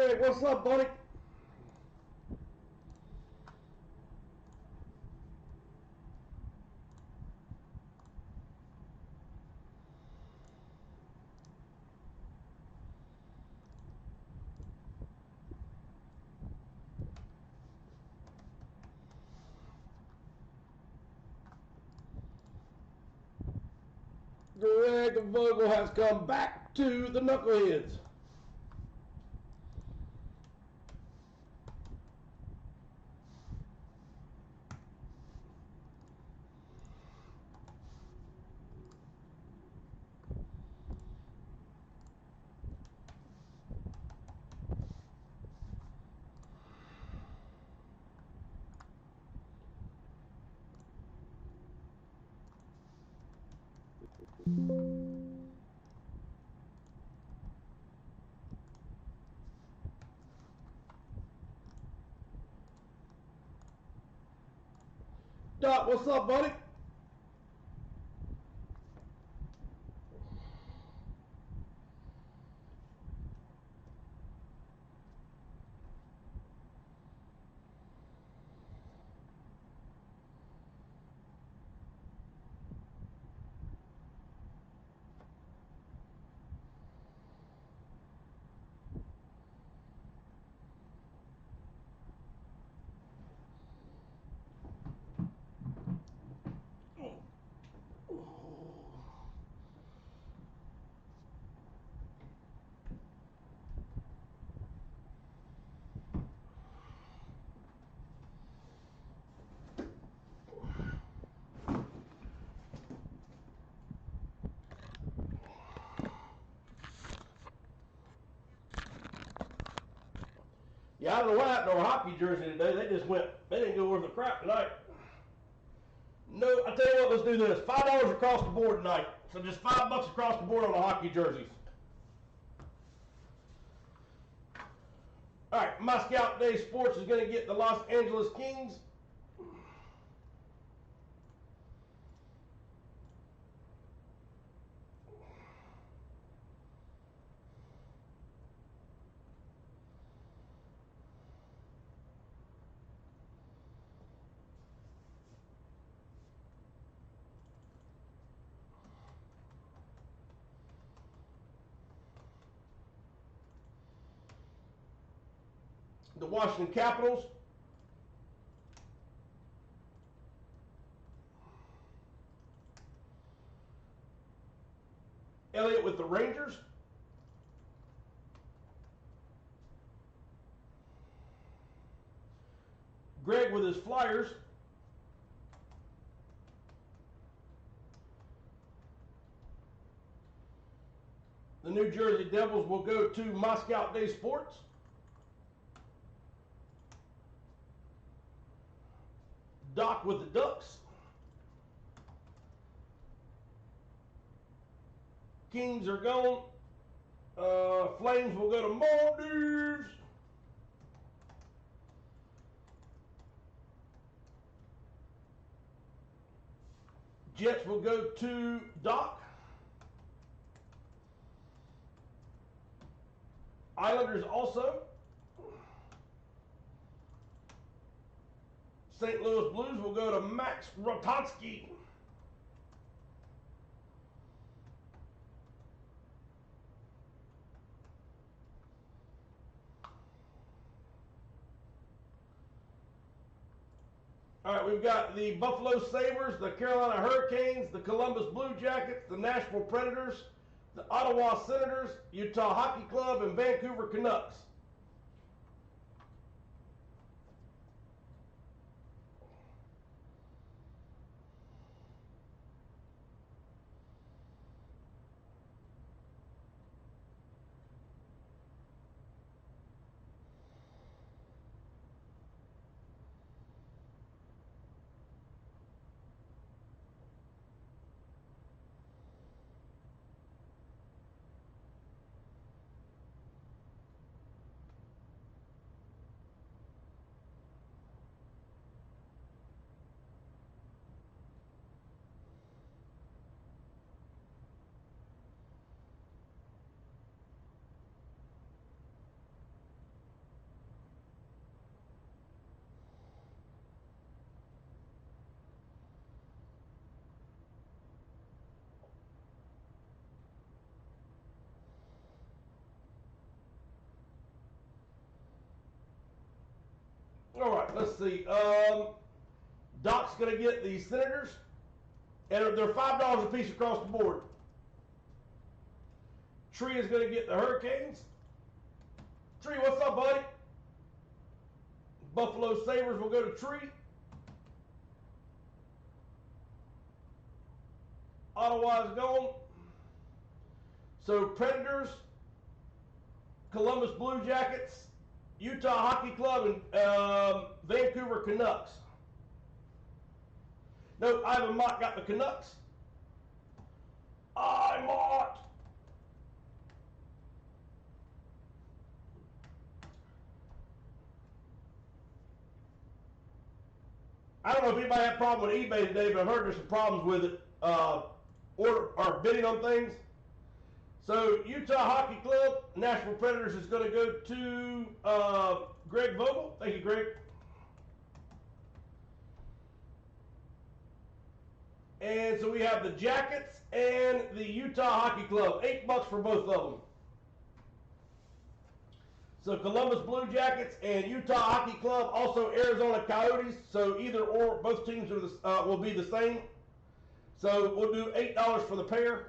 Greg, what's up, buddy? Greg Vogel has come back to the Knuckleheads. Doc, what's up, buddy? Yeah, I don't know what happened to our hockey jersey today. They just went, they didn't go worth a crap tonight. No, I tell you what, let's do this. $5 across the board tonight. So just $5 across the board on the hockey jerseys. All right, My Scout Day Sports is going to get the Los Angeles Kings. The Washington Capitals. Elliott with the Rangers. Greg with his Flyers. The New Jersey Devils will go to My Scout Day Sports. Doc with the Ducks. Kings are gone. Flames will go to Maldives. Jets will go to Doc. Islanders also. St. Louis Blues will go to Max Rototsky. All right, we've got the Buffalo Sabres, the Carolina Hurricanes, the Columbus Blue Jackets, the Nashville Predators, the Ottawa Senators, Utah Hockey Club, and Vancouver Canucks. let's see. Doc's going to get the Senators, and they're $5 a piece across the board. Tree is going to get the Hurricanes. Tree, what's up, buddy? Buffalo Sabres will go to Tree. Ottawa is gone. So Predators, Columbus Blue Jackets, Utah Hockey Club, and Vancouver Canucks. No, Ivan Mott got the Canucks. I Mott. I don't know if anybody had a problem with eBay today, but I've heard there's some problems with it. Or bidding on things. So Utah Hockey Club, Nashville Predators is going to go to Greg Vogel. Thank you, Greg. And so we have the Jackets and the Utah Hockey Club. $8 for both of them. So Columbus Blue Jackets and Utah Hockey Club, also Arizona Coyotes. So either or, both teams are will be the same. So we'll do $8 for the pair.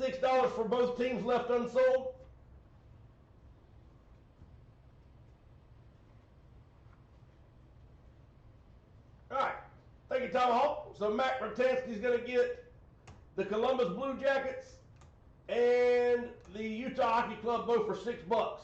$6 for both teams left unsold. All right. Thank you, Tomahawk. So Matt Bertansky's going to get the Columbus Blue Jackets and the Utah Hockey Club both for $6.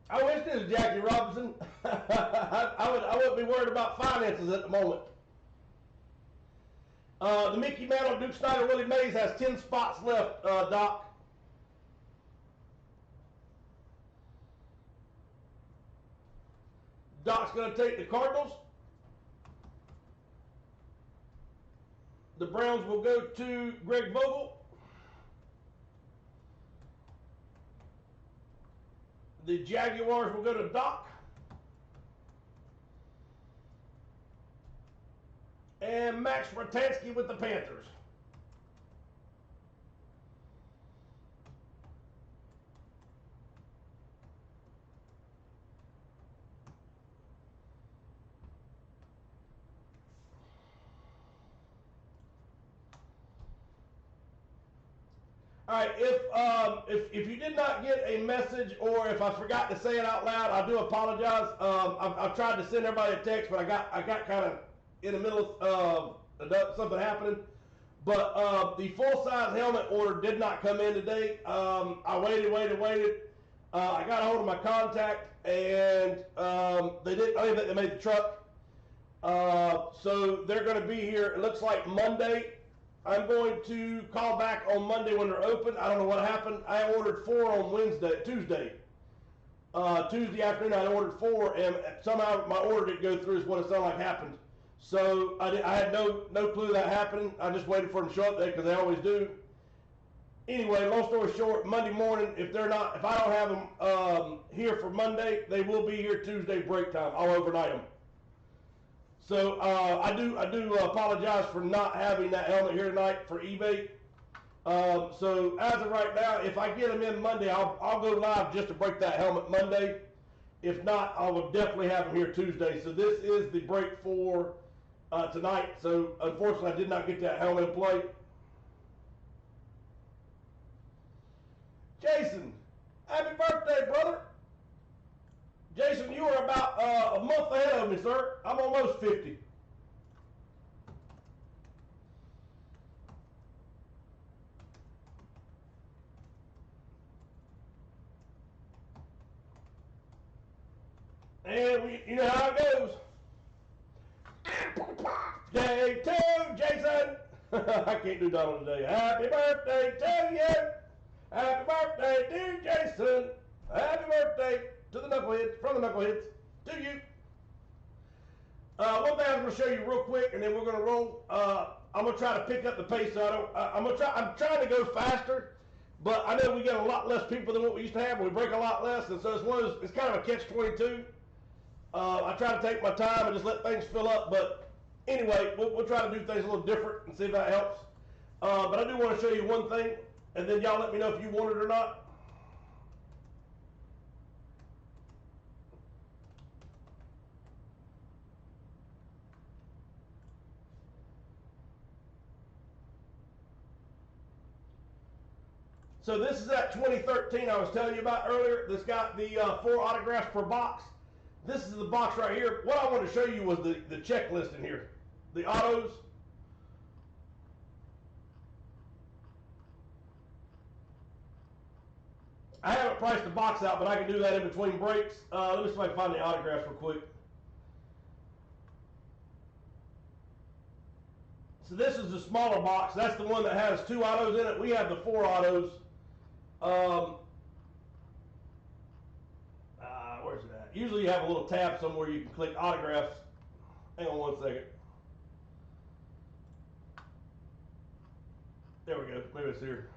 I wish this was Jackie Robinson. I wouldn't be worried about finances at the moment. The Mickey Mantle, Duke Snyder, Willie Mays has 10 spots left, Doc. Doc's going to take the Cardinals. The Browns will go to Greg Vogel. The Jaguars will go to Doc. And Max Bertansky with the Panthers. All right, if you did not get a message, or if I forgot to say it out loud, I do apologize. I've tried to send everybody a text, but I got kind of in the middle of something happening. But the full-size helmet order did not come in today. I waited. I got a hold of my contact, and they didn't. I don't think they made the truck. So they're going to be here. It looks like Monday. I'm going to call back on Monday when they're open. I don't know what happened. I ordered 4 on Tuesday. Tuesday afternoon I ordered 4, and somehow my order didn't go through is what it sounded like happened. So I had no clue that happened. I just waited for them to show up there because they always do. Anyway, long story short, Monday morning, if I don't have them here for Monday, they will be here Tuesday break time. I'll overnight them. So I do apologize for not having that helmet here tonight for eBay. So as of right now, if I get them in Monday, I'll go live just to break that helmet Monday. If not, I will definitely have them here Tuesday. So this is the break for tonight. So unfortunately, I did not get that helmet in play. Jason, happy birthday, brother. Jason, you are about a month ahead of me, sir. I'm almost 50. And you know how it goes. Day to Jason. I can't do Donald today. Happy birthday to you. Happy birthday, dear Jason. Happy birthday to the knuckleheads, from the knuckleheads, to you. One thing I'm going to show you real quick, and then we're going to roll. I'm going to try to pick up the pace. So I'm trying to go faster, but I know we got a lot less people than what we used to have. We break a lot less, and so it's kind of a catch-22. I try to take my time and just let things fill up, but anyway, we'll try to do things a little different and see if that helps. But I do want to show you one thing, and then y'all let me know if you want it or not. So this is that 2013 I was telling you about earlier. That's got the 4 autographs per box. This is the box right here. What I wanted to show you was the checklist in here. The autos. I haven't priced the box out, but I can do that in between breaks. Let me see if I can find the autographs real quick. So this is the smaller box. That's the one that has 2 autos in it. We have the 4 autos. Where's it at? Usually you have a little tab somewhere you can click autographs. Hang on one second. There we go. Maybe it's here.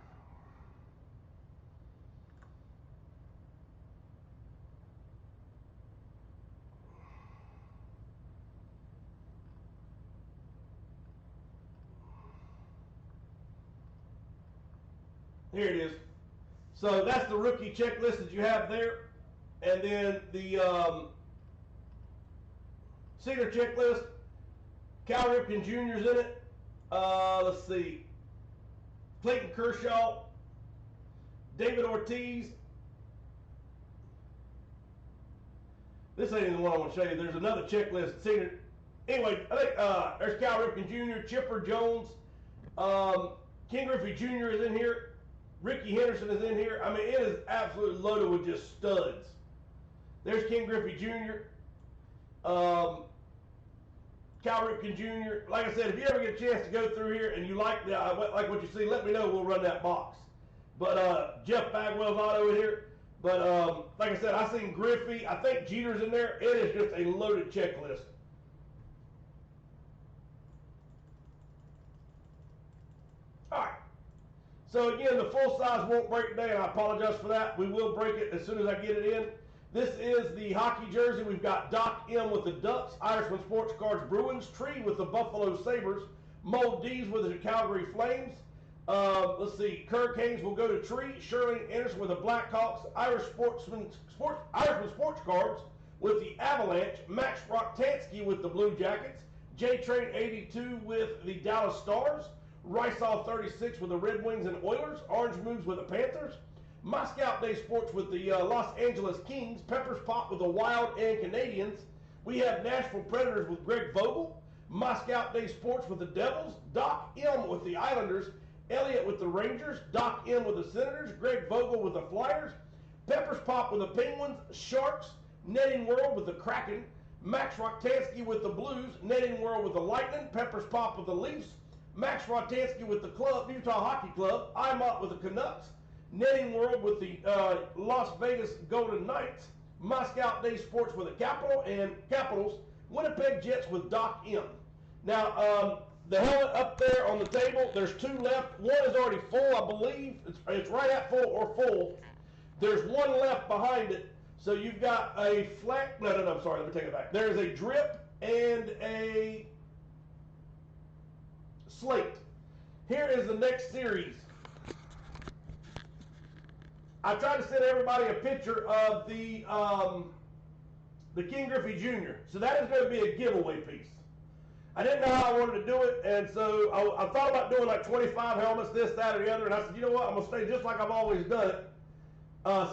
Here it is. So that's the rookie checklist that you have there. And then the senior checklist, Cal Ripken Jr.'s in it. Let's see. Clayton Kershaw, David Ortiz. This ain't even the one I want to show you. There's another checklist. Senior. Anyway, I think there's Cal Ripken Jr., Chipper Jones, King Griffey Jr. is in here. Ricky Henderson is in here. I mean, it is absolutely loaded with just studs. There's King Griffey Jr., Cal Ripken Jr. Like I said, if you ever get a chance to go through here and you like what you see, let me know. We'll run that box. But Jeff Bagwell's auto in here. But like I said, I seen Griffey. I think Jeter's in there. It is just a loaded checklist. All right. So again, the full size won't break today, and I apologize for that. We will break it as soon as I get it in. This is the hockey jersey. We've got Doc M with the Ducks, Irishman Sports Cards Bruins, Tree with the Buffalo Sabres, Mo D's with the Calgary Flames. Let's see, Kirk Haynes will go to Tree, Shirley Anderson with the Blackhawks, Irishman Sports Cards with the Avalanche, Max Roktansky with the Blue Jackets, J-Train 82 with the Dallas Stars, Rysall 36 with the Red Wings and Oilers, Orange Moves with the Panthers, Moscow Day Sports with the Los Angeles Kings, Peppers Pop with the Wild and Canadians. We have Nashville Predators with Greg Vogel, Moscow Day Sports with the Devils, Doc M with the Islanders, Elliott with the Rangers, Doc M with the Senators, Greg Vogel with the Flyers, Peppers Pop with the Penguins, Sharks, Netting World with the Kraken, Max Roktansky with the Blues, Netting World with the Lightning, Peppers Pop with the Leafs, Max Roktansky with the Club, Utah Hockey Club, Imott with the Canucks, Netting World with the Las Vegas Golden Knights, Moscow Day Sports with the Capitals, Winnipeg Jets with Doc M. Now, the helmet up there on the table, there's 2 left. One is already full, I believe. It's right at full or full. There's one left behind it. So you've got a flat, no, I'm sorry, let me take it back. There's a drip and a slate. Here is the next series. I tried to send everybody a picture of the King Griffey Jr. So that is going to be a giveaway piece. I didn't know how I wanted to do it, and so I thought about doing like 25 helmets, this, that, or the other, and I said, you know what, I'm going to stay just like I've always done it.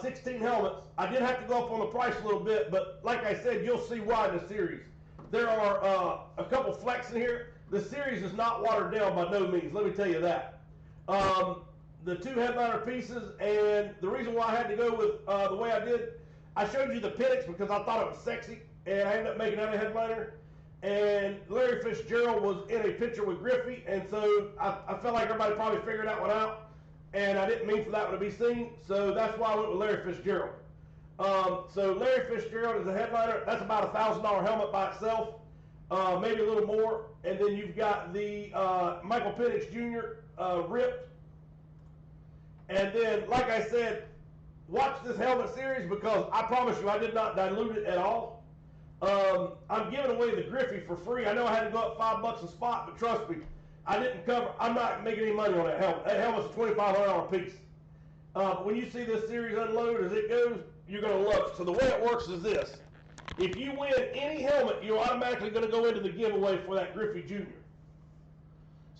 16 helmets. I did have to go up on the price a little bit, but like I said, you'll see why in the series. There are a couple flex in here. The series is not watered down by no means, let me tell you that. The 2 headliner pieces, and the reason why I had to go with the way I did, I showed you the Penix because I thought it was sexy. and I ended up making that a headliner. And Larry Fitzgerald was in a picture with Griffey, and so I felt like everybody probably figured that one out, and I didn't mean for that one to be seen, so that's why I went with Larry Fitzgerald. So Larry Fitzgerald is a headliner. That's about a $1,000 helmet by itself, maybe a little more. And then you've got the Michael Penix Jr. Ripped. And then, like I said, watch this helmet series because I promise you I did not dilute it at all. I'm giving away the Griffey for free. I know I had to go up $5 a spot, but trust me, I didn't cover. I'm not making any money on that helmet. That helmet's a $2,500 piece. When you see this series unload as it goes, you're going to love it. So the way it works is this. If you win any helmet, you're automatically going to go into the giveaway for that Griffey Jr.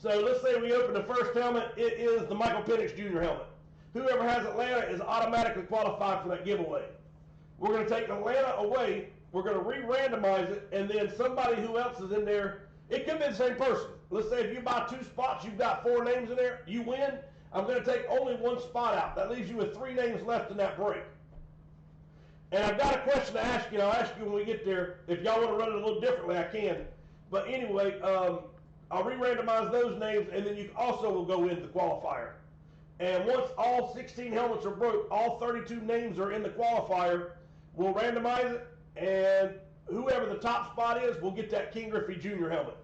So let's say we open the first helmet. It is the Michael Penix Jr. helmet. Whoever has Atlanta is automatically qualified for that giveaway. We're going to take Atlanta away. We're going to re-randomize it, and then somebody who else is in there, it could be the same person. Let's say if you buy 2 spots, you've got 4 names in there, you win. I'm going to take only 1 spot out. That leaves you with 3 names left in that break. And I've got a question to ask you. I'll ask you when we get there. If y'all want to run it a little differently, I can. But anyway, I'll re-randomize those names, and then you also will go into the qualifier. And once all 16 helmets are broke, all 32 names are in the qualifier, we'll randomize it, and whoever the top spot is will get that King Griffey Jr. helmet.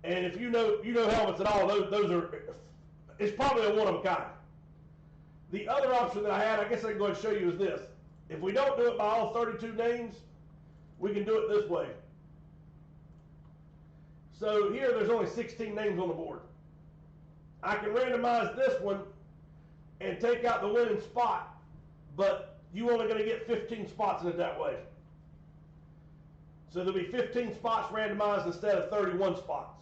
And if you know helmets at all, those are, it's probably a one of a kind. The other option that I had, I guess I can go ahead and show you, is this. If we don't do it by all 32 names, we can do it this way. So here there's only 16 names on the board. I can randomize this one and take out the winning spot, but you're only going to get 15 spots in it that way. So there'll be 15 spots randomized instead of 31 spots.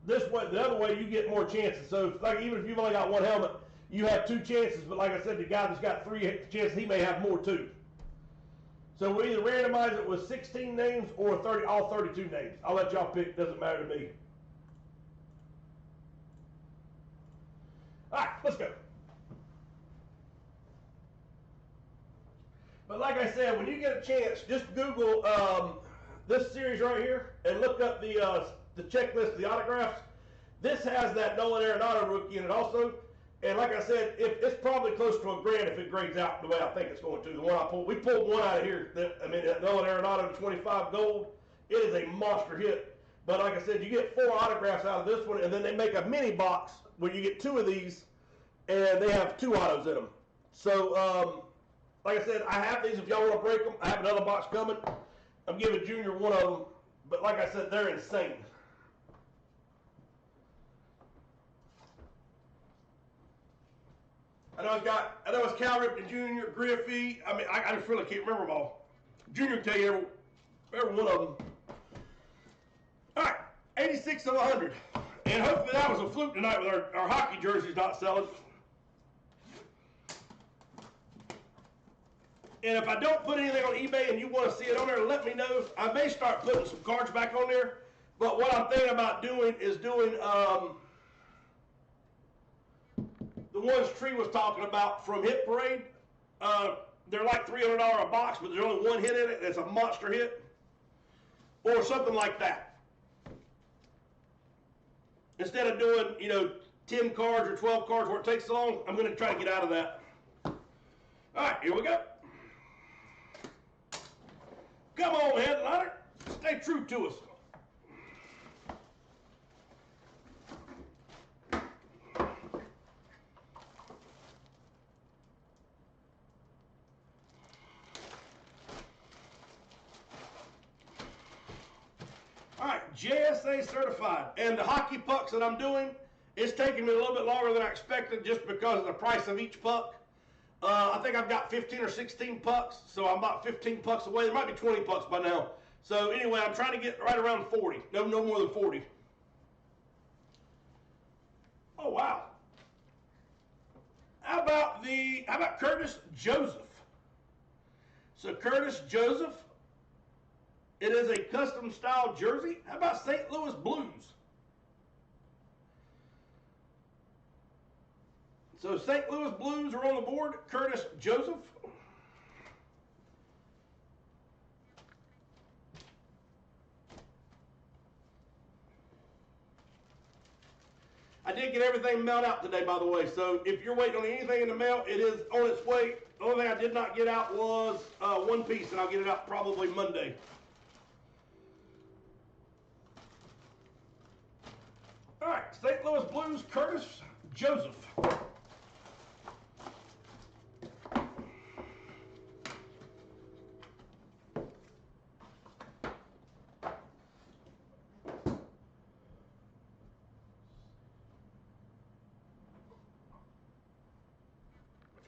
This way, the other way, you get more chances. So even if you've only got 1 helmet, you have 2 chances, but like I said, the guy that's got 3 chances, he may have more too. So we either randomize it with 16 names or all 32 names. I'll let y'all pick, doesn't matter to me. All right, let's go. But like I said, when you get a chance, just Google this series right here and look up the checklist of the autographs. This has that Nolan Arenado rookie in it also. And like I said, it's probably close to $1,000 if it grades out the way I think it's going to. The one I pulled, we pulled one out of here. That Nolan Arenado 25 gold. It is a monster hit. But like I said, you get 4 autographs out of this one, and then they make a mini box where you get 2 of these, and they have 2 autos in them. So, like I said, I have these if y'all want to break them. I have another box coming. I'm giving Junior one of them. But like I said, they're insane. I know it's Cal Ripken Jr., Griffey. I mean, I just really can't remember them all. Junior can tell you every one of them. All right, 86 of 100. And hopefully that was a fluke tonight with our hockey jerseys not selling. And if I don't put anything on eBay and you want to see it on there, let me know. I may start putting some cards back on there. But what I'm thinking about doing is doing the ones Tree was talking about from Hit Parade. They're like $300 a box, but there's only 1 hit in it. It's a monster hit. Or something like that. Instead of doing, 10 cards or 12 cards where it takes so long, I'm going to try to get out of that. All right, here we go. Come on, headliner. Stay true to us. All right, JSA certified. And the hockey pucks that I'm doing, it's taking me a little bit longer than I expected just because of the price of each puck. I think I've got 15 or 16 pucks, so I'm about 15 pucks away. There might be 20 pucks by now. So anyway, I'm trying to get right around 40. No more than 40. Oh, wow. How about Curtis Joseph? So Curtis Joseph, it is a custom style jersey. How about St. Louis Blues? So St. Louis Blues are on the board. Curtis Joseph. I did get everything mailed out today, by the way. So if you're waiting on anything in the mail, it is on its way. The only thing I did not get out was one piece, and I'll get it out probably Monday. All right, St. Louis Blues, Curtis Joseph.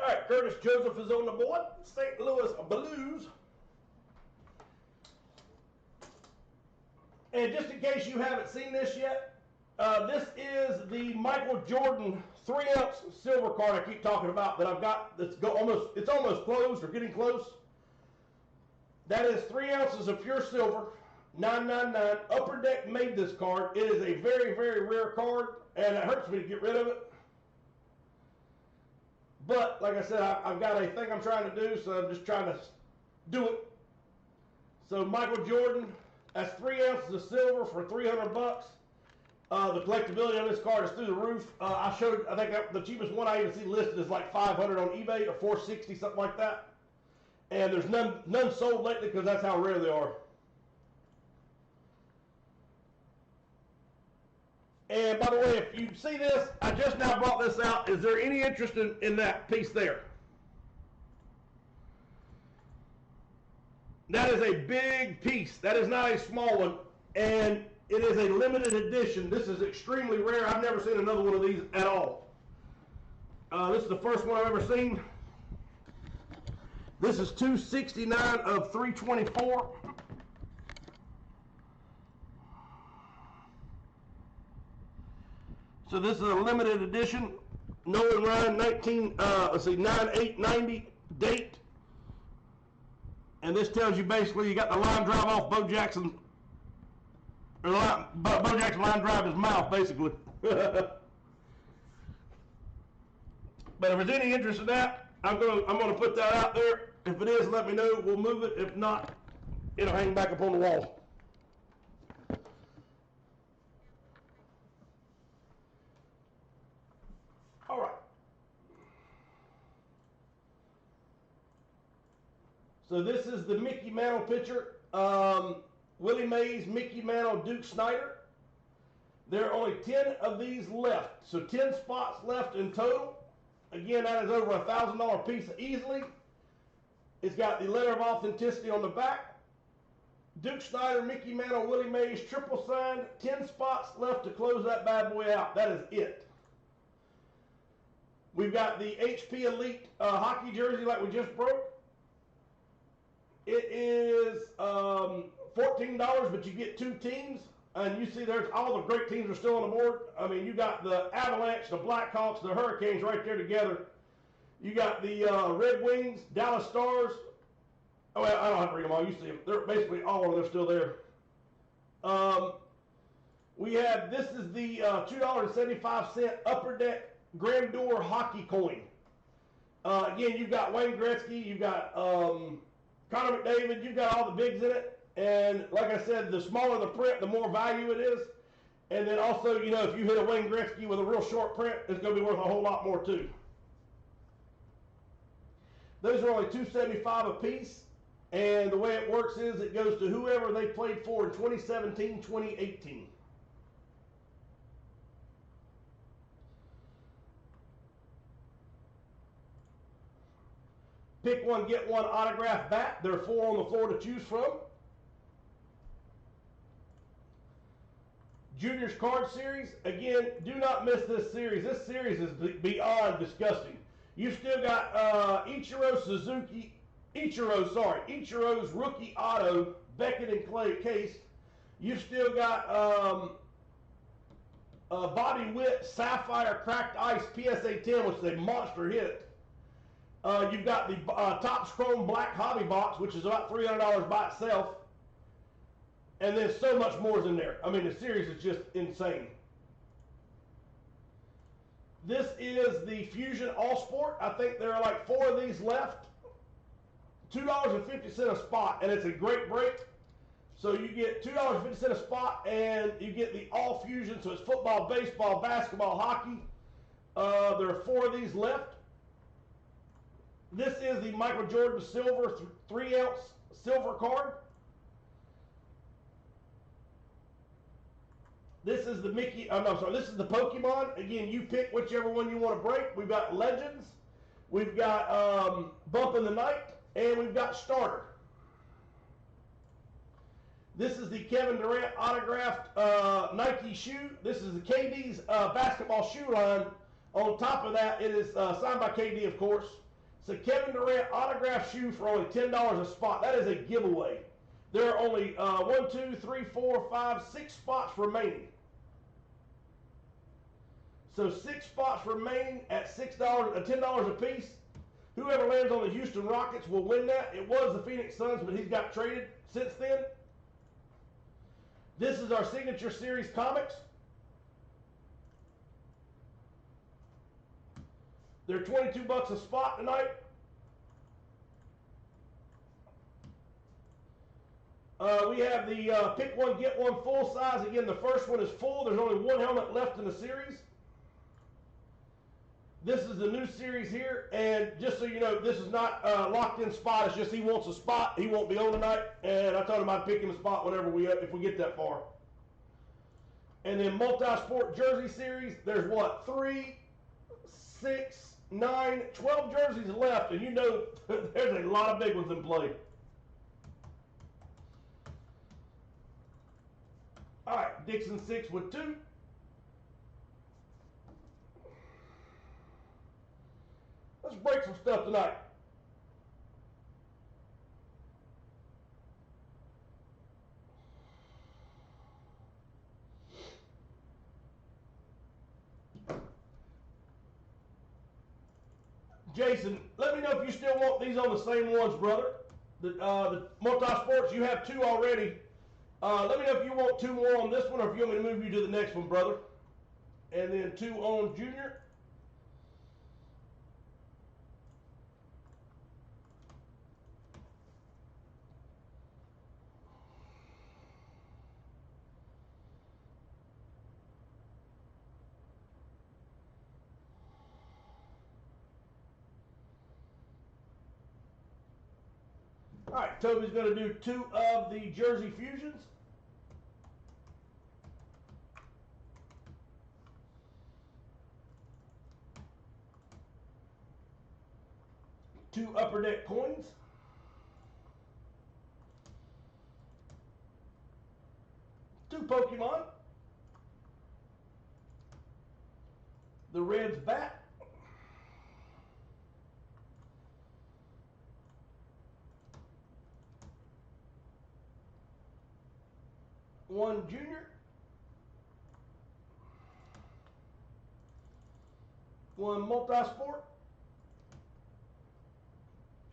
All right, Curtis Joseph is on the board. St. Louis Blues. And just in case you haven't seen this yet, this is the Michael Jordan 3-ounce silver card I keep talking about that I've got. It's almost closed or getting close. That is 3 ounces of pure silver, $9.99. Upper Deck made this card. It is a very, very rare card, and it hurts me to get rid of it. But like I said, I've got a thing I'm trying to do, so I'm just trying to do it. So Michael Jordan, that's 3 ounces of silver for $300. The collectability on this card is through the roof. I think the cheapest one I even see listed is like $500 on eBay or $460, something like that. And there's none sold lately because that's how rare they are. And by the way, if you see this, I just now brought this out. Is there any interest in that piece there? That is a big piece. That is not a small one. And it is a limited edition. This is extremely rare. I've never seen another one of these at all. This is the first one I've ever seen. This is 269 of 324. So this is a limited edition. Nolan Ryan 9/8/90 date. And this tells you basically you got the line drive off Bo Jackson. Or Bo Jackson line drive his mouth, basically. But if there's any interest in that, I'm gonna put that out there. If it is, let me know. We'll move it. If not, it'll hang back up on the wall. All right. So this is the Mickey Mantle picture. Willie Mays, Mickey Mantle, Duke Snider. There are only 10 of these left. So 10 spots left in total. Again, that is over $1,000 piece easily. It's got the letter of authenticity on the back. Duke Snider, Mickey Mantle, Willie Mays, triple signed. 10 spots left to close that bad boy out. That is it. We've got the HP Elite hockey jersey like we just broke. It is $14, but you get 2 teams. And you see there's all the great teams are still on the board. I mean, you got the Avalanche, the Blackhawks, the Hurricanes right there together. You got the Red Wings, Dallas Stars. Oh, well, I don't have to read them all. You see them. They're basically all of them still there. We have, this is the $2.75 Upper Deck Grandeur hockey coin. Again, you've got Wayne Gretzky, you've got Connor McDavid, you've got all the bigs in it. And like I said, the smaller the print, the more value it is. And then also, you know, if you hit a Wayne Gretzky with a real short print, it's going to be worth a whole lot more too. Those are only $2.75 a piece. And the way it works is it goes to whoever they played for in 2017, 2018. Pick one, get one autograph bat. There are 4 on the floor to choose from. Juniors card series. Again, do not miss this series. This series is beyond disgusting. You've still got Ichiro's rookie auto, Beckett and Clay case. You've still got Bobby Witt Sapphire Cracked Ice PSA 10, which is a monster hit. You've got the Topps Chrome Black Hobby Box, which is about $300 by itself. And then so much more is in there. I mean, the series is just insane. This is the Fusion All Sport. I think there are like 4 of these left. $2.50 a spot, and it's a great break. So you get $2.50 a spot, and you get the all fusion. So it's football, baseball, basketball, hockey. There are 4 of these left. This is the Michael Jordan silver 3-ounce silver card. This is the Mickey. Oh no, sorry. This is the Pokemon. Again, you pick whichever one you want to break. We've got Legends, we've got Bump in the Night, and we've got Starter. This is the Kevin Durant autographed Nike shoe. This is the KD's basketball shoe line. On top of that, it is signed by KD, of course. It's a Kevin Durant autographed shoe for only $10 a spot. That is a giveaway. There are only 1, 2, 3, 4, 5, 6 spots remaining. So 6 spots remaining at $10 a piece. Whoever lands on the Houston Rockets will win that. It was the Phoenix Suns, but he's got traded since then. This is our Signature Series comics. They're $22 a spot tonight. We have the pick one, get one full size. Again, the first one is full. There's only 1 helmet left in the series. This is the new series here, and just so you know, this is not locked in spot. It's just he wants a spot. He won't be on tonight, and I told him I'd pick him a spot whenever if we get that far. And then multi-sport jersey series. There's what, 3, 6, 9, 12 jerseys left, and you know there's a lot of big ones in play. All right, Dixon 6 with 2. Let's break some stuff tonight. Jason, let me know if you still want these on the same ones, brother. The multi-sports, you have 2 already. Let me know if you want 2 more on this one, or if you want me to move you to the next one, brother. And then 2 on Junior. All right, Toby's going to do 2 of the Jersey Fusions. Two Upper Deck coins. Two Pokemon. The Reds bat. One Junior. One multi-sport.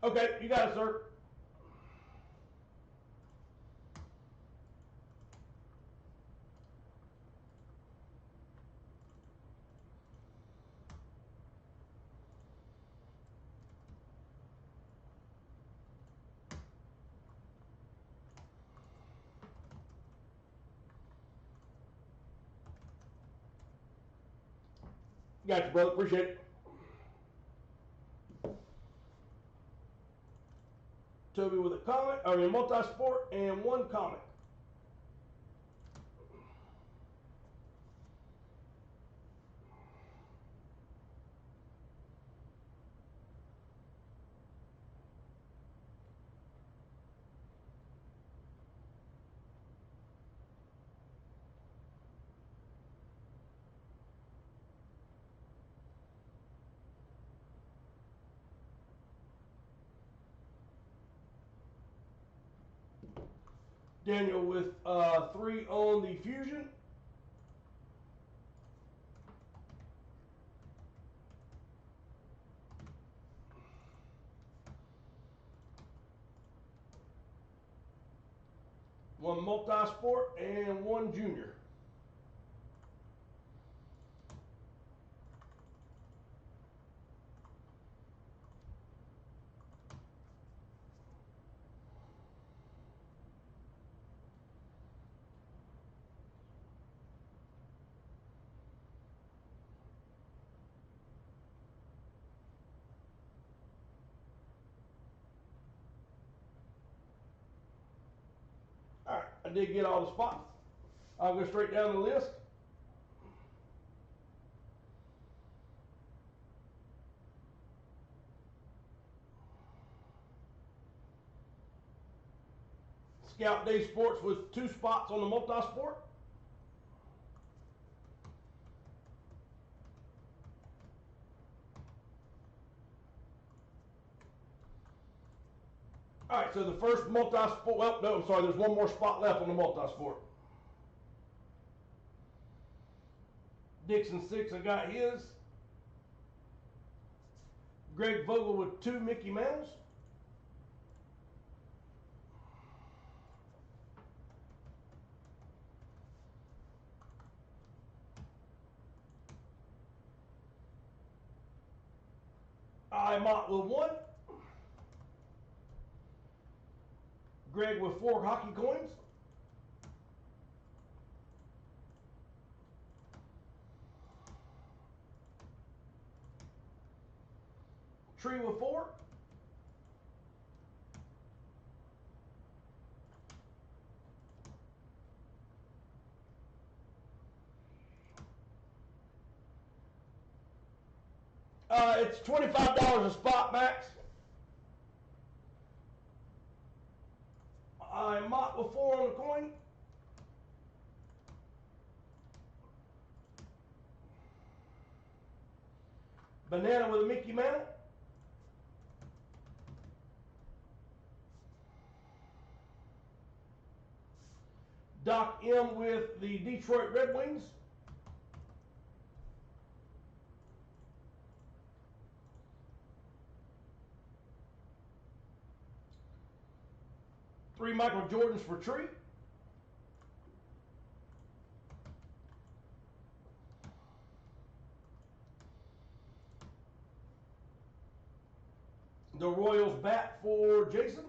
Okay, you got it, sir. Got you, brother. Appreciate it. Toby with a comic, multi-sport, and one comic. Daniel with 3 on the Fusion. One multi-sport and one Junior. I did get all the spots. I'll go straight down the list. Scout Day Sports with 2 spots on the multi-sport. All right, so the first multi-sport, well, no, I'm sorry, there's one more spot left on the multi-sport. Dixon 6, I got his. Greg Vogel with 2 Mickey Mantles. I Mott with 1. Greg with 4 hockey coins. Tree with 4. It's $25 a spot, Max. I Mott with 4 on the coin. Banana with a Mickey Mantle. Doc M with the Detroit Red Wings. Three Michael Jordans for Tree. The Royals bat for Jason.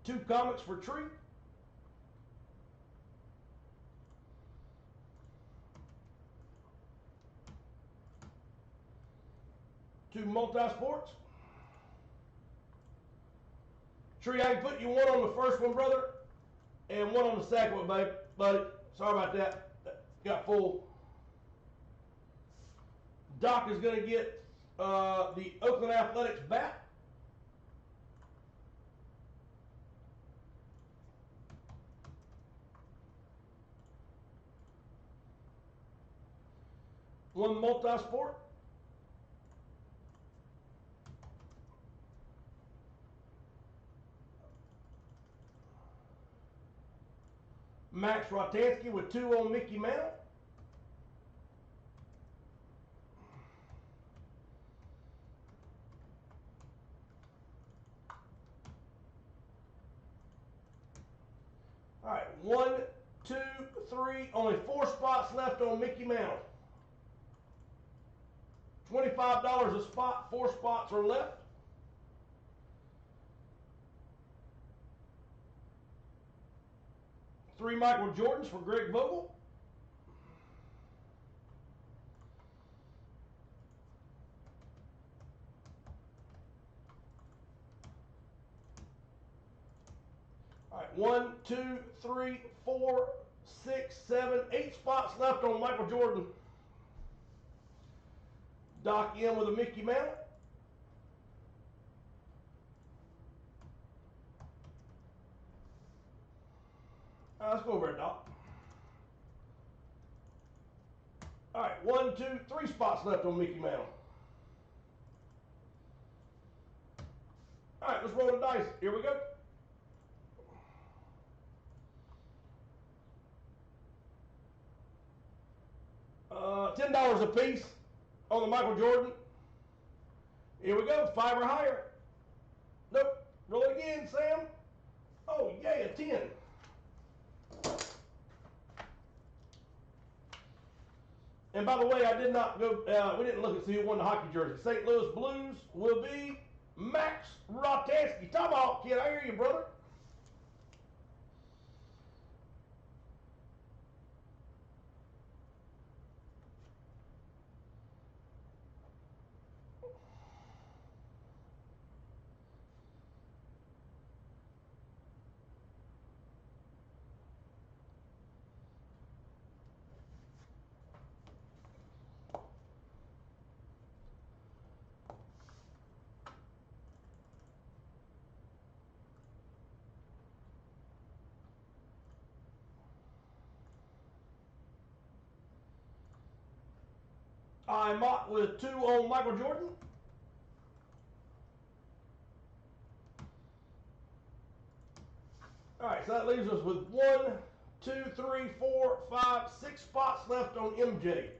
Two comics for Tree. Two multi-sports. Tree, I can put you 1 on the first one, brother, and 1 on the second one, buddy. Sorry about that. Got full. Doc is going to get the Oakland Athletics bat. One multi-sport. Max Rotansky with 2 on Mickey Mantle. All right, 1, 2, 3, only 4 spots left on Mickey Mantle. $25 a spot, 4 spots are left. Three Michael Jordans for Greg Vogel. All right, 1, 2, 3, 4, 6, 7, 8 spots left on Michael Jordan. Doc M with a Mickey Mantle. Let's go over it, Doc. All right, 1, 2, 3 spots left on Mickey Mantle. All right, let's roll the dice. Here we go. $10 a piece on the Michael Jordan. Here we go, 5 or higher. Nope. Roll it again, Sam. Oh, yay, a 10. And by the way, I did not go, we didn't look and see who won the hockey jersey. St. Louis Blues will be Max Rotansky. Tomahawk, kid, I hear you, brother. I mock with 2 on Michael Jordan. All right, so that leaves us with 1, 2, 3, 4, 5, 6 spots left on MJ.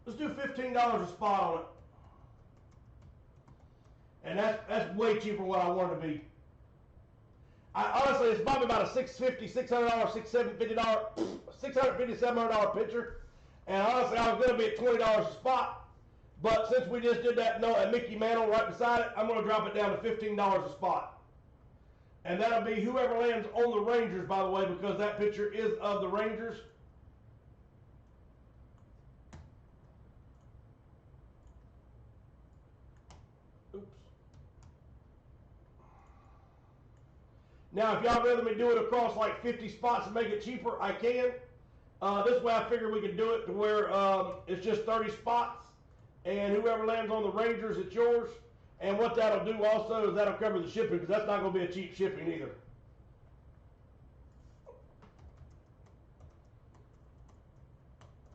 Let's do $15 a spot on it. And that's way cheaper than what I want it to be. Honestly, it's probably about a $650, $600, $650, $700 picture. And honestly, I was going to be at $20 a spot. But since we just did that Mickey Mantle right beside it, I'm going to drop it down to $15 a spot. And that'll be whoever lands on the Rangers, by the way, because that picture is of the Rangers. Oops. Now, if y'all rather me do it across like 50 spots and make it cheaper, I can. This way I figured we could do it to where it's just 30 spots. And whoever lands on the Rangers, it's yours. And what that'll do also is that'll cover the shipping, because that's not going to be a cheap shipping either.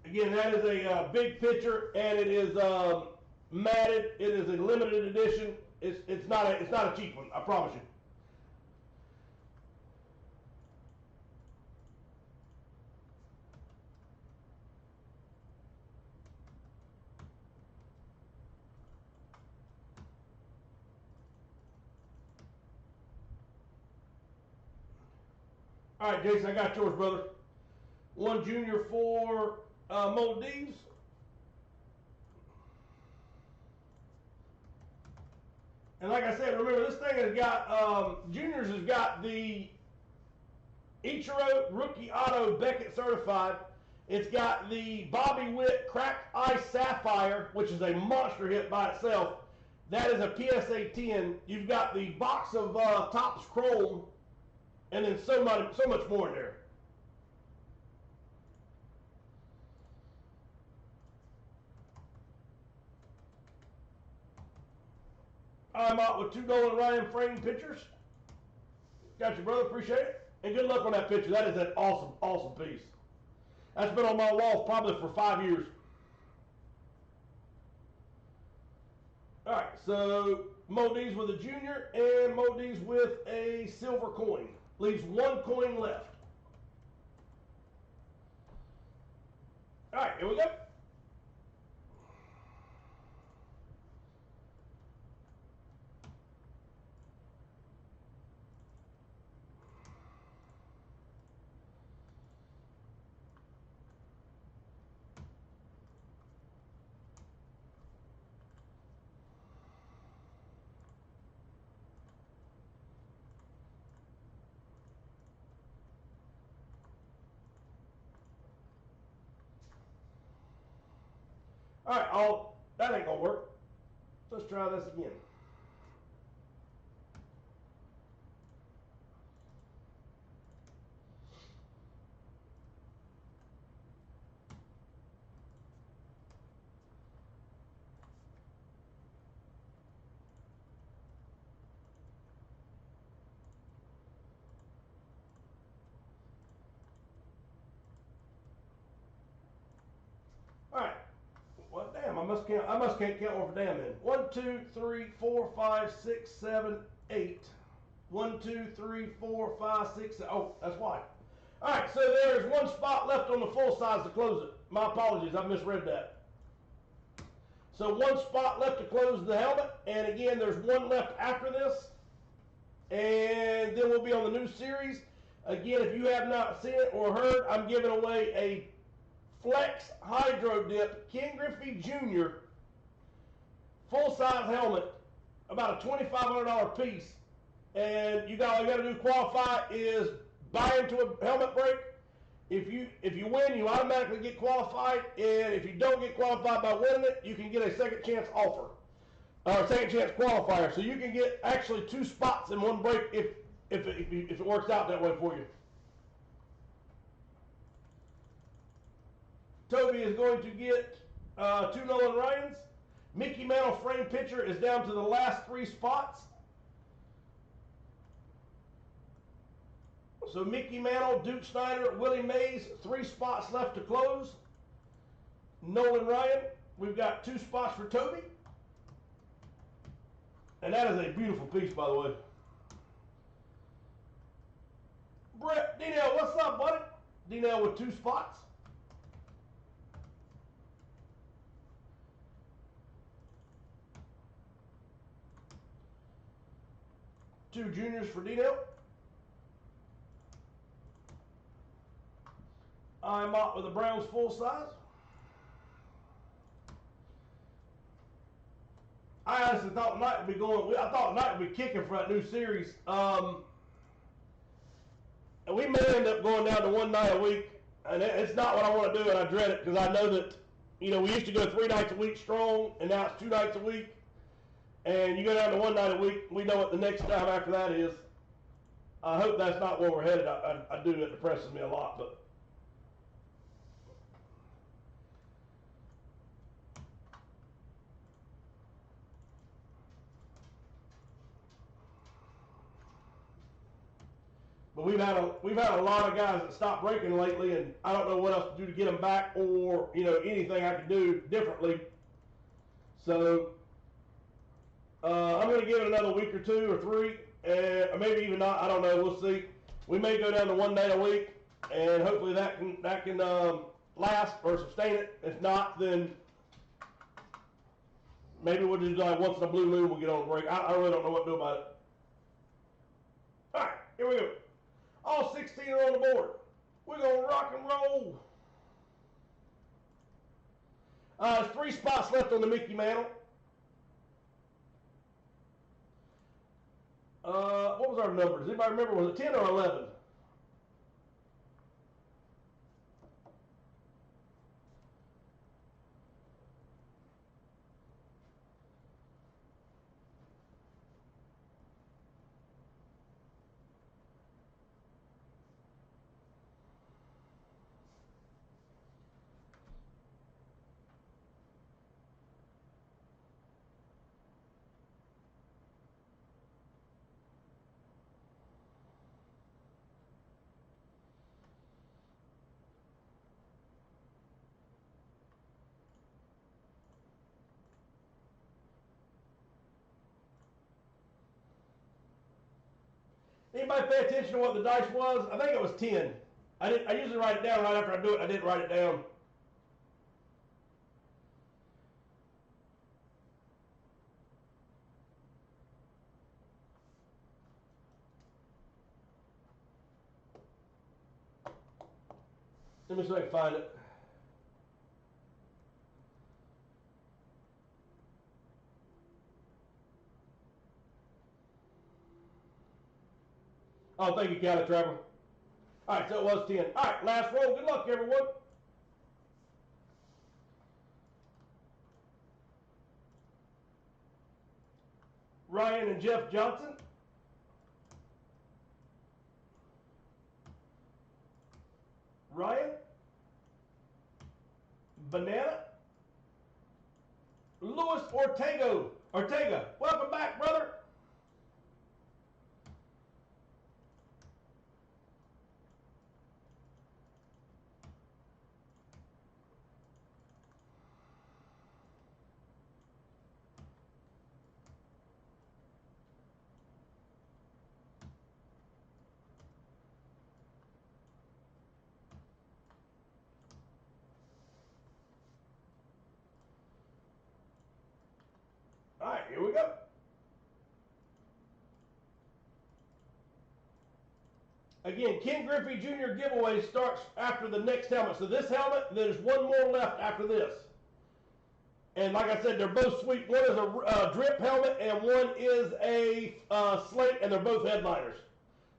Again, that is a big picture, and it is matted. It is a limited edition. It's not a cheap one, I promise you. All right, Jason, I got yours, brother. 1 junior for Maldives. And like I said, remember this thing has got, juniors has got the Ichiro Rookie Auto Beckett Certified. It's got the Bobby Witt Cracked Ice Sapphire, which is a monster hit by itself. That is a PSA 10. You've got the box of Topps Chrome, and then so much more in there. I'm out with 2 Nolan Ryan framed pictures. Got you, brother. Appreciate it. And good luck on that picture. That is an awesome, awesome piece. That's been on my wall probably for 5 years. All right, so Maldives with a junior and Maldives with a silver coin. Leaves 1 coin left. All right, here we go. All right, that ain't gonna work. Let's try this again. All right. Well, damn, I must can't count over damn then. 1, 2, 3, 4, 5, 6, 7, 8. 1, 2, 3, 4, 5, 6, 7. Oh, that's why. All right, so there's 1 spot left on the full size to close it. My apologies, I misread that. So 1 spot left to close the helmet, and again, there's 1 left after this, and then we'll be on the new series. Again, if you have not seen it or heard, I'm giving away a Flex Hydro Dip Ken Griffey Jr. full-size helmet, about a $2,500 piece. And all you got to do to qualify is buy into a helmet break If you win, you automatically get qualified, and if you don't get qualified by winning it, you can get a second chance offer, or second chance qualifier. So you can get actually 2 spots in one break if it works out that way for you. Toby is going to get 2 Nolan Ryans. Mickey Mantle frame pitcher is down to the last 3 spots. So Mickey Mantle, Duke Snyder, Willie Mays, 3 spots left to close. Nolan Ryan, we've got 2 spots for Toby. And that is a beautiful piece, by the way. Brett, D-Nell, what's up, buddy? D-Nell with 2 spots. Two juniors for D-Nell. I'm out with the Browns full size. I honestly thought tonight would be going. I thought tonight would be kicking for that new series. And we may end up going down to 1 night a week, and it's not what I want to do, and I dread it because I know that we used to go 3 nights a week strong, and now it's 2 nights a week. And you go down to 1 night a week. We know what the next time after that is. I hope that's not where we're headed. I do. It depresses me a lot, but. But we've had a lot of guys that stopped breaking lately, and I don't know what else to do to get them back, or anything I can do differently. So I'm going to give it another week or 2 or 3, or maybe even not. I don't know. We'll see. We may go down to 1 night a week, and hopefully that can last or sustain it. If not, then maybe we'll just like once in a blue moon we'll get on a break. I really don't know what to do about it. All right, here we go. All 16 are on the board. We're going to rock and roll. There's 3 spots left on the Mickey Mantle. What was our numbers? Anybody remember? Was it 10 or 11? Anybody pay attention to what the dice was? I think it was 10. I usually write it down right after I do it. I didn't write it down. Let me see if I can find it. Oh, thank you, Cali Trevor. All right, so it was 10. All right, last roll. Good luck, everyone. Ryan and Jeff Johnson. Ryan. Banana. Luis Ortega. Welcome back, brother. All right, here we go. Again, Ken Griffey Jr. giveaway starts after the next helmet. So this helmet, there's 1 more left after this. And like I said, they're both sweet. One is a drip helmet and one is a slate, and they're both headliners.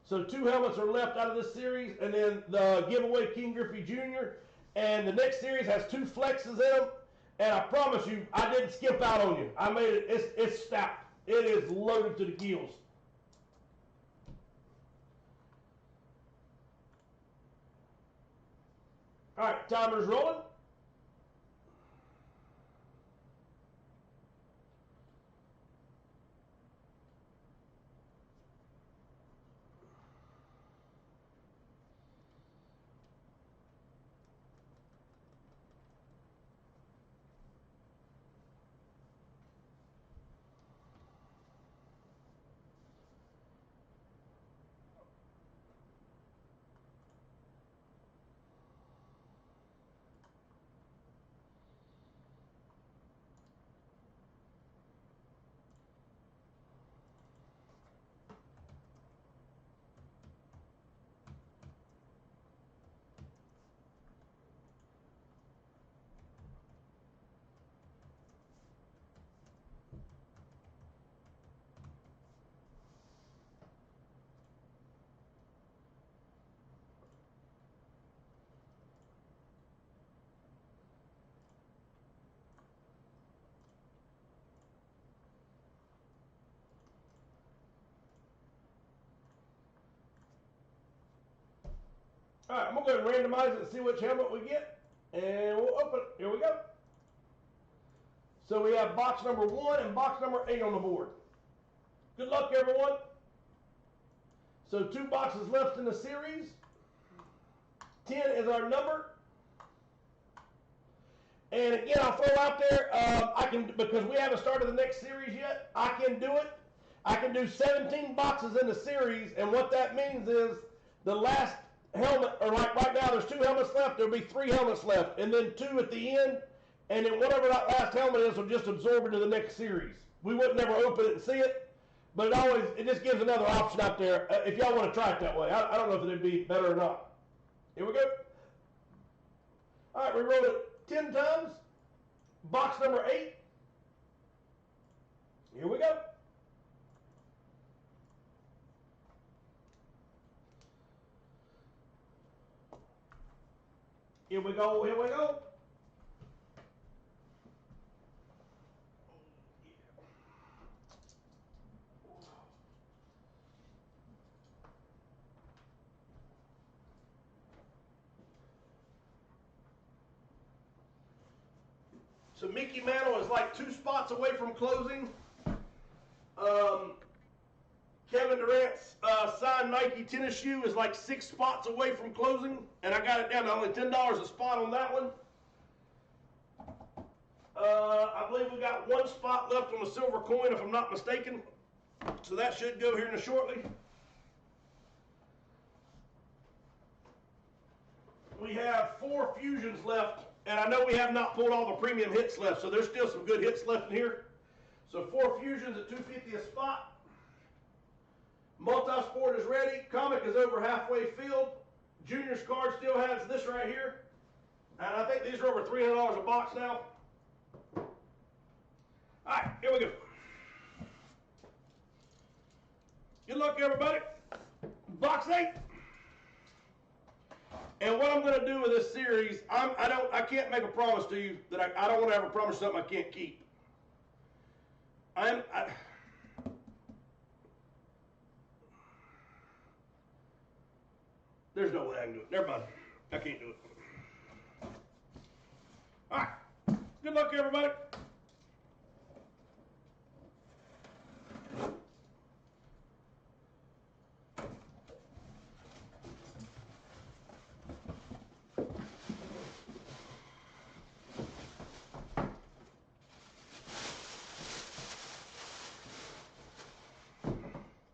So 2 helmets are left out of this series, and then the giveaway King Griffey Jr. And the next series has 2 flexes in them. And I promise you, I didn't skimp out on you. I made it. It's stout. It is loaded to the gills. All right, timer's rolling. All right, I'm going to go ahead and randomize it and see which helmet we get. And we'll open it. Here we go. So we have box number 1 and box number 8 on the board. Good luck, everyone. So 2 boxes left in the series. 10 is our number. And again, I'll throw out there, I can, because we haven't started the next series yet, I can do it. I can do 17 boxes in the series, and what that means is the last helmet, or like right now, there's 2 helmets left, there'll be 3 helmets left, and then 2 at the end, and then whatever that last helmet is will just absorb into the next series. We wouldn't never open it and see it, but it just gives another option out there if y'all want to try it that way. I don't know if it'd be better or not. Here we go. All right, we rolled it 10 times. Box number 8. Here we go. Here we go, here we go. So Mickey Mantle is like 2 spots away from closing. Kevin Durant's signed Nike tennis shoe is like 6 spots away from closing, and I got it down to only $10 a spot on that one. I believe we got 1 spot left on the silver coin, if I'm not mistaken. So that should go here in a shortly. We have 4 fusions left, and I know we have not pulled all the premium hits left, so there's still some good hits left in here. So 4 fusions at $250 a spot. Multi-sport is ready. Comic is over halfway filled. Junior's card still has this right here. And I think these are over $300 a box now. All right, here we go. Good luck, everybody. Box 8. And what I'm going to do with this series, I can't make a promise to you that I don't want to ever promise something I can't keep. There's no way I can do it. Never mind. I can't do it. All right. Good luck, everybody.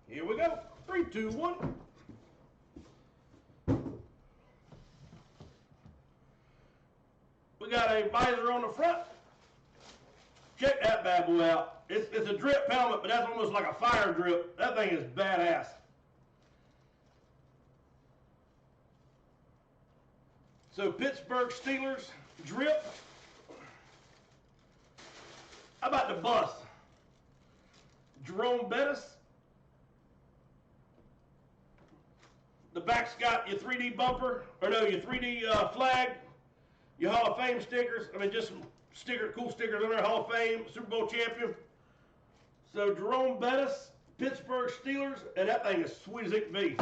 Here we go. 3, 2, 1. We got a visor on the front. Check that bad boy out. It's a drip helmet, but that's almost like a fire drip. That thing is badass. So Pittsburgh Steelers drip. How about the bus? Jerome Bettis. The back's got your 3D bumper, or no, your 3D flag, your Hall of Fame stickers. I mean, just some cool stickers on there. Hall of Fame, Super Bowl champion. So Jerome Bettis, Pittsburgh Steelers, and that thing is sweet as it can be.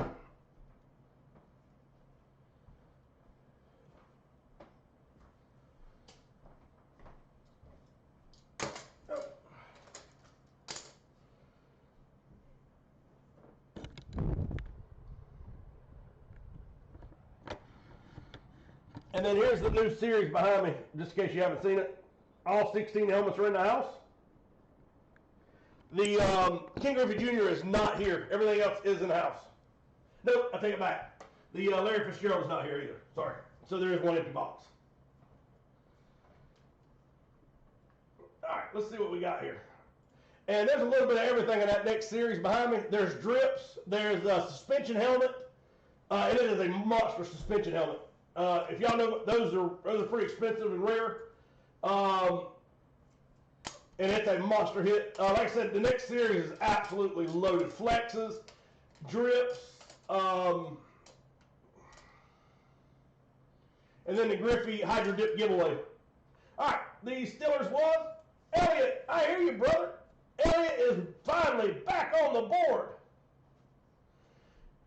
And then here's the new series behind me, just in case you haven't seen it. All 16 helmets are in the house. The King Griffey Jr. is not here. Everything else is in the house. Nope, I take it back. The Larry Fitzgerald is not here either. Sorry. So there is one empty box. All right, let's see what we got here. And there's a little bit of everything in that next series behind me. There's drips. There's a suspension helmet. And it is a monster suspension helmet. If y'all know, those are pretty expensive and rare. And it's a monster hit. Like I said, the next series is absolutely loaded. Flexes, drips, and then the Griffey Hydro Dip giveaway. All right, the Steelers was Elliot. I hear you, brother. Elliot is finally back on the board.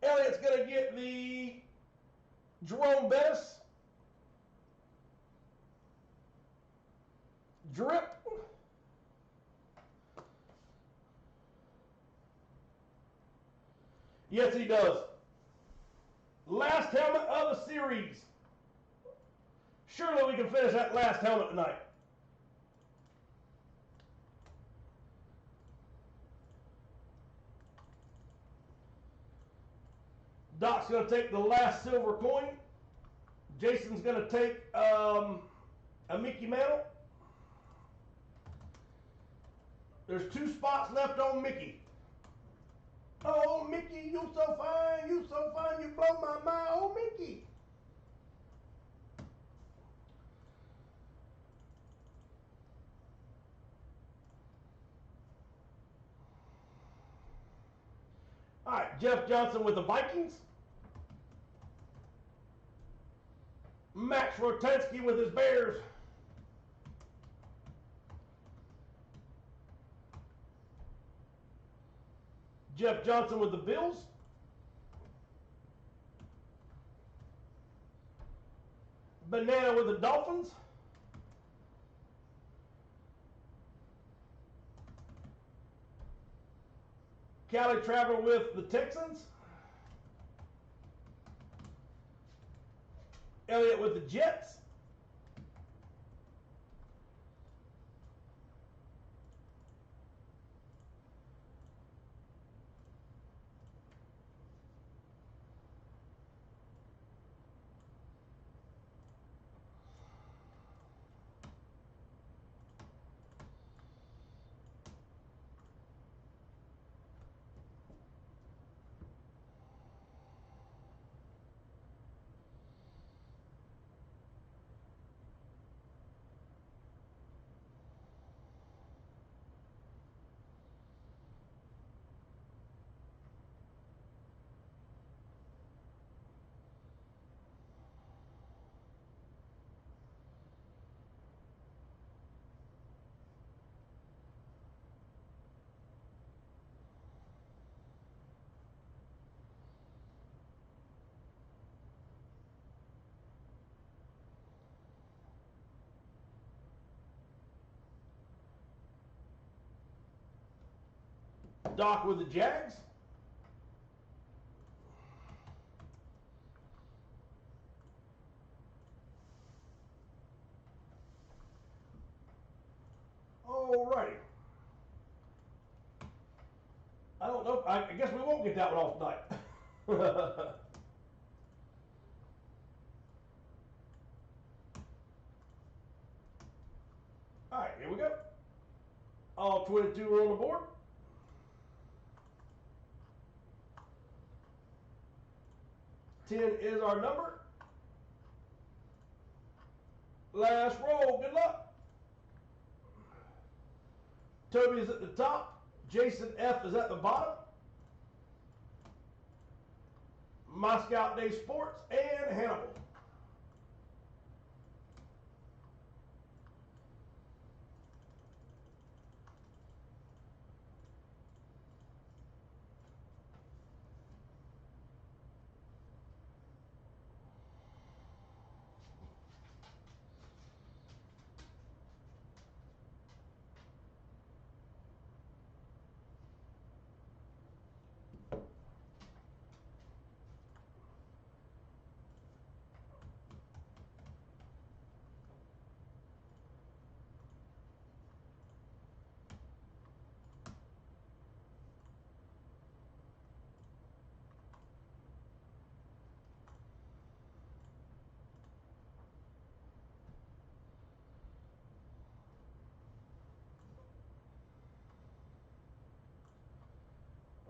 Elliot's going to get the Jerome Bettis drip. Yes, he does. Last helmet of the series. Surely we can finish that last helmet tonight. Doc's going to take the last silver coin. Jason's going to take a Mickey Mantle. There's 2 spots left on Mickey. Oh, Mickey, you so fine, you so fine, you blow my mind. Oh, Mickey. All right, Jeff Johnson with the Vikings. Max Rotansky with his Bears. Jeff Johnson with the Bills. Banana with the Dolphins. Cali Traveler with the Texans. Elliott with the Jets. Doc with the Jags. Alrighty. I don't know. I guess we won't get that one off tonight. Alright, here we go. All 22 are on the board. Is our number. Last roll. Good luck. Toby is at the top. Jason F is at the bottom. My Scout Day Sports, and Hannibal.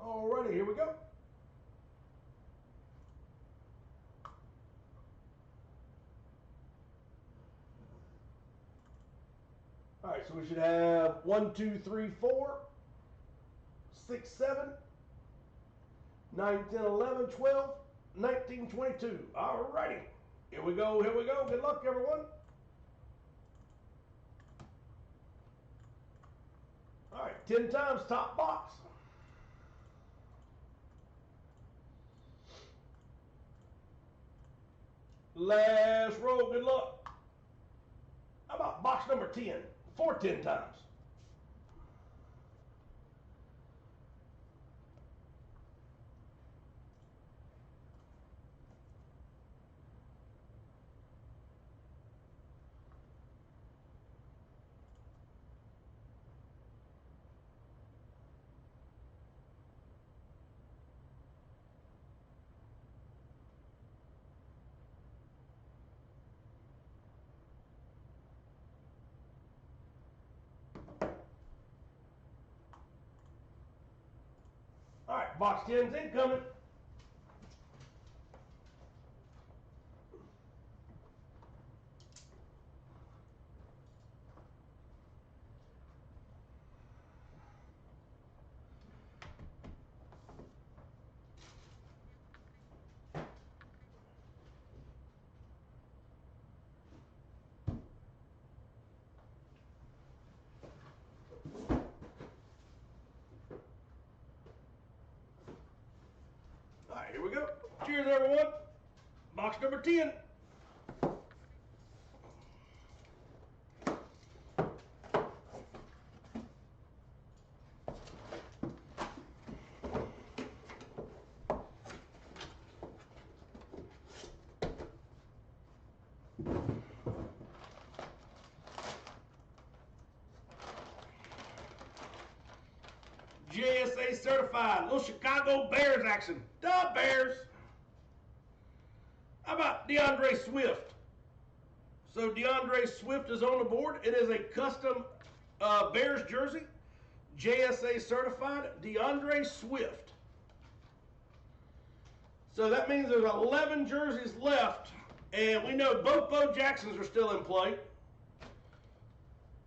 Alrighty, here we go. Alright, so we should have 1, 2, 3, 4, 6, 7, 9, 10, 11, 12, 19, 22. Alrighty. Here we go, here we go. Good luck, everyone. Alright, 10 times top box. Last row, good luck. How about box number 10? 4 10 times. All right, box 10's incoming. All right, here we go. Cheers, everyone. Box number 10. JSA certified. Little Chicago Bears action. The Bears. How about DeAndre Swift? So DeAndre Swift is on the board. It is a custom Bears jersey. JSA certified. DeAndre Swift. So that means there's 11 jerseys left. And we know both Bo Jacksons are still in play.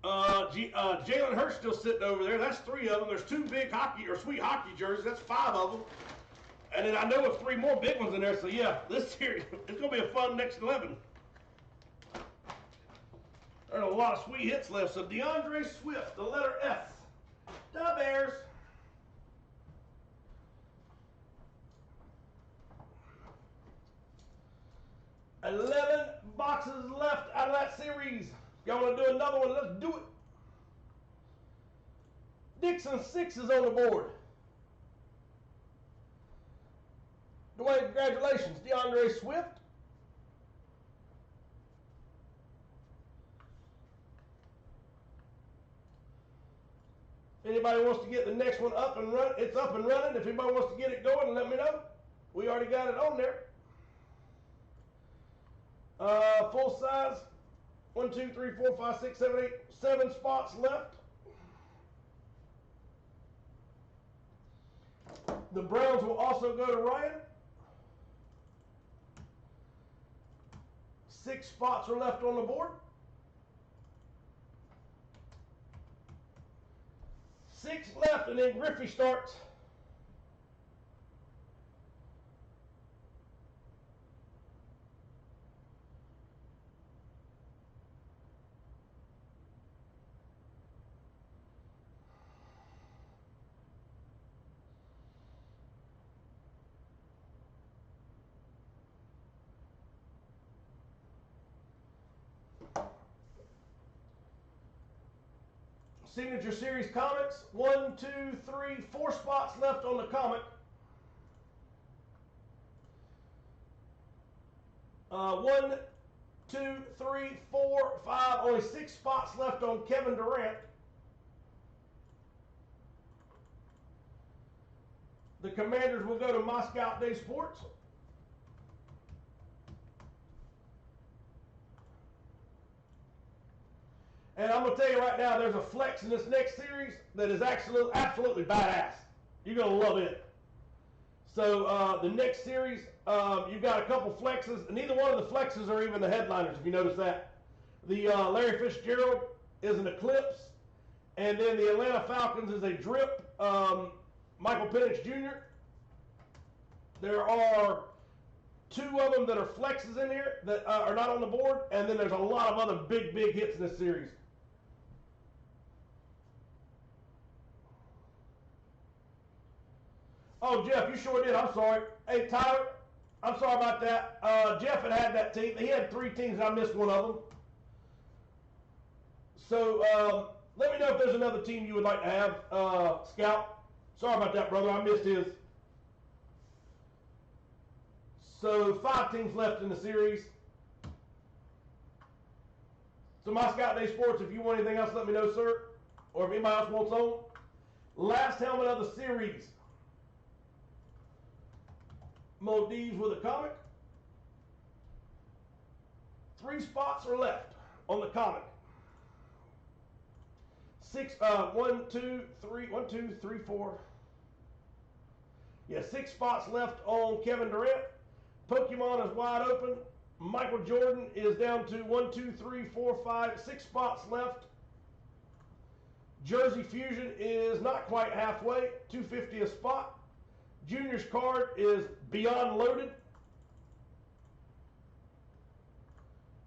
Jalen Hurts still sitting over there. That's 3 of them. There's 2 big hockey or sweet hockey jerseys. That's 5 of them. And then I know of 3 more big ones in there. So yeah, this here it's gonna be a fun next 11. There's a lot of sweet hits left. So DeAndre Swift, the letter S. The Bears. $11 boxes left out of that series. Y'all want to do another one? Let's do it. Dixon 6 is on the board. Dwayne, congratulations. DeAndre Swift. Anybody wants to get the next one up and running, it's up and running. If anybody wants to get it going, let me know. We already got it on there. Full size. 1, 2, 3, 4, 5, 6, 7, 8, 7 spots left. The Browns will also go to Ryan. 6 spots are left on the board. 6 left, and then Griffey starts. Signature Series comics. 1, 2, 3, 4 spots left on the comic. 1, 2, 3, 4, 5. Only 6 spots left on Kevin Durant. The Commanders will go to Moscow Day Sports. And I'm going to tell you right now, there's a flex in this next series that is absolutely badass. You're going to love it. So the next series, you've got a couple flexes. And neither one of the flexes are even the headliners, if you notice that. The Larry Fitzgerald is an Eclipse. And then the Atlanta Falcons is a drip, Michael Penix Jr. There are 2 of them that are flexes in here that are not on the board. And then there's a lot of other big hits in this series. Oh, Jeff, you sure did. I'm sorry. Hey, Tyler, I'm sorry about that. Jeff had that team. He had 3 teams, and I missed one of them. So let me know if there's another team you would like to have, Scout. Sorry about that, brother. I missed his. So 5 teams left in the series. So my Scout Day Sports, if you want anything else, let me know, sir. Or if anybody else wants on. Last helmet of the series. Mo Dees with a comic. 3 spots are left on the comic. 1, 2, 3, 4. Yeah, 6 spots left on Kevin Durant. Pokemon is wide open. Michael Jordan is down to 1, 2, 3, 4, 5, 6 spots left. Jersey Fusion is not quite halfway, $250 a spot. Junior's card is beyond loaded.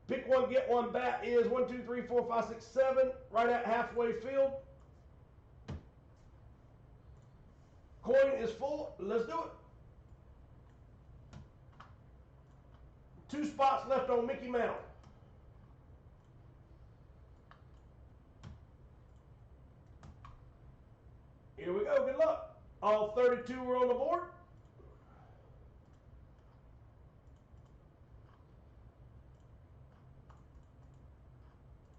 Pick one, get one bat is 1, 2, 3, 4, 5, 6, 7, right at halfway filled. Coin is full. Let's do it. 2 spots left on Mickey Mantle. Here we go. Good luck. All 32 are on the board.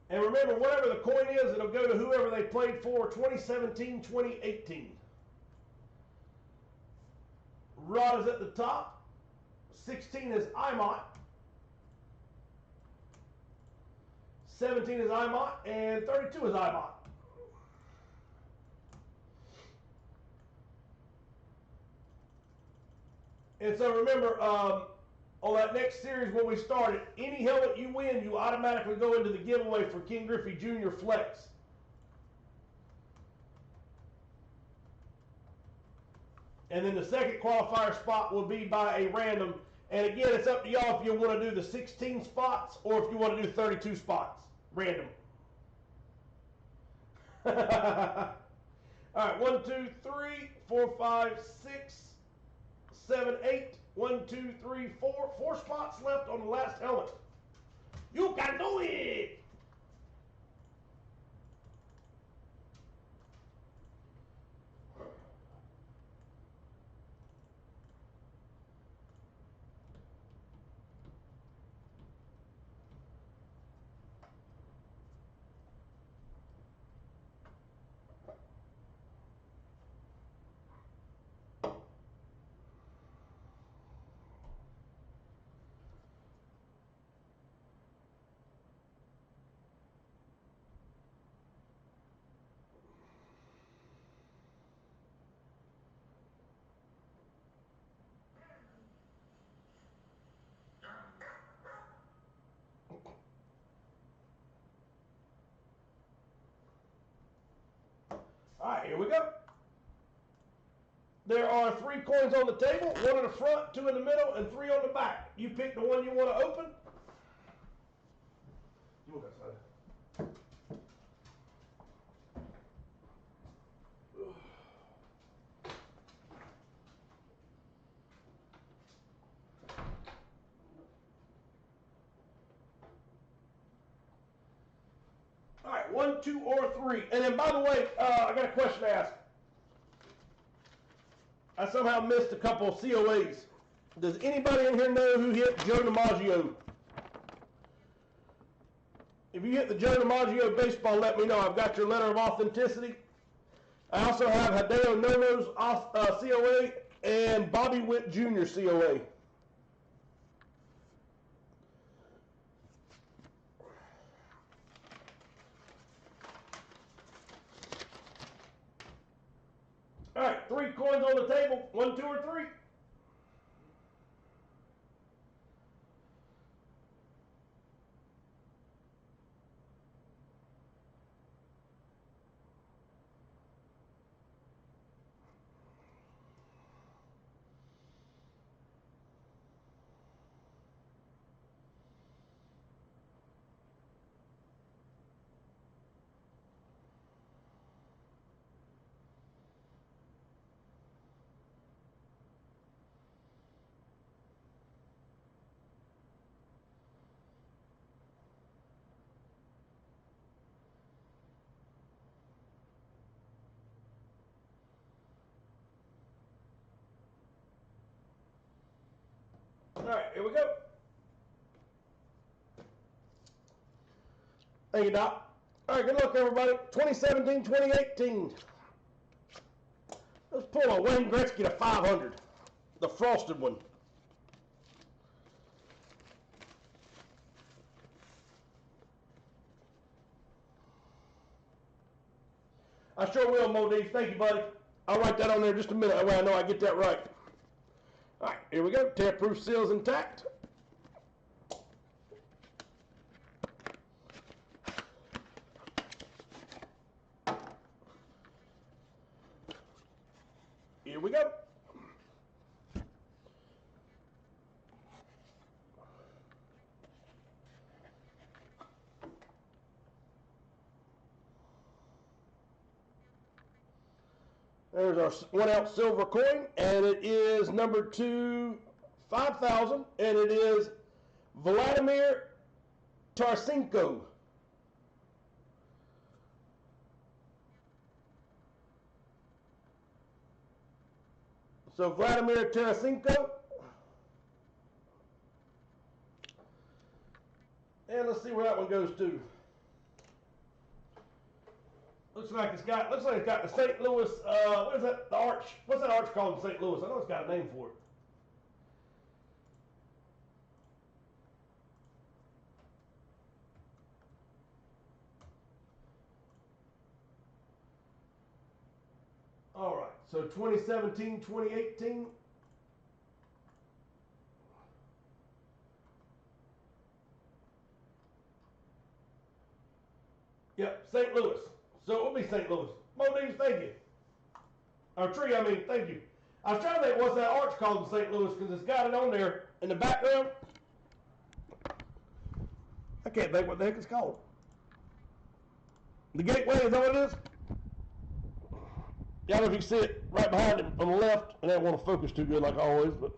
And remember, whatever the coin is, it'll go to whoever they played for 2017, 2018. Rod is at the top. 16 is IMOT. 17 is IMOT. And 32 is IMOT. And so remember, on that next series when we started, any helmet you win, you automatically go into the giveaway for King Griffey Jr. Flex. And then the second qualifier spot will be by a random. And again, it's up to y'all if you want to do the 16 spots or if you want to do 32 spots. Random. All right, 1, 2, 3, 4, 5, 6, 7, 8. 1, 2, 3, 4. 4 spots left on the last helmet. You can do it! All right, here we go. There are 3 coins on the table, 1 in the front, 2 in the middle, and 3 on the back. You pick the one you want to open. You look outside. All right, 1, 2, or 3. And then, by the way, I got a question to ask. I somehow missed a couple of COAs. Does anybody in here know who hit Joe DiMaggio? If you hit the Joe DiMaggio baseball, let me know. I've got your letter of authenticity. I also have Hideo Nomo's COA and Bobby Witt Jr. COA. All right, 3 coins on the table. 1, 2, or 3. All right, here we go. Thank you, Doc. All right, good luck, everybody. 2017, 2018. Let's pull a Wayne Gretzky to 500, the frosted one. I sure will, Modise. Thank you, buddy. I'll write that on there in just a minute. That way I know I get that right. All right, here we go. Tear-proof seals intact. Here we go. There's our 1 ounce silver coin, and it is number 2, 5,000, and it is Vladimir Tarasenko. So Vladimir Tarasenko. And let's see where that one goes to. Looks like it's got the St. Louis, what is that, the arch? What's that arch called in St. Louis? I know it's got a name for it. All right, so 2017, 2018. Yep, St. Louis. So it will be St. Louis. Modise, thank you. Or Tree, I mean, thank you. I was trying to think what's that arch called in St. Louis because it's got it on there in the background. I can't think what the heck it's called. The Gateway, is that what it is? Yeah, I don't know if you can see it right behind him on the left. I don't want to focus too good like always, but.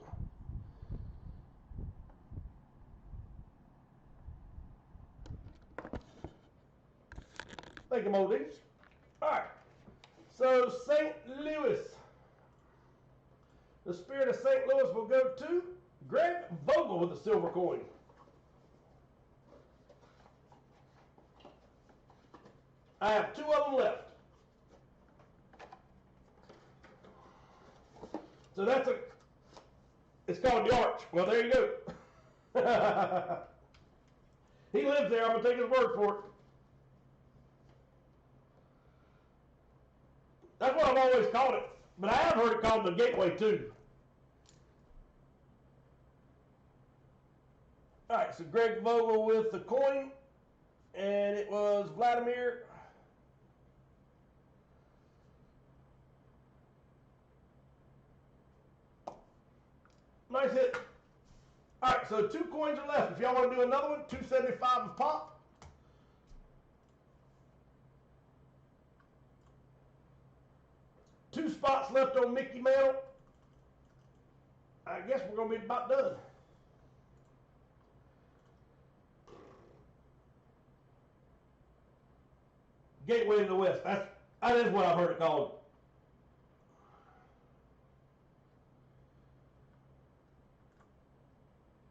Thank you, Modise. All right. So St. Louis. The Spirit of St. Louis will go to Greg Vogel with the silver coin. I have 2 of them left. So that's it's called the Arch. Well, there you go. He lives there. I'm going to take his word for it. That's what I've always called it. But I have heard it called the Gateway too. All right, so Greg Vogel with the coin. And it was Vladimir. Nice hit. All right, so 2 coins are left. If y'all want to do another one, $2.75 a pop. Two spots left on Mickey Mantle. I guess we're going to be about done. Gateway to the West. That is what I've heard it called.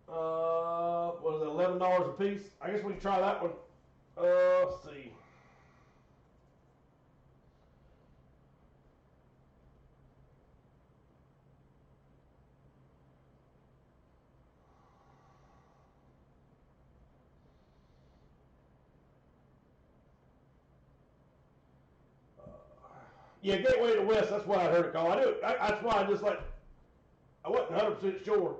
What is it, $11 a piece? I guess we can try that one. Let's see. Yeah, Gateway to the West. That's what I heard it called. That's why I wasn't 100% sure.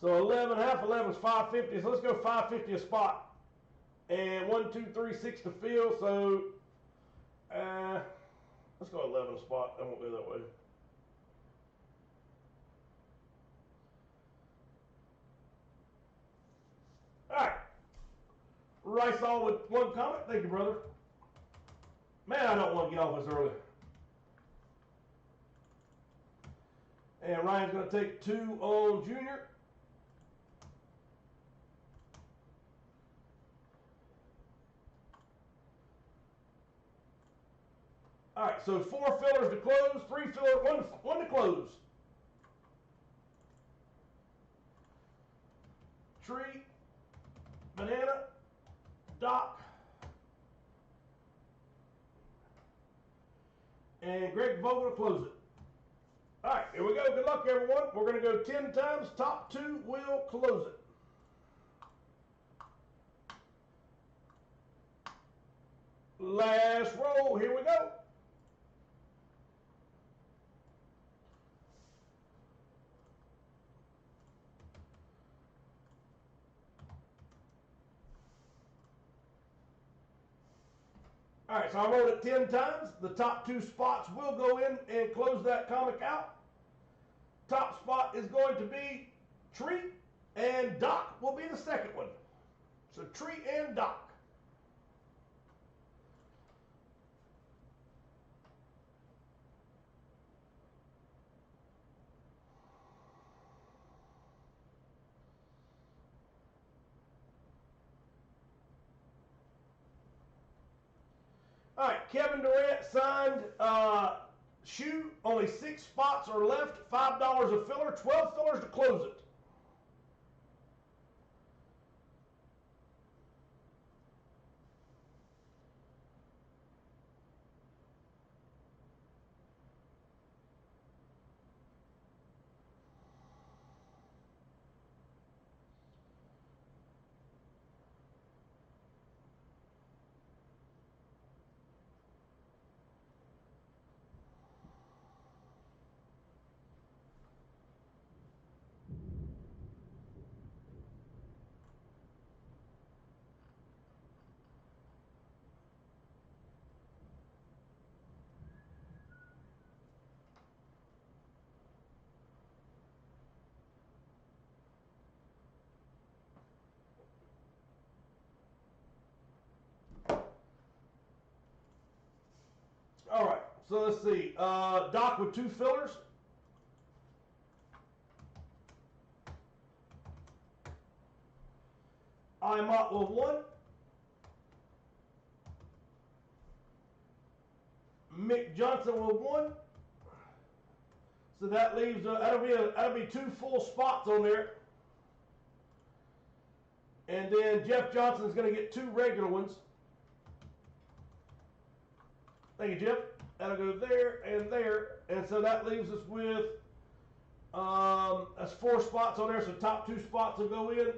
So 11, half 11 is 550. So let's go 550 a spot. And 1, 2, 3, 6 to fill. So let's go 11 a spot. I won't go that way. All right. Rice all with one comment. Thank you, brother. Man, I don't want to get off this early. And Ryan's going to take 2 on Junior. All right, so 4 fillers to close, 3 fillers, one to close. Tree, banana, Doc, and Greg Vogel to close it. All right, here we go. Good luck, everyone. We're going to go 10 times. Top 2 will close it. Last roll. Here we go. All right, so I rolled it 10 times. The top 2 spots will go in and close that comic out. Top spot is going to be Tree, and Doc will be the second one. So Tree and Doc. All right, Kevin Durant signed shoe. Only 6 spots are left. $5 a filler. 12 fillers to close it. All right, so let's see. Doc with 2 fillers. Imot with 1. Mick Johnson with 1. So that leaves that'll be 2 full spots on there. And then Jeff Johnson's going to get 2 regular ones. Thank you, Jeff. That'll go there and there. And so that leaves us with, that's 4 spots on there. So top 2 spots will go in.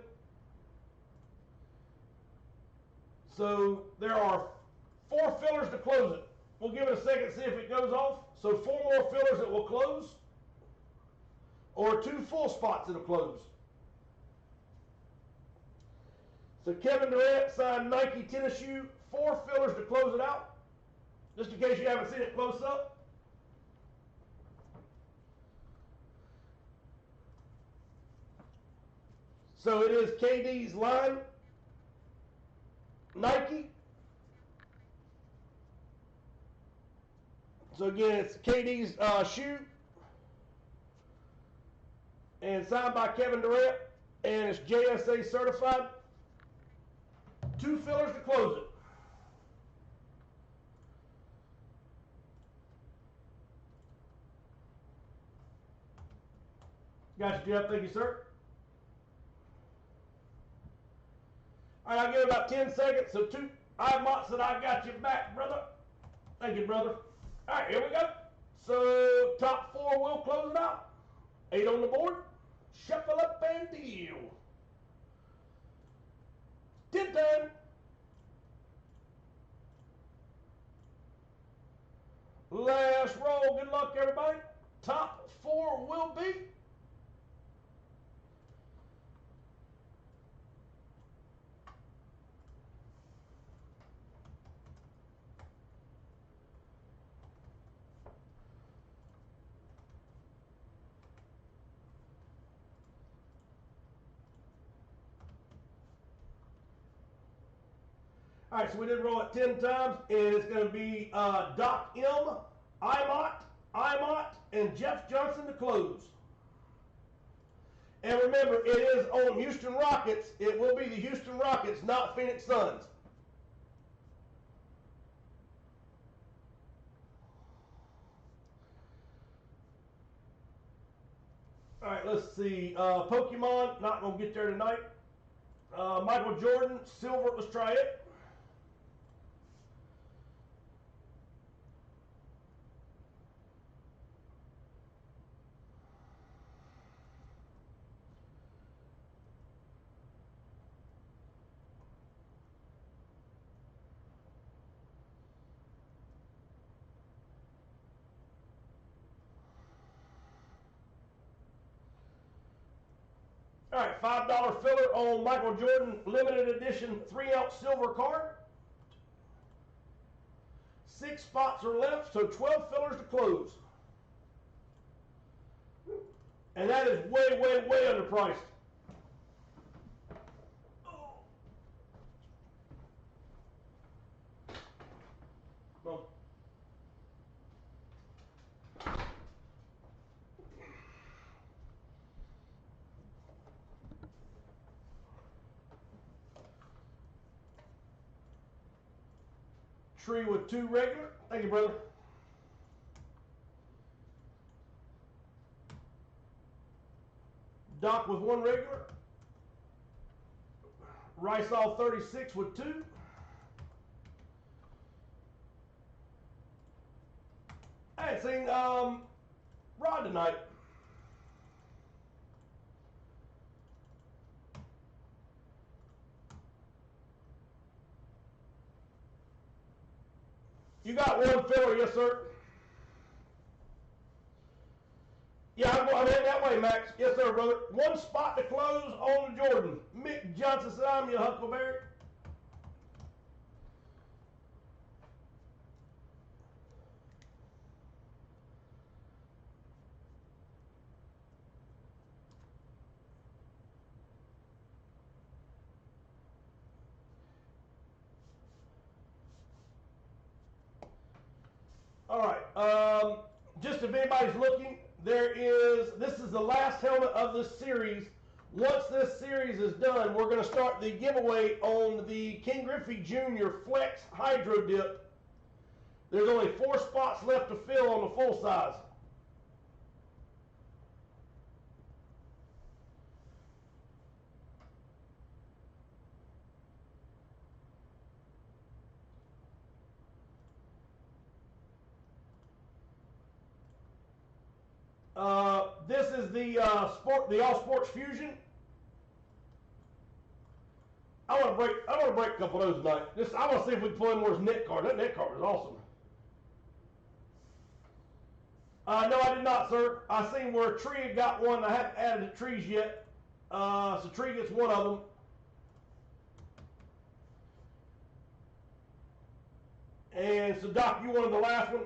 So there are 4 fillers to close it. We'll give it a second to see if it goes off. So 4 more fillers that will close. Or 2 full spots that'll close. So Kevin Durant signed Nike tennis shoe. 4 fillers to close it out. Just in case you haven't seen it close up. So it is KD's line. Nike. So again, it's KD's shoe. And signed by Kevin Durant. And it's JSA certified. 2 fillers to close it. Got you, Jeff. Thank you, sir. All right, I'll give it about 10 seconds. So two IMOTs that I got you back, brother. Thank you, brother. All right, here we go. So top four will close it out. 8 on the board. Shuffle up and deal. 10 time. Last roll. Good luck, everybody. Top four will be. All right, so we did roll it 10 times, and it's going to be Doc M, IMOT, and Jeff Johnson to close. And remember, it is on Houston Rockets. It will be the Houston Rockets, not Phoenix Suns. All right, let's see. Pokemon, not going to get there tonight. Michael Jordan, silver, let's try it. All right, $5 filler on Michael Jordan limited edition 3-ounce silver card. 6 spots are left, so 12 fillers to close. And that is way, way, way underpriced. Boom. Tree with 2 regular. Thank you, brother. Doc with 1 regular. Rice all 36 with 2. I ain't seen Rod tonight. You got 1 filler, yes, sir. Yeah, I'm heading that way, Max. Yes, sir, brother. 1 spot to close on the Jordan. Mick Johnson said, I'm your Huckleberry. All right. Just if anybody's looking, this is the last helmet of this series. Once this series is done, we're going to start the giveaway on the King Griffey Jr. Flex Hydro Dip. There's only 4 spots left to fill on the full size. This is the All Sports Fusion. I want to break a couple of those tonight. I want to see if we can pull in more net card. That net card is awesome. No, I did not, sir. I seen where Tree had got one. I haven't added the trees yet. So Tree gets one of them. And so Doc, you wanted the last one.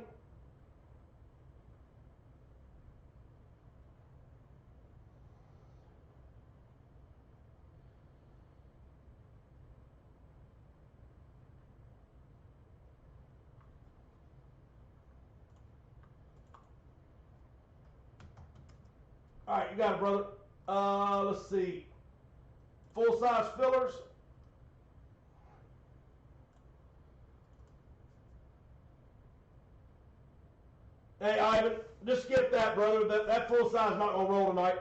All right, you got it, brother. Let's see. Full-size fillers. Hey, Ivan, just skip that, brother. That full size is not going to roll tonight.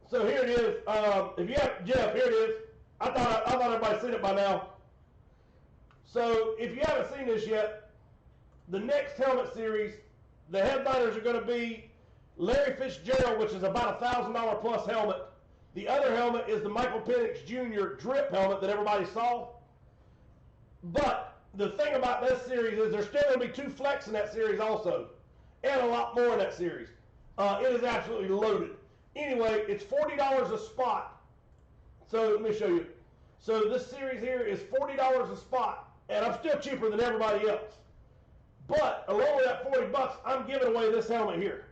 So here it is. If you have Jeff, here it is. I thought everybody's seen it by now. So if you haven't seen this yet, the next helmet series, the headliners are going to be Larry Fitzgerald, which is about $1,000 plus helmet. The other helmet is the Michael Penix Jr. drip helmet that everybody saw. But the thing about this series is there's still going to be 2 flex in that series also, and a lot more in that series. It is absolutely loaded. Anyway, it's $40 a spot. So let me show you. So this series here is $40 a spot, and I'm still cheaper than everybody else. But along with that $40, I'm giving away this helmet here.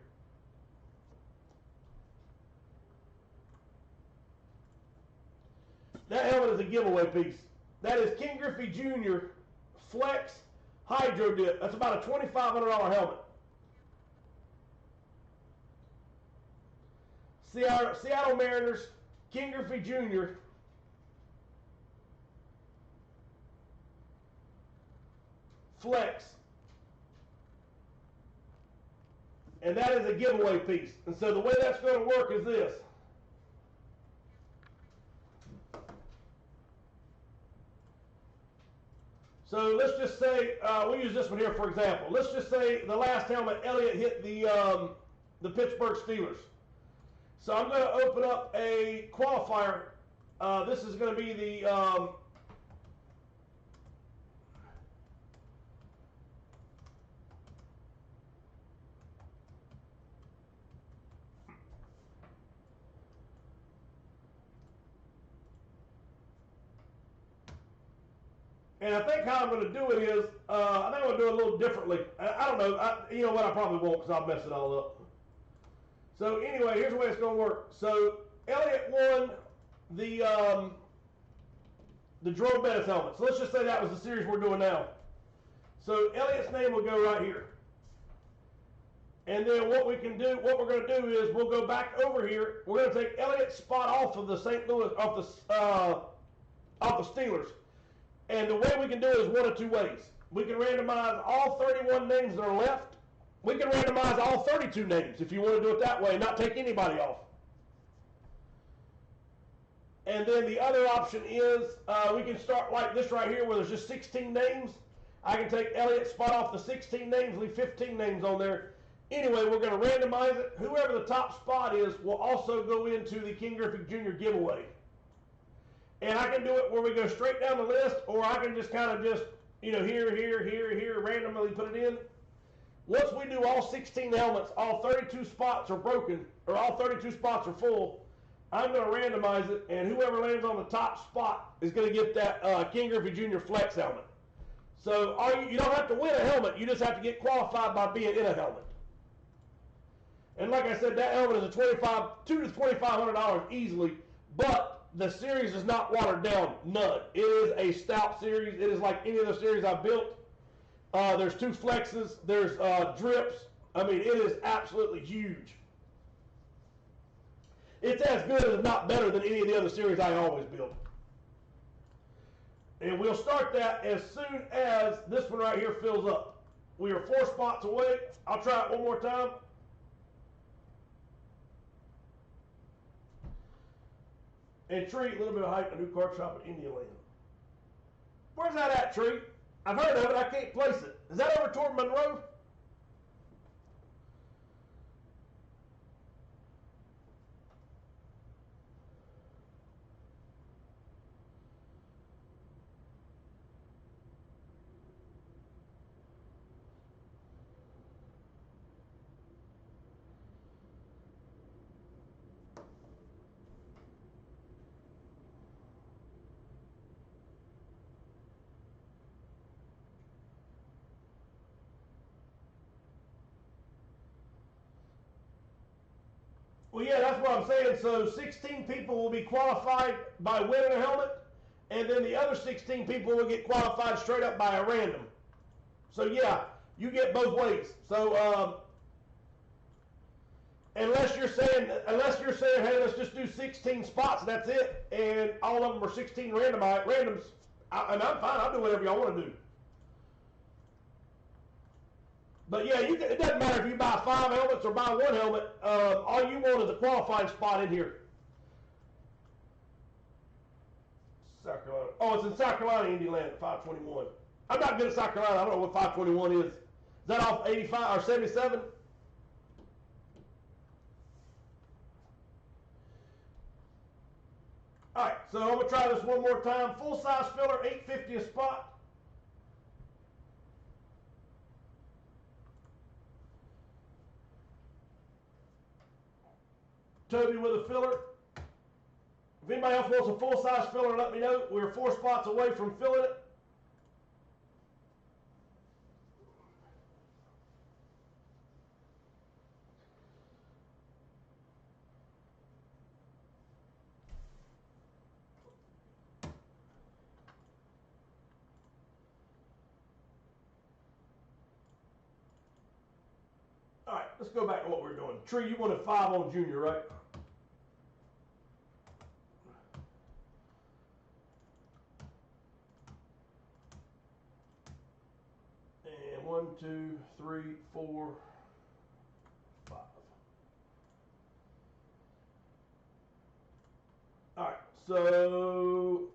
That helmet is a giveaway piece. That is King Griffey Jr. Flex Hydro Dip. That's about a $2,500 helmet. Seattle Mariners, King Griffey Jr. Flex. And that is a giveaway piece. And so the way that's going to work is this. So let's just say, we'll use this one here for example. Let's just say the last helmet, Elliott hit the Pittsburgh Steelers. So I'm going to open up a qualifier. This is going to be the and I think how I'm going to do it is, I think I'm going to do it a little differently. I don't know. You know what? I probably won't because I'll mess it all up. So anyway, here's the way it's going to work. So Elliott won the Jerome Bettis helmet. So let's just say that was the series we're doing now. So Elliott's name will go right here. And then what we're going to do is we'll go back over here. We're going to take Elliott's spot off of the St. Louis, off the Steelers. And the way we can do it is one of 2 ways. We can randomize all 31 names that are left. We can randomize all 32 names if you want to do it that way and not take anybody off. And then the other option is we can start like this right here where there's just 16 names. I can take Elliott's spot off the 16 names, leave 15 names on there. Anyway, we're going to randomize it. Whoever the top spot is will also go into the King Griffey Jr. giveaway. And I can do it where we go straight down the list, or I can just kind of just, you know, here, randomly put it in. Once we do all 16 helmets, all 32 spots are broken, or all 32 spots are full, I'm going to randomize it, and whoever lands on the top spot is going to get that King Griffey Jr. Flex helmet. So you don't have to win a helmet, you just have to get qualified by being in a helmet. And like I said, that helmet is $2,000 to $2,500 easily, but the series is not watered down, none. It is a stout series. It is like any other series I've built. There's 2 flexes. There's drips. I mean, it is absolutely huge. It's as good as not better than any of the other series I always build. And we'll start that as soon as this one right here fills up. We are 4 spots away. I'll try it one more time. And Tree, a little bit of hype, a new card shop in Indian Land. Where's that at, Tree? I've heard of it, I can't place it. Is that over toward Monroe? Well, yeah, that's what I'm saying. So 16 people will be qualified by winning a helmet, and then the other 16 people will get qualified straight up by a random. So yeah, you get both ways. So unless you're saying, hey, let's just do 16 spots, that's it, and all of them are 16 randoms, and I'm fine. I'll do whatever y'all want to do. But yeah, it doesn't matter if you buy 5 helmets or buy 1 helmet. All you want is a qualifying spot in here. South Carolina. Oh, it's in South Carolina, Indiana, 521. I'm not good at South Carolina. I don't know what 521 is. Is that off 85 or 77? All right, so I'm going to try this one more time. Full-size filler, $8.50 a spot. Toby with a filler. If anybody else wants a full-size filler, let me know. We're 4 spots away from filling it. All right, let's go back to what we were doing. Tree, you wanted 5 on junior, right? And 1, 2, 3, 4, 5. All right, so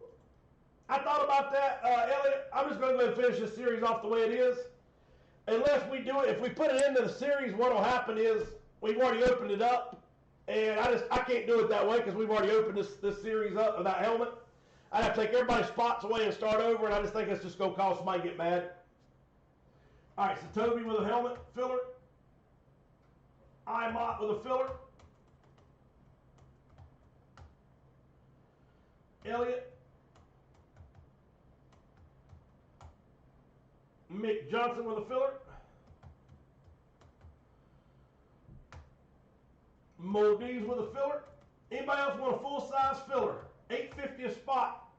I thought about that, Elliot. I'm just going to go ahead and finish this series off the way it is. Unless we do it, if we put it into the series, what will happen is we've already opened it up, and I can't do it that way because we've already opened this series up with that helmet. I'd have to take everybody's spots away and start over, and I just think it's just going to cause somebody to get mad. All right, so Toby with a helmet filler. Imot with a filler. Elliot. Mick Johnson with a filler. Moldees with a filler. Anybody else want a full-size filler? $8.50 a spot.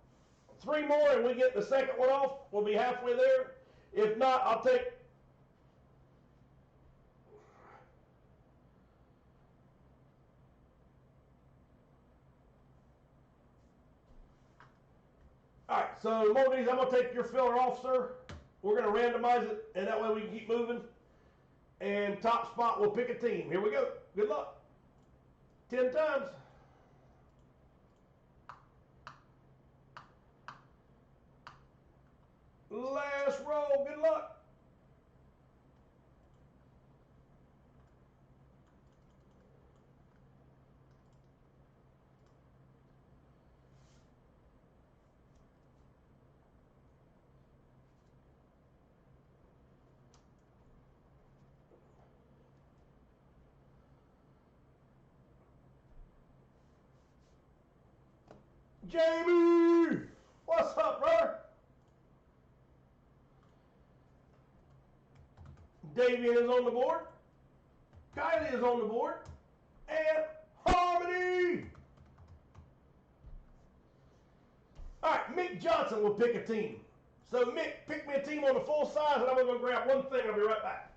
3 more and we get the second one off. We'll be halfway there. If not, I'll take... All right, so Moldees, I'm going to take your filler off, sir. We're going to randomize it, and that way we can keep moving. And top spot, we'll pick a team. Here we go. Good luck. 10 times. Last roll. Good luck. Jamie! What's up, brother? Davian is on the board. Kylie is on the board. And Harmony! All right, Mick Johnson will pick a team. So, Mick, pick me a team on the full size, and I'm going to go grab one thing. I'll be right back.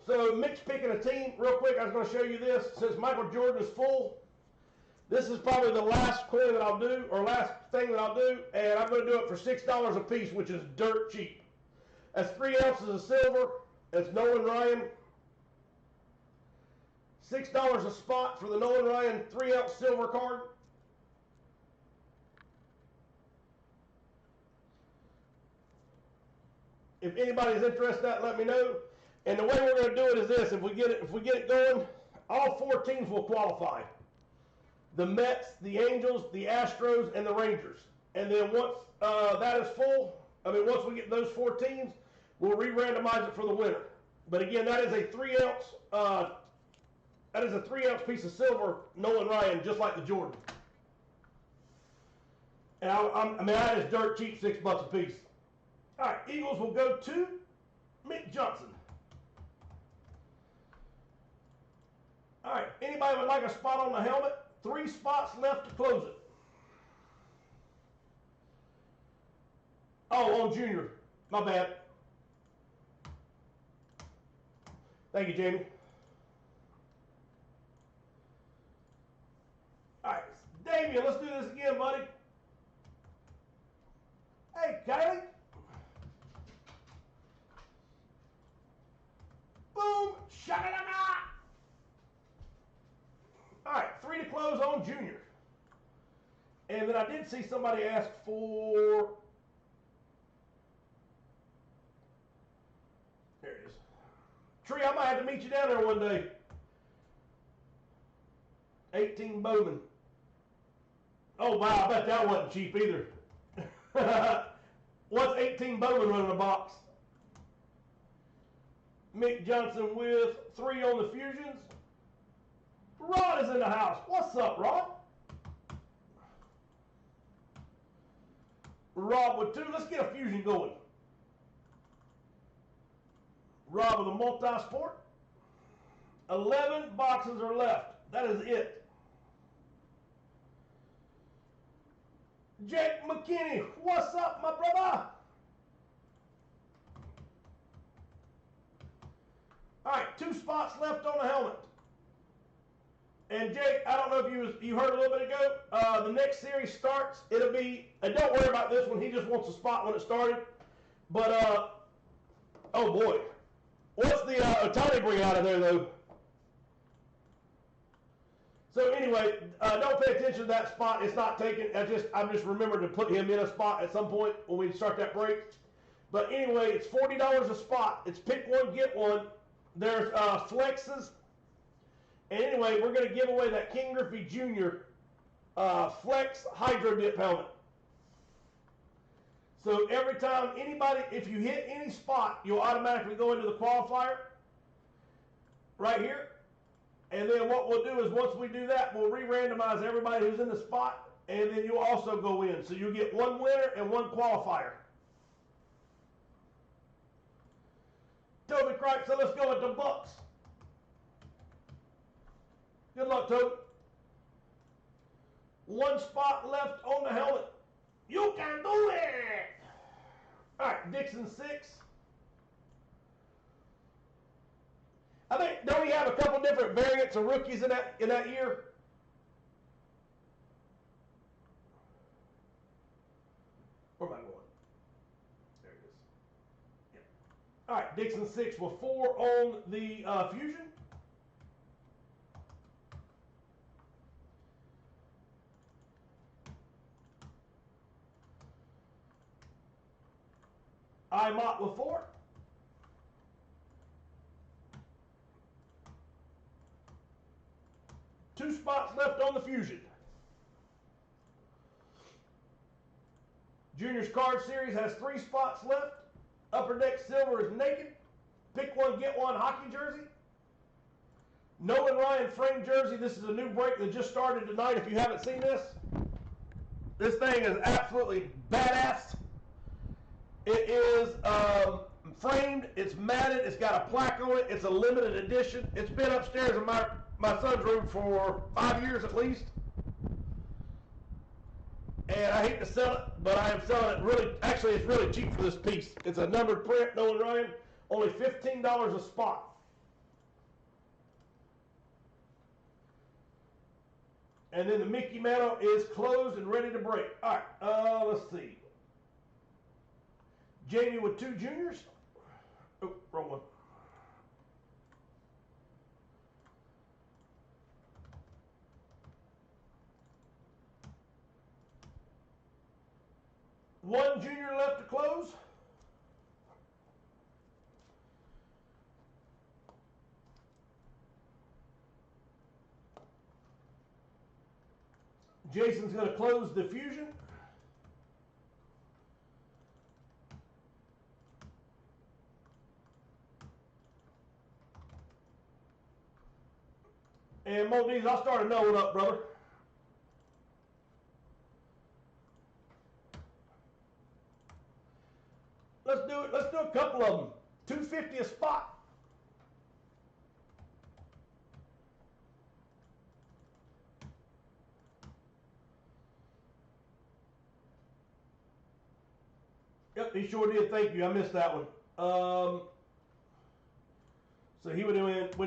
So Mick's picking a team. Real quick, I was going to show you this. Since Michael Jordan is full, this is probably the last coin that I'll do, or last thing that I'll do, and I'm going to do it for $6 a piece, which is dirt cheap. That's 3 ounces of silver. That's Nolan Ryan. $6 a spot for the Nolan Ryan 3-ounce silver card. If anybody's interested in that, let me know. And the way we're going to do it is this: if we get it going, all 4 teams will qualify. The Mets, the Angels, the Astros, and the Rangers. And then once that is full, once we get those 4 teams, we'll re-randomize it for the winner. But again, that is a 3-ounce. That is a 3-ounce piece of silver, Nolan Ryan, just like the Jordan. And that is dirt cheap, $6 a piece. All right, Eagles will go to Mick Johnson. Anybody would like a spot on the helmet? 3 spots left to close it. Oh, on Junior. My bad. Thank you, Jamie. All right, Damien, let's do this again, buddy. Hey, Kylie. Boom, shakalaka. All right, 3 to close on Junior. And then I did see somebody ask for, there it is. Tree, I might have to meet you down there one day. 18 Bowman. Oh, wow, I bet that wasn't cheap either. What's 18 Bowman running a box? Mick Johnson with 3 on the fusions. Rod is in the house. What's up, Rod? Rob with 2. Let's get a fusion going. Rob with a multi-sport. 11 boxes are left. That is it. Jake McKinney, what's up, my brother? All right, 2 spots left on the helmet. And Jake, I don't know if you heard a little bit ago, the next series starts. It'll be, and don't worry about this one. He just wants a spot when it started. But, oh boy. What's the Otani bring out of there, though? So anyway, don't pay attention to that spot. It's not taken. I'm just remembered to put him in a spot at some point when we start that break. But anyway, it's $40 a spot. It's pick one, get one. There's flexes. And anyway, we're going to give away that King Griffey Jr. Flex Hydro Dip helmet. So every time anybody, if you hit any spot, you'll automatically go into the qualifier right here. And then what we'll do is once we do that, we'll re-randomize everybody who's in the spot, and then you'll also go in. So you'll get 1 winner and 1 qualifier. Toby Cripe, so let's go with the Bucks. Good luck, Toby. 1 spot left on the helmet. You can do it! All right, Dixon 6. I think, don't we have a couple different variants of rookies in that year? Where am I going? There it is. Yeah. All right, Dixon 6 with 4 on the Fusion. Imot with 4. Two spots left on the Fusion. Juniors Card Series has 3 spots left. Upper Deck Silver is naked. Pick one, get one hockey jersey. Nolan Ryan frame jersey. This is a new break that just started tonight. If you haven't seen this thing is absolutely badass. It is framed. It's matted. It's got a plaque on it. It's a limited edition. It's been upstairs in my son's room for 5 years at least. And I hate to sell it, but I am selling it really, actually it's really cheap for this piece. It's a numbered print, Nolan Ryan, only $15 a spot. And then the Mickey Mantle is closed and ready to break. All right, let's see. Jamie with 2 juniors. Oh, wrong one. One junior left to close. Jason's going to close the Fusion. And Moniz, I'll start another one up, brother. Let's do it. Let's do a couple of them. $250 a spot. he sure did. Thank you. I missed that one. So he went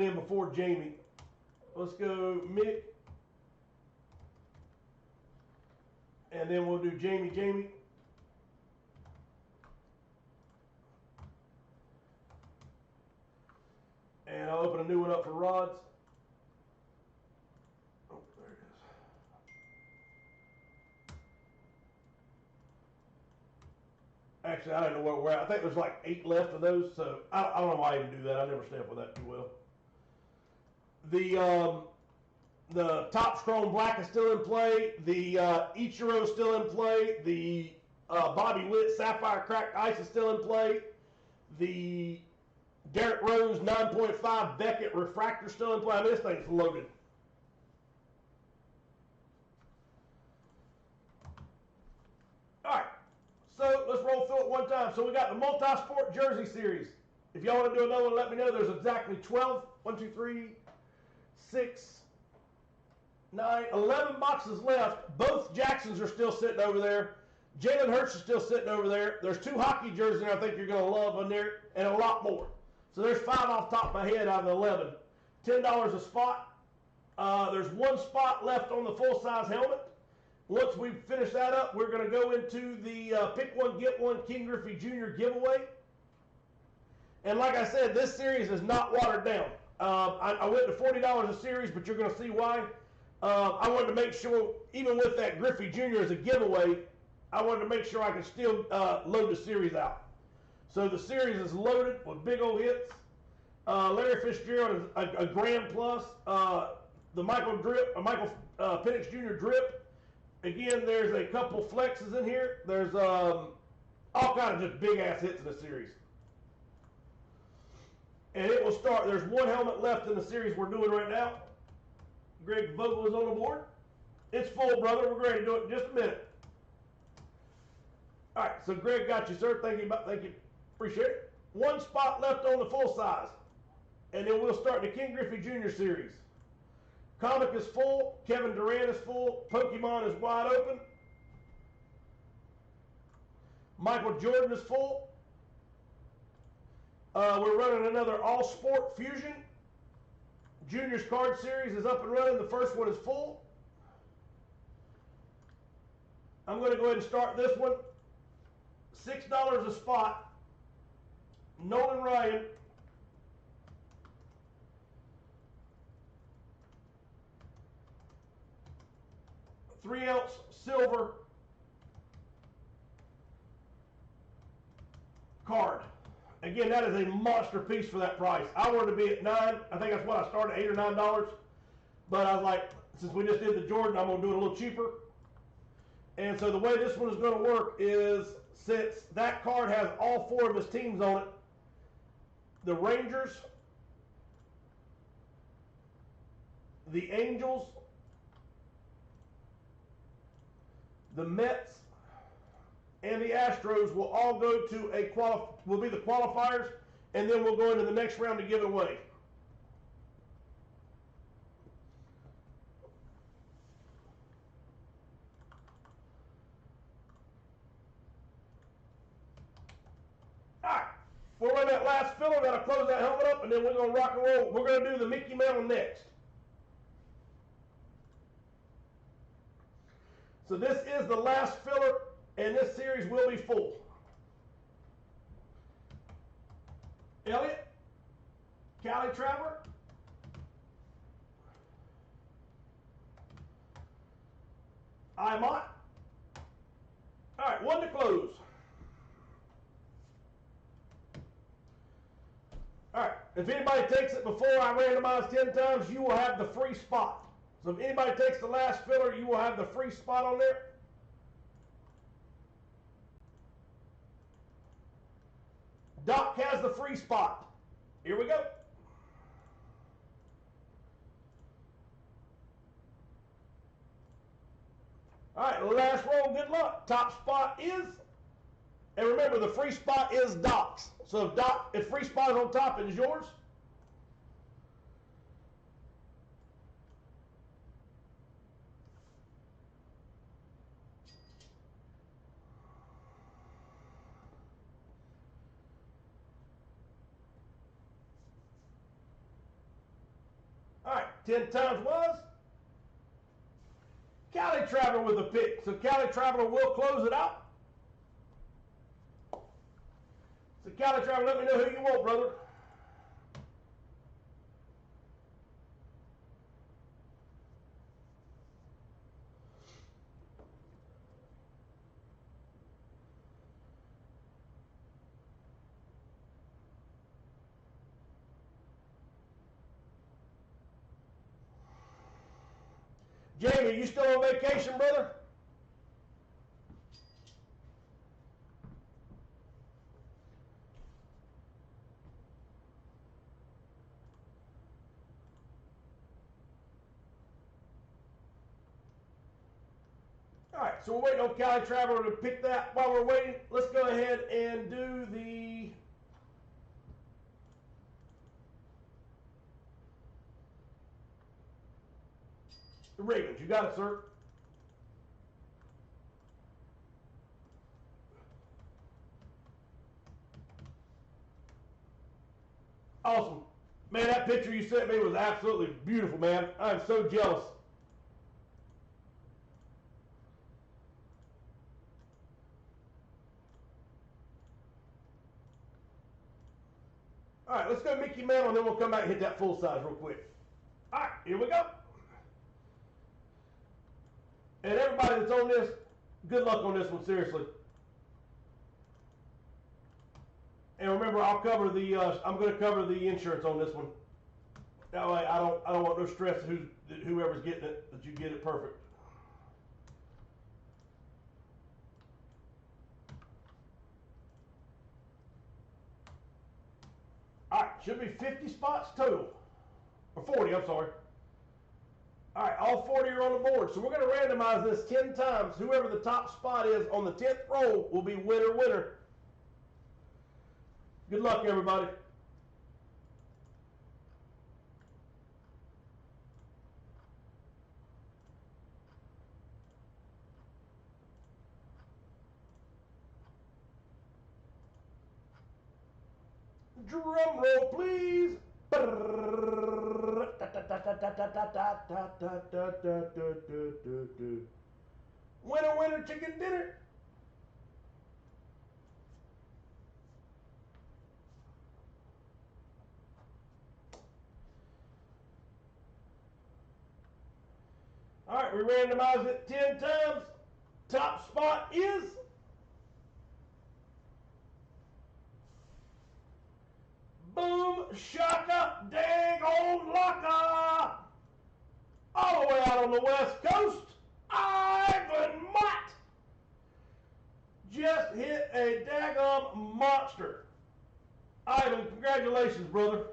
in before Jamie. Let's go Mick. And then we'll do Jamie. And I'll open a new one up for Rods. Oh, there it is. Actually, I don't know where we're at. I think there's like 8 left of those, so I don't know why I even do that. I never stamp with that too well. The Topps Chrome Black is still in play. The Ichiro is still in play. The Bobby Witt Sapphire Cracked Ice is still in play. The Derrick Rose 9.5 Beckett Refractor still in play. I mean, this thing's loaded. All right, so let's roll through it one time. So we got the Multi-Sport Jersey Series. If y'all want to do another one, let me know. There's exactly 12, 1, 2, 3, 6, 9, 11 boxes left. Both Jacksons are still sitting over there. Jalen Hurts is still sitting over there. There's 2 hockey jerseys I think you're going to love on there, and a lot more. So there's 5 off the top of my head out of the 11. $10 a spot. There's 1 spot left on the full-size helmet. Once we finish that up, we're going to go into the Pick One, Get One King Griffey Jr. giveaway. And like I said, this series is not watered down. I went to $40 a series, but you're going to see why. I wanted to make sure, even with that Griffey Jr. as a giveaway, I wanted to make sure I could still load the series out. So the series is loaded with big old hits. Larry Fitzgerald is a grand plus. The Michael Penix Jr. drip. Again, there's a couple flexes in here. There's all kinds of just big ass hits in the series. And it will start. There's 1 helmet left in the series we're doing right now. Greg Vogel is on the board. It's full, brother. We're ready to do it in just a minute. All right, so Greg got you, sir. Thank you. Appreciate it. 1 spot left on the full size. And then we'll start the King Griffey Jr. series. Comic is full. Kevin Durant is full. Pokemon is wide open. Michael Jordan is full. We're running another All-Sport Fusion. Juniors card series is up and running. The first one is full. I'm going to go ahead and start this one. $6 a spot. Nolan Ryan. Three-ounce silver card. Again, that is a monster piece for that price. I wanted to be at $9. I think that's what I started, $8 or $9. But I was like, since we just did the Jordan, I'm going to do it a little cheaper. And so the way this one is going to work is, since that card has all 4 of his teams on it, the Rangers, the Angels, the Mets, and the Astros will all go to will be the qualifiers, and then we'll go into the next round to give it away. All right, we'll run that last filler. That'll close that helmet up, and then we're going to rock and roll. We're going to do the Mickey Mantle next. So this is the last filler, and this series will be full. Elliott, Cali Traveler, Imont. All right, 1 to close. All right, if anybody takes it before I randomize 10 times, you will have the free spot. So if anybody takes the last filler, you will have the free spot on there. Doc has the free spot. Here we go. All right, last roll, good luck. Top spot is, and remember the free spot is Doc's. So if free spot is on top, it is yours. 10 times was Cali Traveler with a pick. So Cali Traveler will close it out. So Cali Traveler, let me know who you want, brother. Jamie, you still on vacation, brother? All right, so we're waiting on Cali Traveler to pick that. While we're waiting, let's go ahead and do the Ravens. You got it, sir. Awesome. Man, that picture you sent me was absolutely beautiful, man. I'm so jealous. All right, let's go Mickey Mantle, and then we'll come back and hit that full size real quick. All right, here we go. And everybody that's on this, good luck on this one, seriously. And remember, I'll cover the. I'm going to cover the insurance on this one. That way, I don't want no stress. Whoever's getting it, that you get it perfect. All right, should be 50 spots total, or 40. I'm sorry. All right, all 40 are on the board. So we're going to randomize this 10 times. Whoever the top spot is on the 10th roll will be winner, winner. Good luck, everybody. Drum roll, please. Winner, winner, chicken dinner. All right, we randomized it 10 times. Top spot is boom shaka dang old locka. All the way out on the West Coast, Ivan Mott just hit a daggum monster. Ivan, congratulations, brother.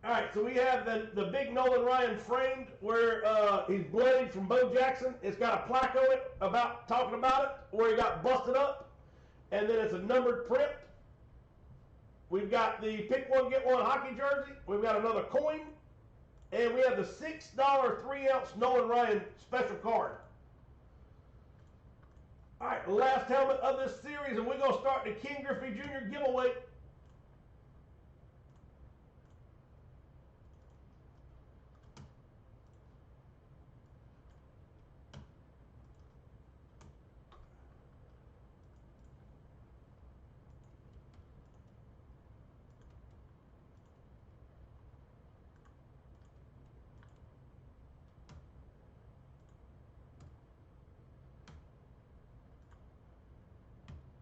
All right, so we have the big Nolan Ryan framed where he's bloodied from Bo Jackson. It's got a plaque on it about talking about it, where he got busted up, and then it's a numbered print. We've got the pick one, get one hockey jersey. We've got another coin, and we have the $6 3-ounce Nolan Ryan special card. All right, last helmet of this series, and we're going to start the King Griffey Jr. giveaway.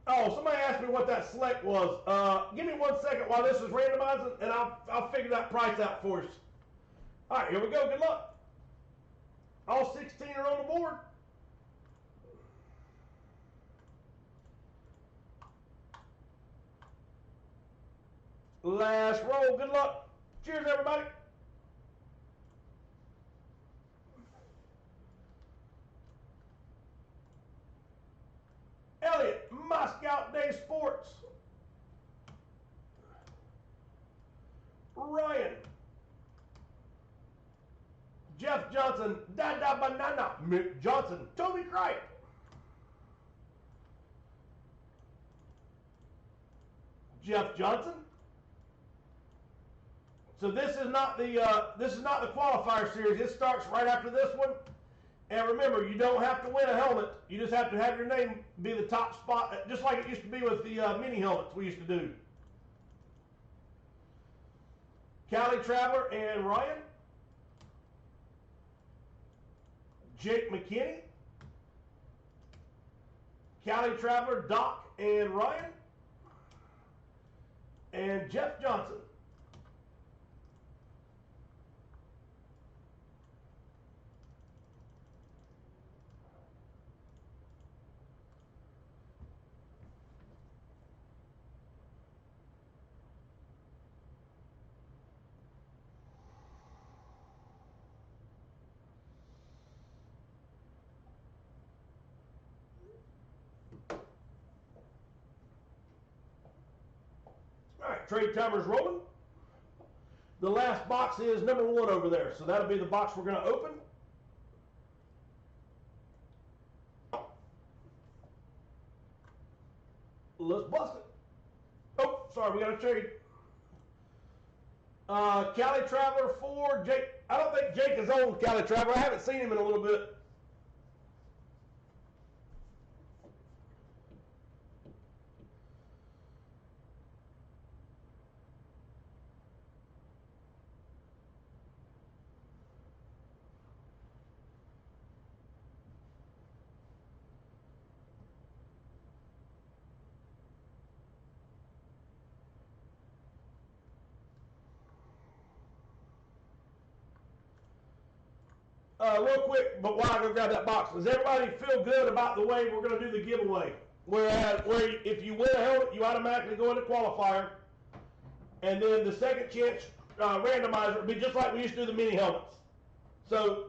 Oh, somebody asked me what that select was. Give me 1 second while this is randomizing, and I'll figure that price out for us. All right, here we go. Good luck. All 16 are on the board. Last roll. Good luck. Cheers, everybody. Elliot, Moscow Day Sports. Ryan. Jeff Johnson, Dada Banana. Mick Johnson, Toby Cripe. Jeff Johnson. So this is not the qualifier series. It starts right after this one. And remember, you don't have to win a helmet. You just have to have your name be the top spot, just like it used to be with the mini helmets we used to do. Cali Traveler and Ryan. Jake McKinney. Cali Traveler, Doc and Ryan. And Jeff Johnson. All right, trade timer's rolling. The last box is number 1 over there, so that'll be the box we're going to open. Let's bust it. Oh, sorry, we got a trade. Cali Traveler for Jake. I don't think Jake is on Cali Traveler. I haven't seen him in a little bit. Real quick, but while I go grab that box, does everybody feel good about the way we're going to do the giveaway? Where if you win a helmet, you automatically go into qualifier, and then the second chance randomizer will be just like we used to do the mini helmets. So,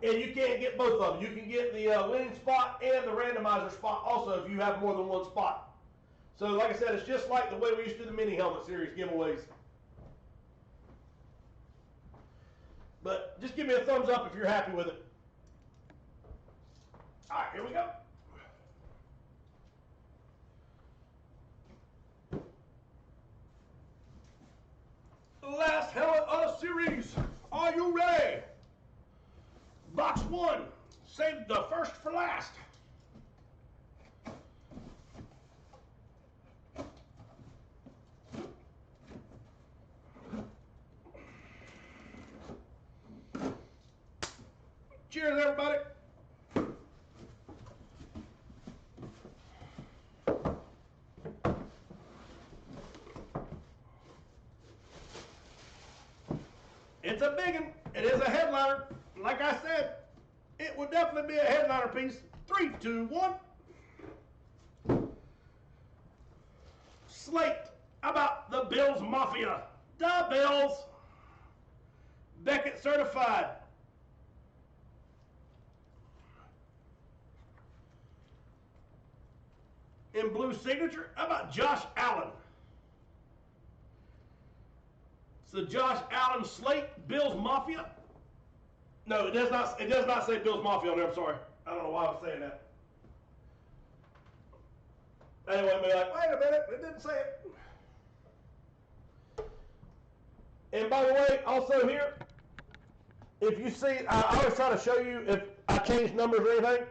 and you can't get both of them. You can get the winning spot and the randomizer spot also if you have more than one spot. So, like I said, it's just like the way we used to do the mini helmet series giveaways. But just give me a thumbs up if you're happy with it. All right, here we go. Last helmet of the series. Are you ready? Box 1. Save the first for last. Cheers, everybody. It's a big one. It is a headliner. Like I said, it would definitely be a headliner piece. 3, 2, 1. Slate. How about the Bills Mafia? The Bills. Beckett certified. In blue signature, how about Josh Allen? It's the Josh Allen slate, Bills Mafia. No, it does not. It does not say Bills Mafia on there. I'm sorry. I don't know why I was saying that. Anyway, be like, wait a minute, it didn't say it. And by the way, also here, if you see, I always try to show you if I changed numbers or anything.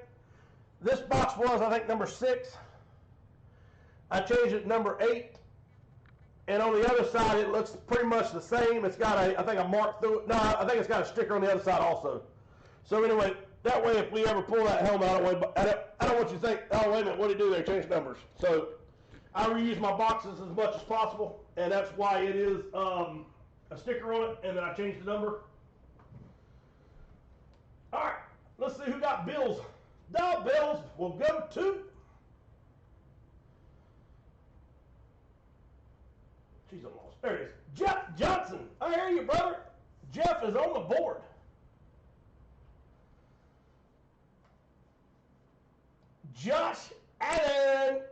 This box was, I think, number 6. I changed it to number 8, and on the other side it looks pretty much the same. It's got I think a mark through it. No, I think it's got a sticker on the other side also. So anyway, that way if we ever pull that helmet out, I don't want you to think, oh wait a minute, what did he do there? Change numbers. So I reuse my boxes as much as possible, and that's why it is a sticker on it, and then I changed the number. All right, let's see who got Bills. The Bills will go to. Jeez, I'm lost. There it is. Jeff Johnson. I hear you, brother. Jeff is on the board. Josh Allen.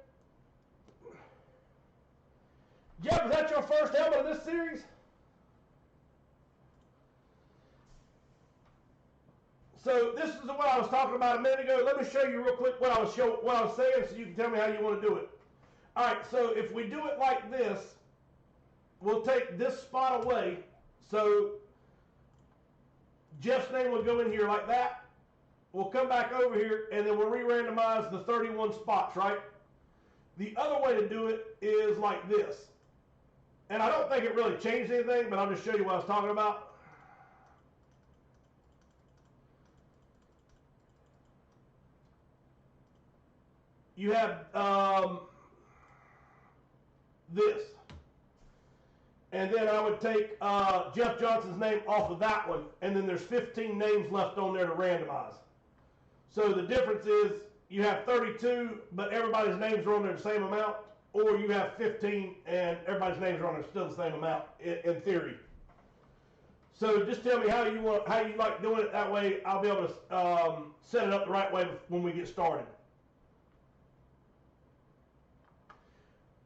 Jeff, is that your first helmet of this series? So this is what I was talking about a minute ago. Let me show you real quick what I was saying so you can tell me how you want to do it. All right, so if we do it like this, we'll take this spot away. So Jeff's name will go in here like that. We'll come back over here, and then we'll re-randomize the 31 spots, right? The other way to do it is like this. And I don't think it really changed anything, but I'll just show you what I was talking about. You have this. And then I would take Jeff Johnson's name off of that one, and then there's 15 names left on there to randomize. So the difference is you have 32, but everybody's names are on there the same amount, or you have 15 and everybody's names are on there still the same amount in theory. So just tell me how you like doing it. That way I'll be able to set it up the right way when we get started.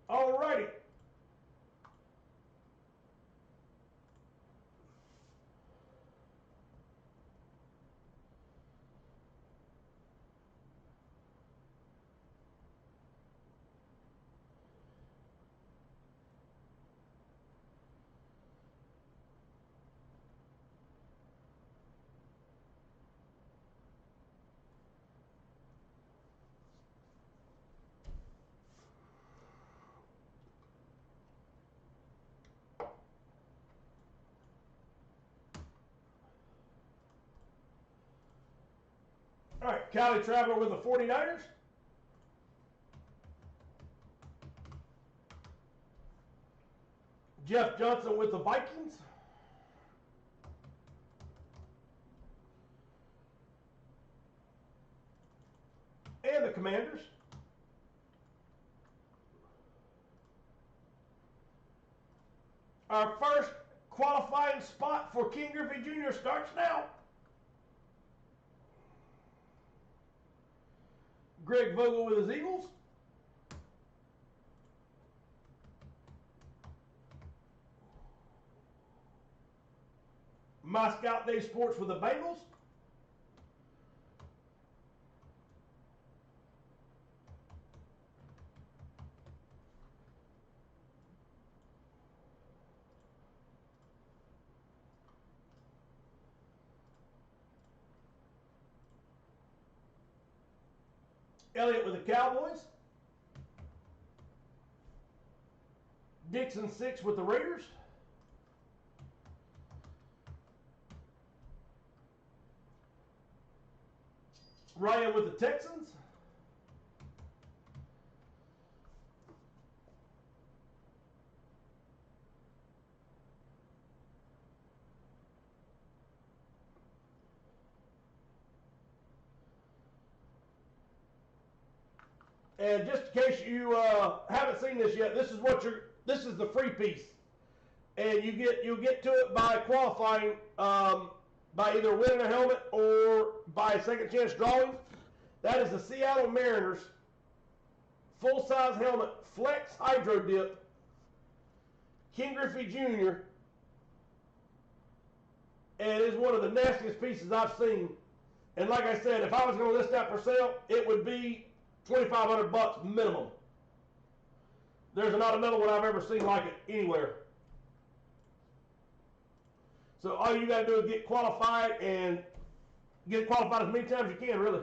Alrighty. All right, Cali Traveler with the 49ers. Jeff Johnson with the Vikings. And the Commanders. Our first qualifying spot for King Griffey Jr. starts now. Greg Vogel with his Eagles. My Scout Day Sports with the Bengals. Elliott with the Cowboys. Dixon 6 with the Raiders. Ryan with the Texans. And just in case you haven't seen this yet, this is the free piece, and you'll get to it by qualifying by either winning a helmet or by a second chance drawing. That is the Seattle Mariners full size helmet flex hydro dip King Griffey Jr. and it's one of the nastiest pieces I've seen. And like I said, if I was going to list that for sale, it would be $2,500 minimum. There's not another one I've ever seen like it anywhere. So all you got to do is get qualified and get qualified as many times as you can, really.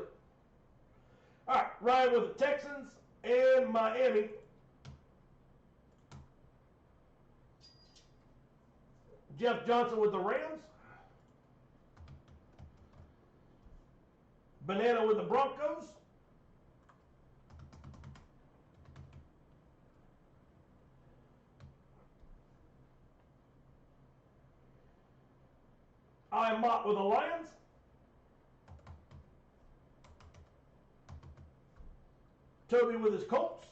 All right, Ryan with the Texans and Miami. Jeff Johnson with the Rams. Banana with the Broncos. I'm Mott with the Lions. Toby with his Colts.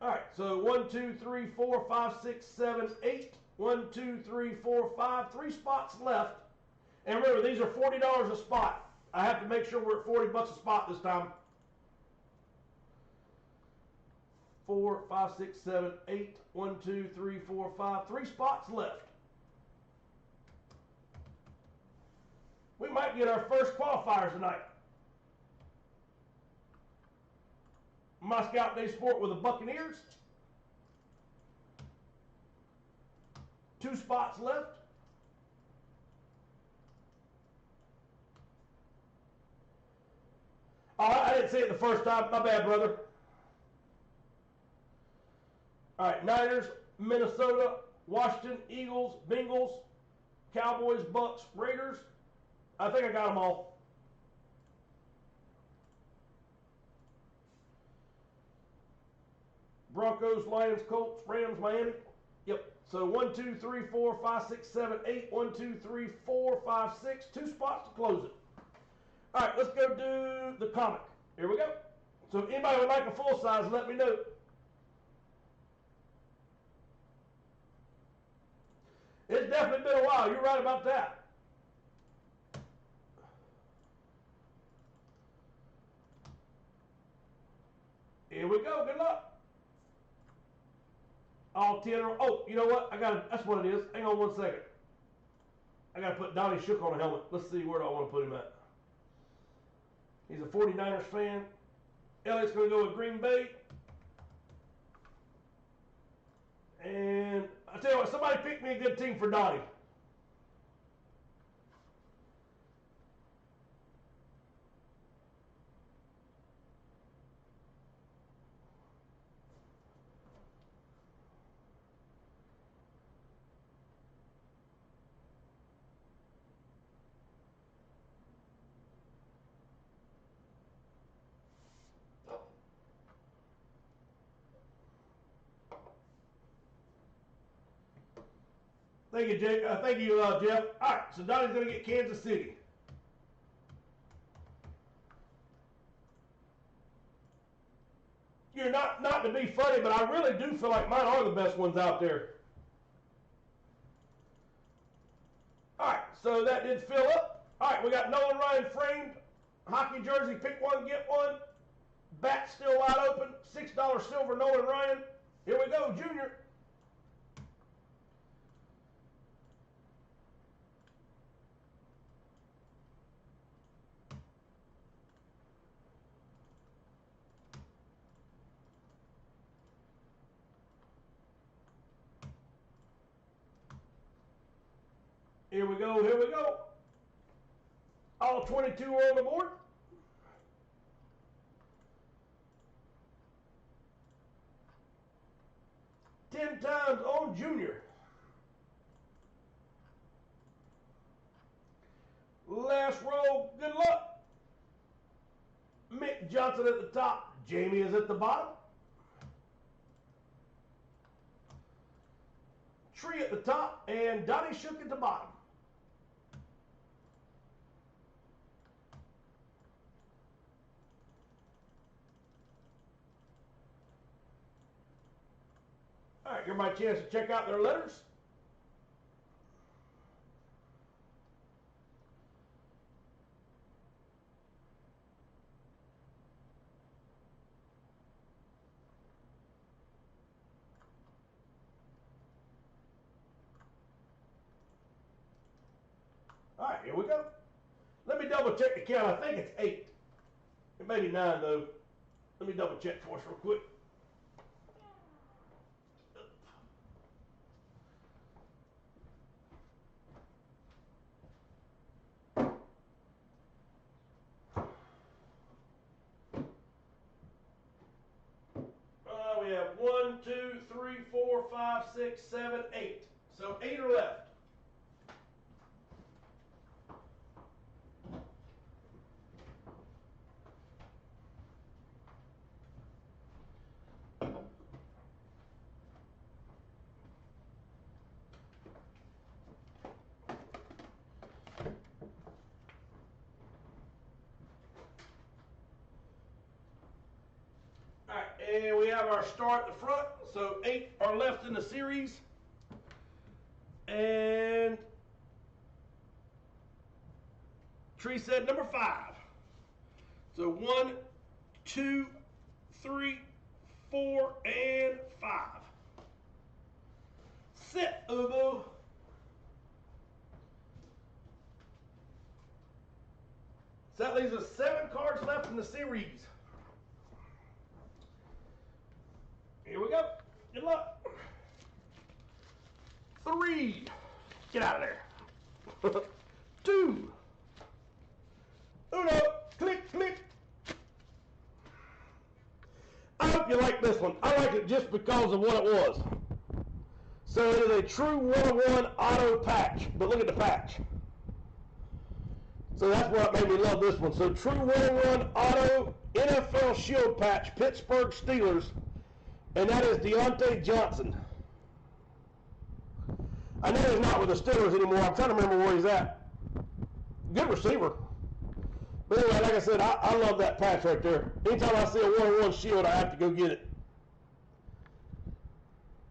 All right, so 1, 2, 3, 4, 5, 6, 7, 8. 1, 2, 3, 4, 5. 3 spots left. And remember, these are $40 a spot. I have to make sure we're at 40 bucks a spot this time. 4, 5, 6, 7, 8. 1, 2, 3, 4, 5. 3 spots left. We might get our first qualifiers tonight. My Scout Day Sport with the Buccaneers. 2 spots left. Oh, I didn't say it the first time. My bad, brother. All right, Niners, Minnesota, Washington, Eagles, Bengals, Cowboys, Bucks, Raiders. I think I got them all. Broncos, Lions, Colts, Rams, Miami. Yep. So 1, 2, 3, 4, 5, 6, 7, 8. 1, 2, 3, 4, 5, 6. 2 spots to close it. All right, let's go do the comic. Here we go. So if anybody would like a full size, let me know. It's definitely been a while. You're right about that. Here we go. Good luck. All 10. Oh, you know what? That's what it is. Hang on 1 second. I got to put Donnie Shook on a helmet. Let's see, where do I want to put him at? He's a 49ers fan. Elliot's going to go with Green Bay. And I tell you what, somebody pick me a good team for Donnie. Thank you, Jake. Thank you, Jeff. All right, so Donnie's going to get Kansas City. You're not to be funny, but I really do feel like mine are the best ones out there. All right, so that did fill up. All right, we got Nolan Ryan framed. Hockey jersey, pick one, get one. Bat still wide open. $6 silver Nolan Ryan. Here we go, Junior. Here we go, here we go. All 22 are on the board. Ten times on Junior. Last roll, good luck. Mick Johnson at the top. Jamie is at the bottom. Tree at the top, and Donnie Shook at the bottom. All right, give my chance to check out their letters. All right, here we go. Let me double check the count. I think it's 8. It may be 9 though. Let me double check for us real quick. We have 1, 2, 3, 4, 5, 6, 7, 8. So 8 are left. And we have our star at the front, so 8 are left in the series. And Tree said number 5. So 1, 2, 3, 4, and 5. Sit, Ubu. So that leaves us 7 cards left in the series. Here we go. Good luck. 3. Get out of there. 2. Uno. Click, click. I hope you like this one. I like it just because of what it was. So it is a true 101 auto patch. But look at the patch. So that's what made me love this one. So true 101 auto NFL Shield patch, Pittsburgh Steelers. And that is Deontay Johnson. I know he's not with the Steelers anymore. I'm trying to remember where he's at. Good receiver. But anyway, like I said, I love that patch right there. Anytime I see a 101 Shield, I have to go get it.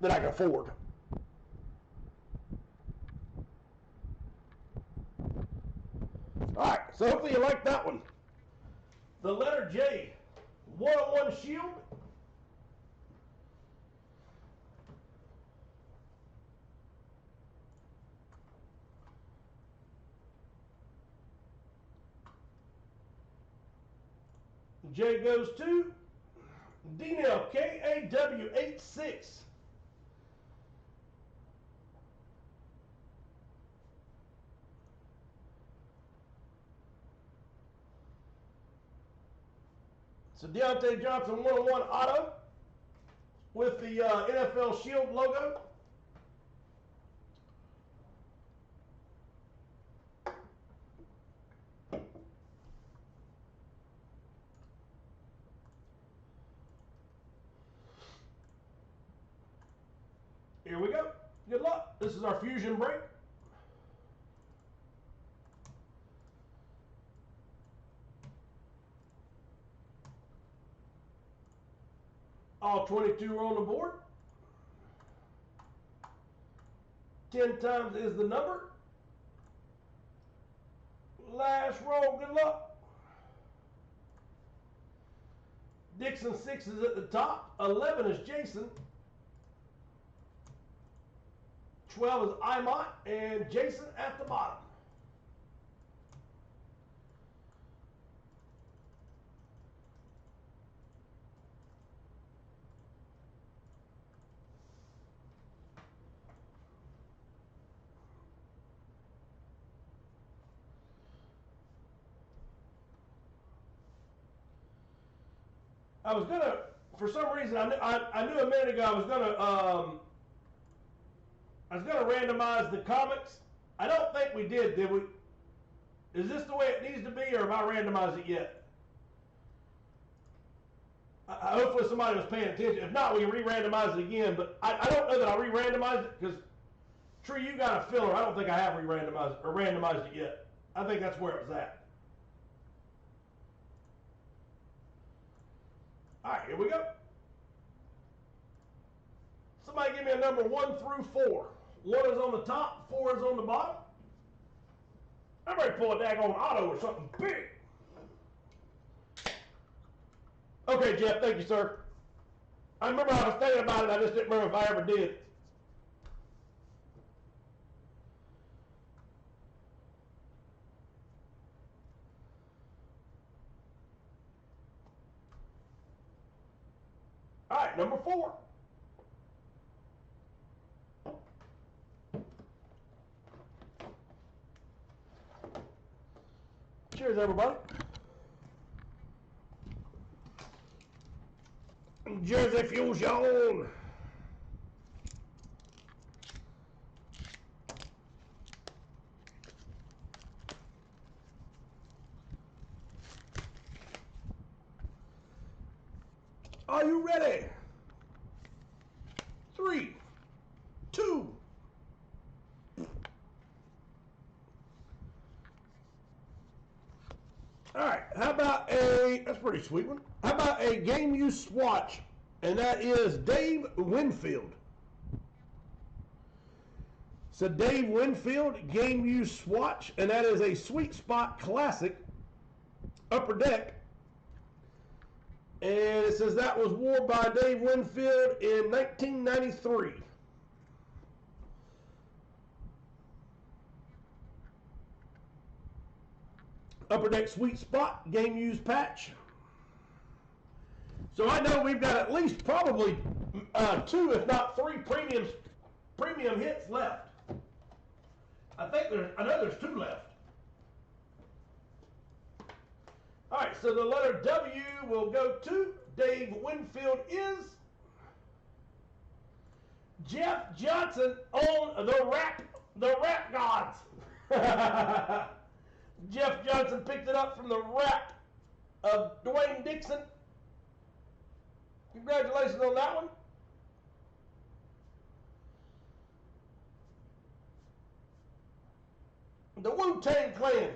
That I can afford. Alright, so hopefully you like that one. The letter J, 101 Shield. J goes to D-Nail, KAW86. So Deontay Johnson 101 auto with the NFL Shield logo. Here we go. Good luck. This is our fusion break. All 22 are on the board. 10 times is the number. Last roll, good luck. Dixon 6 is at the top. 11 is Jason. 12 is Imont, and Jason at the bottom. I was gonna, for some reason, I knew a minute ago I was gonna randomize the comics. I don't think we did we? Is this the way it needs to be, or have I randomized it yet? Hopefully somebody was paying attention. If not, we can re-randomize it again, but I don't know that I re-randomized it, because Tree, you got a filler. I don't think I have re-randomized or randomized it yet. I think that's where it was at. Alright, here we go. Somebody give me a number 1 through 4. 1 is on the top, 4 is on the bottom. I'm ready to pull a daggone auto or something big. Okay, Jeff, thank you, sir. I remember I was thinking about it, I just didn't remember if I ever did. Alright, number 4. Cheers, everybody. Jersey Fusion. Are you ready? 3, 2. All right, how about that's a pretty sweet one. How about a game you swatch, and that is Dave Winfield. So Dave Winfield, game used swatch, and that is a Sweet Spot Classic upper deck. And it says that was worn by Dave Winfield in 1993. Upper deck Sweet Spot, game used patch. So I know we've got at least probably 2, if not 3 premium hits left. I know there's 2 left. All right, so the letter W will go to Dave Winfield is Jeff Johnson on the rap gods. Jeff Johnson picked it up from the rap of Dwayne Dixon. Congratulations on that one. The Wu-Tang Clan.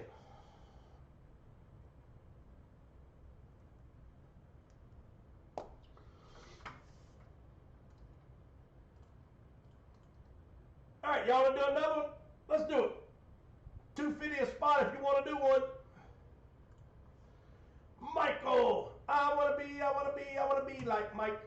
All right, y'all want to do another one? Let's do it. 250 a spot if you want to do one. Michael, I want to be like Mike.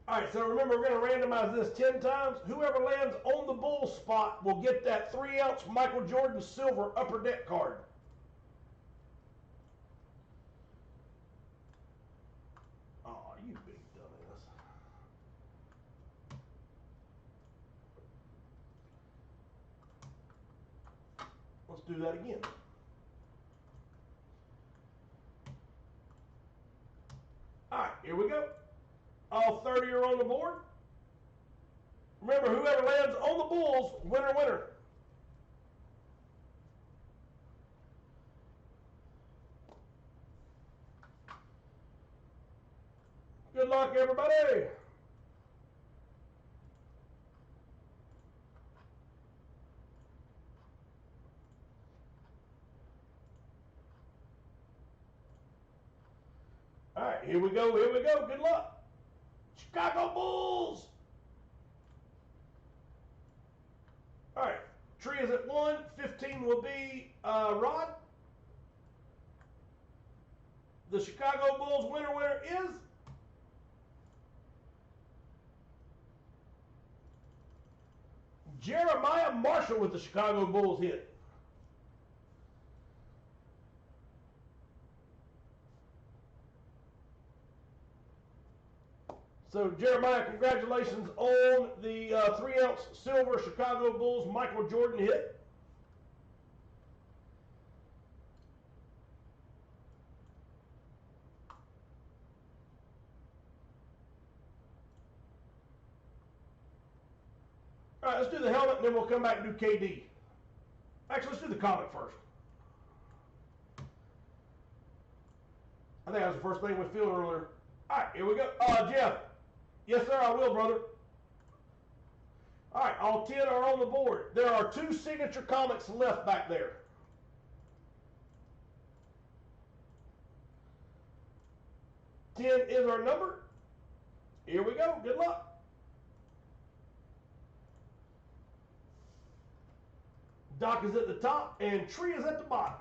All right, so remember we're going to randomize this 10 times. Whoever lands on the bull spot will get that 3-ounce Michael Jordan silver upper deck card. Oh, you big dumbass. Let's do that again. All right, here we go. All 30 are on the board. Remember, whoever lands on the bulls, winner, winner. Good luck, everybody. All right, here we go, here we go. Good luck. Chicago Bulls. All right, Tree is at 1. 15 will be Rod. The Chicago Bulls winner is Jeremiah Marshall with the Chicago Bulls hit. So Jeremiah, congratulations on the 3-ounce silver Chicago Bulls Michael Jordan hit. All right, let's do the helmet and then we'll come back and do KD. Actually, let's do the comic first. I think that was the first thing we filled earlier. All right, here we go. Jeff. Yes, sir, I will, brother. All right, all 10 are on the board. There are 2 signature comics left back there. Ten is our number. Here we go. Good luck. Doc is at the top and Tree is at the bottom.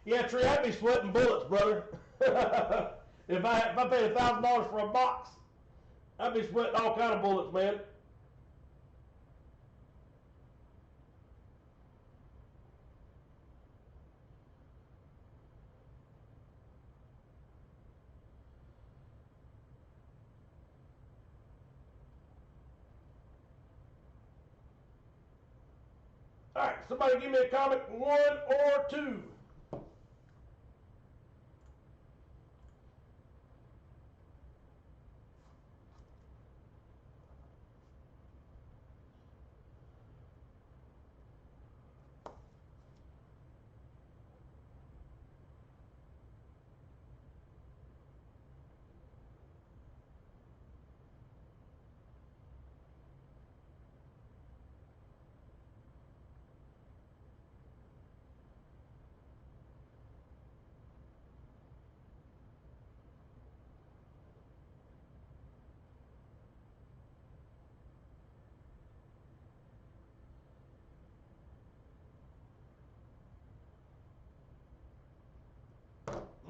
Yeah, Tree, I'd be sweating bullets, brother. if I paid $1,000 for a box, I'd be sweating all kind of bullets, man. All right, somebody give me a comic 1 or 2.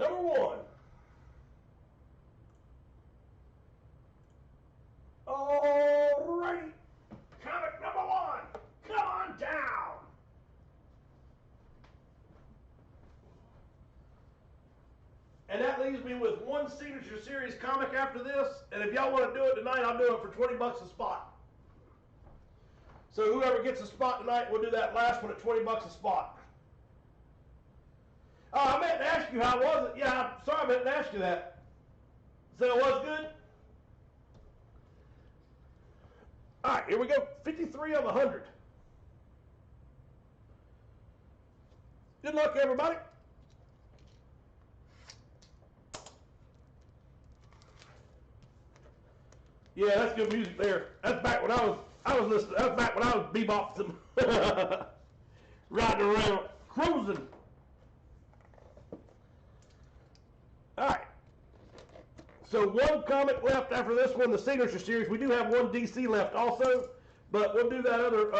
Number one. Alrighty. Comic number one. Come on down. And that leaves me with one Signature Series comic after this. And if y'all want to do it tonight, I'll do it for 20 bucks a spot. So whoever gets a spot tonight, we'll do that last one at 20 bucks a spot. Oh, I meant to ask you, how was it? Yeah, I'm sorry, I meant to ask you that. So it was good? All right, here we go. 53 of 100. Good luck, everybody. Yeah, that's good music there. That's back when I was listening. That's back when I was bebopping, riding around, cruising. All right. So one comic left after this one, the Signature Series. We do have one DC left also, but we'll do that other.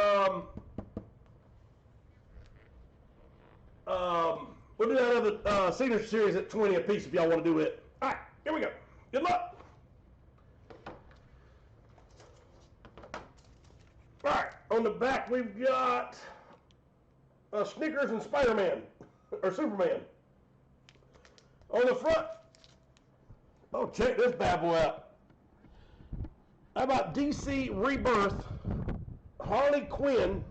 We'll do that other Signature Series at 20 a piece if y'all want to do it. All right, here we go. Good luck. All right, on the back we've got Snickers and Spider-Man, or Superman. On the front, oh, check this bad boy out. How about DC Rebirth, Harley Quinn,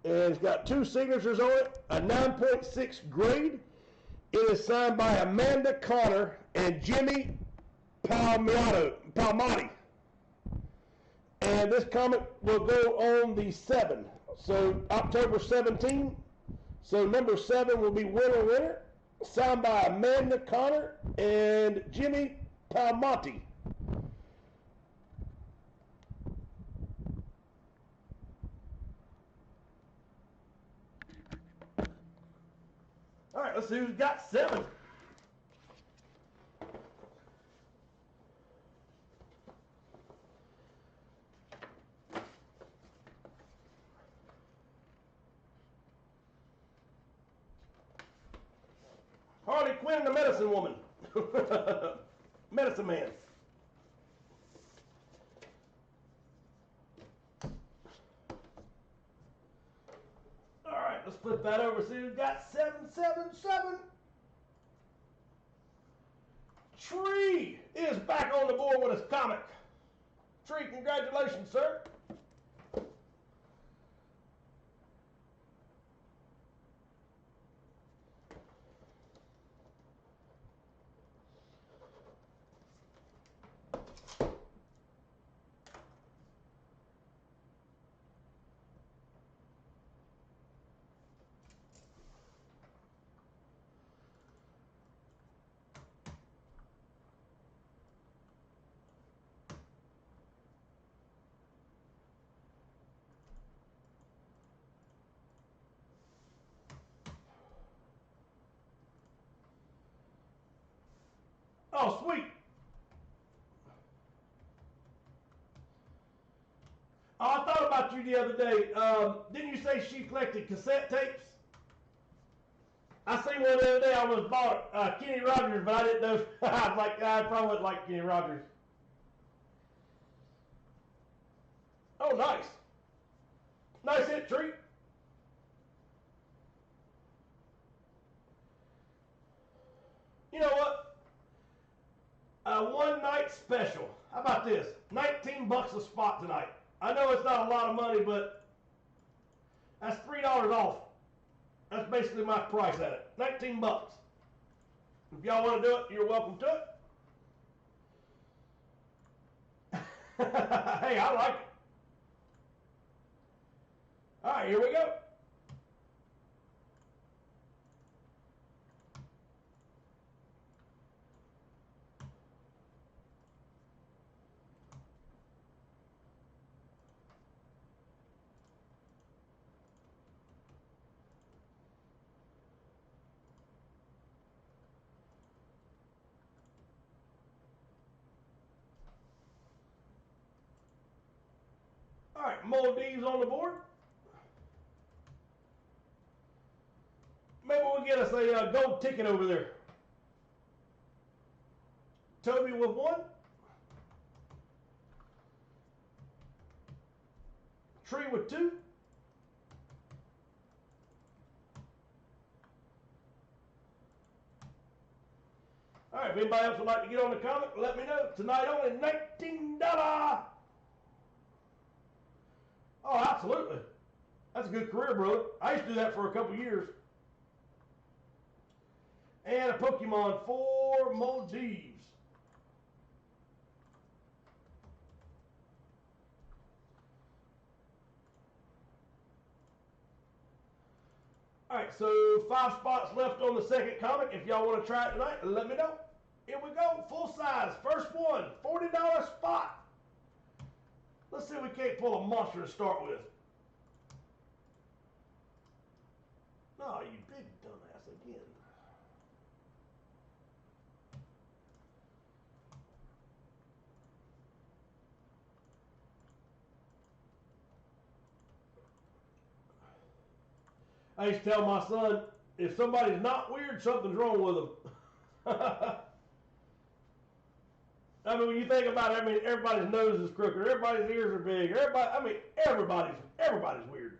and it's got 2 signatures on it, a 9.6 grade. It is signed by Amanda Connor and Jimmy Palmiotti. And this comic will go on the 7th. So October 17th. So number 7 will be winner. Signed by Amanda Connor and Jimmy Palmiotti. All right, let's see who's got 7. Harley Quinn and the Medicine Woman. Medicine Man. All right, let's flip that over. See who's got 777. Tree is back on the board with his comic. Tree, congratulations, sir. Oh, sweet. Oh, I thought about you the other day. Didn't you say she collected cassette tapes? I seen one the other day. I almost bought Kenny Rogers, but I didn't know. I was like, I probably wouldn't like Kenny Rogers. Oh, nice. Nice hit, Tree. You know what? A one night special. How about this? 19 bucks a spot tonight. I know it's not a lot of money, but that's $3 off. That's basically my price at it. 19 bucks. If y'all want to do it, you're welcome to it. Hey, I like it. All right, here we go. All right, Maldives on the board. Maybe we'll get us a gold ticket over there. Toby with 1. Tree with 2. All right, if anybody else would like to get on the comic, let me know. Tonight only $19. Oh, absolutely. That's a good career, brother. I used to do that for a couple years. And a Pokemon for Maldives. All right, so 5 spots left on the second comic. If y'all want to try it tonight, let me know. Here we go, full size. First one, $40 spot. Let's see if we can't pull a monster to start with. No, you big dumbass again. I used to tell my son, if somebody's not weird, something's wrong with them. I mean, when you think about it, I mean, everybody's nose is crooked, everybody's ears are big, everybody's weird.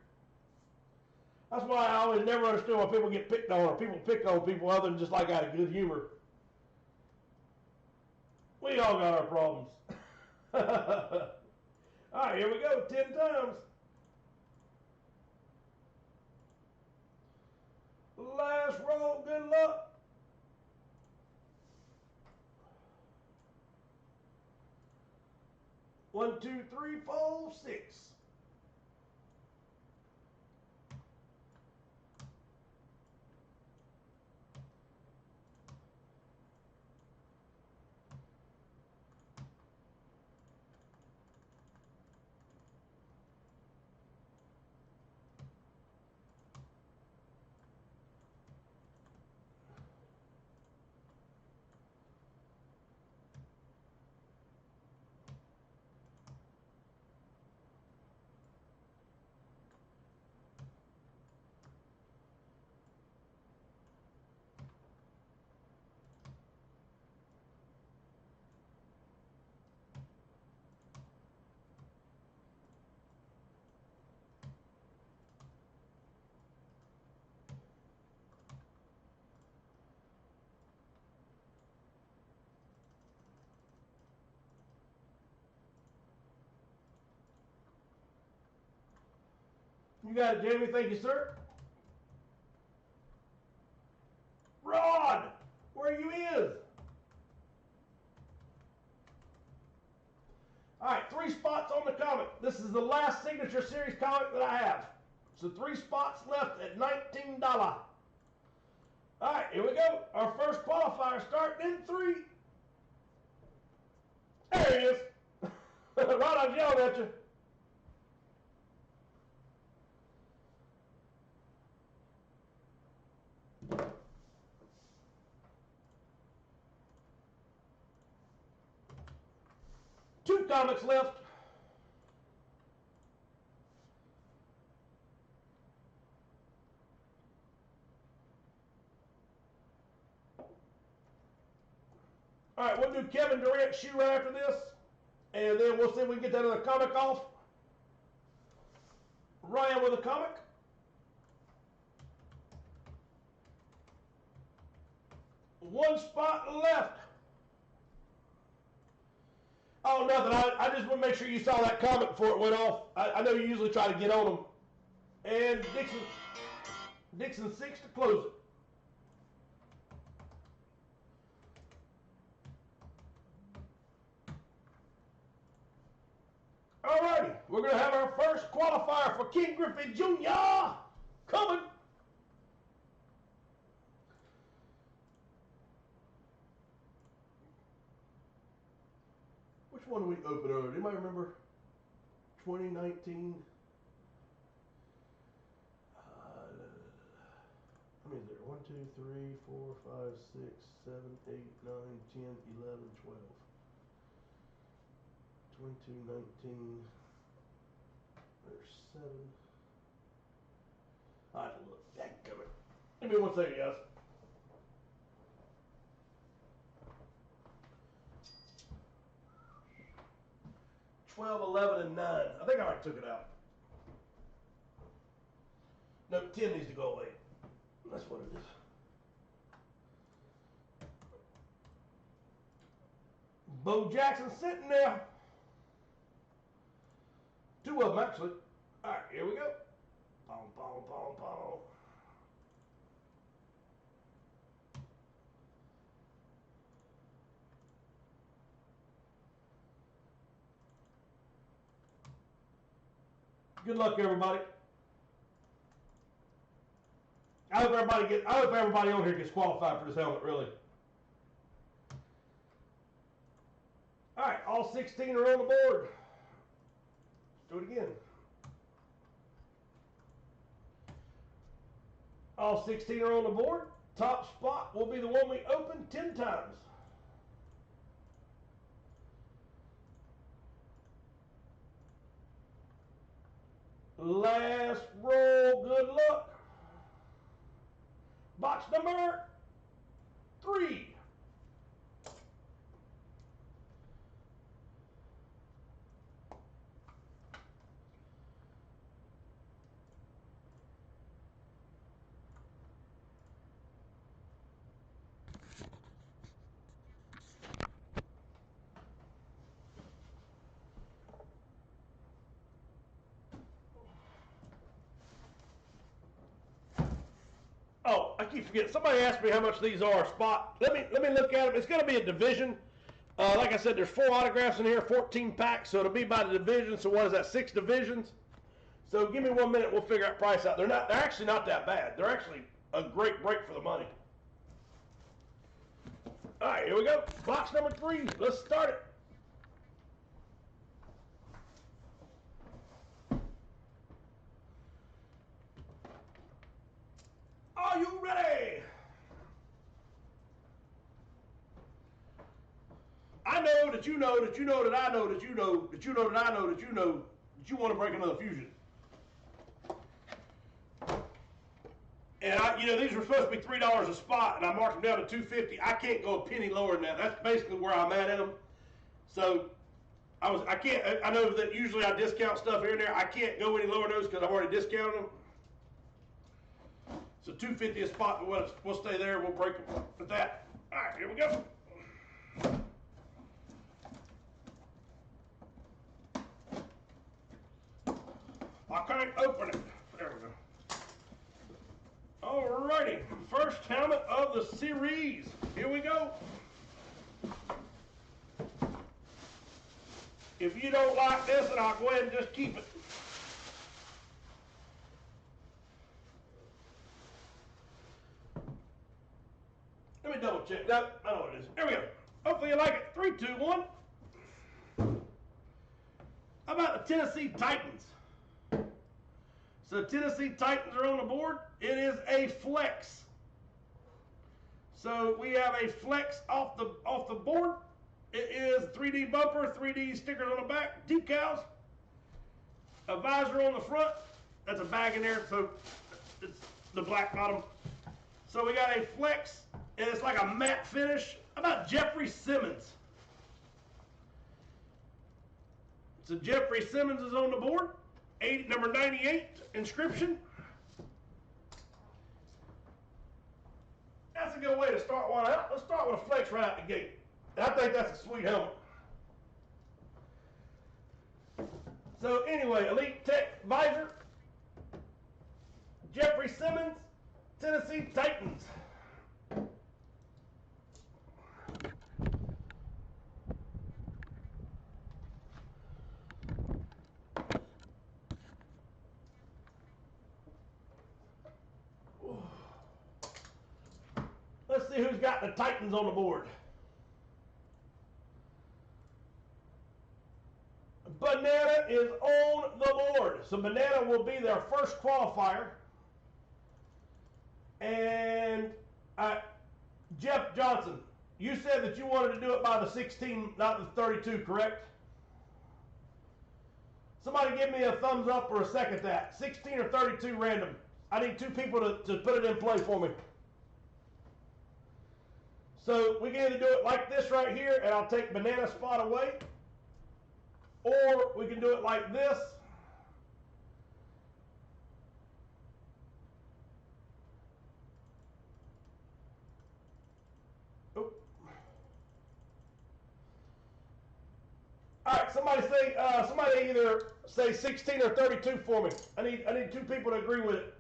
That's why I always never understood why people get picked on, or people pick on people other than just like out of good humor. We all got our problems. All right, here we go, 10 times. Last roll, good luck. One, two, three, four, 6. You got it, Jamie. Thank you, sir. Rod, where you is? All right, 3 spots on the comic. This is the last signature series comic that I have. So 3 spots left at $19. All right, here we go. Our first qualifier starting in 3. There he is. Rod, I was yelling at you. Two comics left. All right, we'll do Kevin Durant's shoe right after this, and then we'll see if we can get that other comic off. Ryan with a comic. One spot left. Oh, nothing. I just want to make sure you saw that comic before it went off. I know you usually try to get on them. And Dixon 6 to close it. Alrighty, we're going to have our first qualifier for King Griffey Jr. coming. Which one did we open earlier? Anybody remember? 2019? How many is there? 1, 2, 3, 4, 5, 6, 7, 8, 9, 10, 11, 12. 22, 19. There's 7. I have to look. Dadgummit. Give me 1 second, guys. 12, 11, and 9. I think I already took it out. No, 10 needs to go away. That's what it is. Bo Jackson sitting there. 2 of them, actually. All right, here we go. Boom, boom, boom, boom. Good luck, everybody. I hope everybody on here gets qualified for this helmet, really. All right, all 16 are on the board. Let's do it again. All 16 are on the board. Top spot will be the one we open 10 times. Last roll, good luck. Box number 3. Oh, I keep forgetting. Somebody asked me how much these are. Spot. Let me look at them. It's going to be a division. Like I said, there's 4 autographs in here, 14 packs, so it'll be by the division. So what is that? 6 divisions. So give me 1 minute. We'll figure out price out. They're actually not that bad. They're actually a great break for the money. All right, here we go. Box number 3. Let's start it. Are you ready? I know that you know that you know that I know that you know that you know that I know that you know that you want to break another fusion. And these were supposed to be $3 a spot, and I marked them down to $2.50. I can't go a penny lower than that. That's basically where I'm at in them. So I know that usually I discount stuff here and there. I can't go any lower than those because I've already discounted them. So $2.50 a spot, but we'll stay there. We'll break them with that. All right, here we go. I can't open it. There we go. Alrighty, first helmet of the series. Here we go. If you don't like this, then I'll go ahead and just keep it. Let me double check. No, I know what it is. Here we go. Hopefully you like it. 3, 2, 1. How about the Tennessee Titans? So Tennessee Titans are on the board. It is a flex. So we have a flex off the board. It is 3D bumper, 3D stickers on the back, decals, a visor on the front. That's a bag in there, so it's the black bottom. So we got a flex, and it's like a matte finish. How about Jeffrey Simmons? So Jeffrey Simmons is on the board. Number 98 inscription. That's a good way to start one out. Let's start with a flex right out the gate. I think that's a sweet helmet. So anyway, Elite Tech visor. Jeffrey Simmons, Tennessee Titans. Let's see who's got the Titans on the board. Banana is on the board. So Banana will be their first qualifier. And Jeff Johnson, you said that you wanted to do it by the 16, not the 32, correct? Somebody give me a thumbs up or a second that. 16 or 32 random. I need 2 people to put it in play for me. So we can either do it like this right here, and I'll take banana spot away, or we can do it like this. Oop. All right, somebody either say 16 or 32 for me. I need 2 people to agree with it.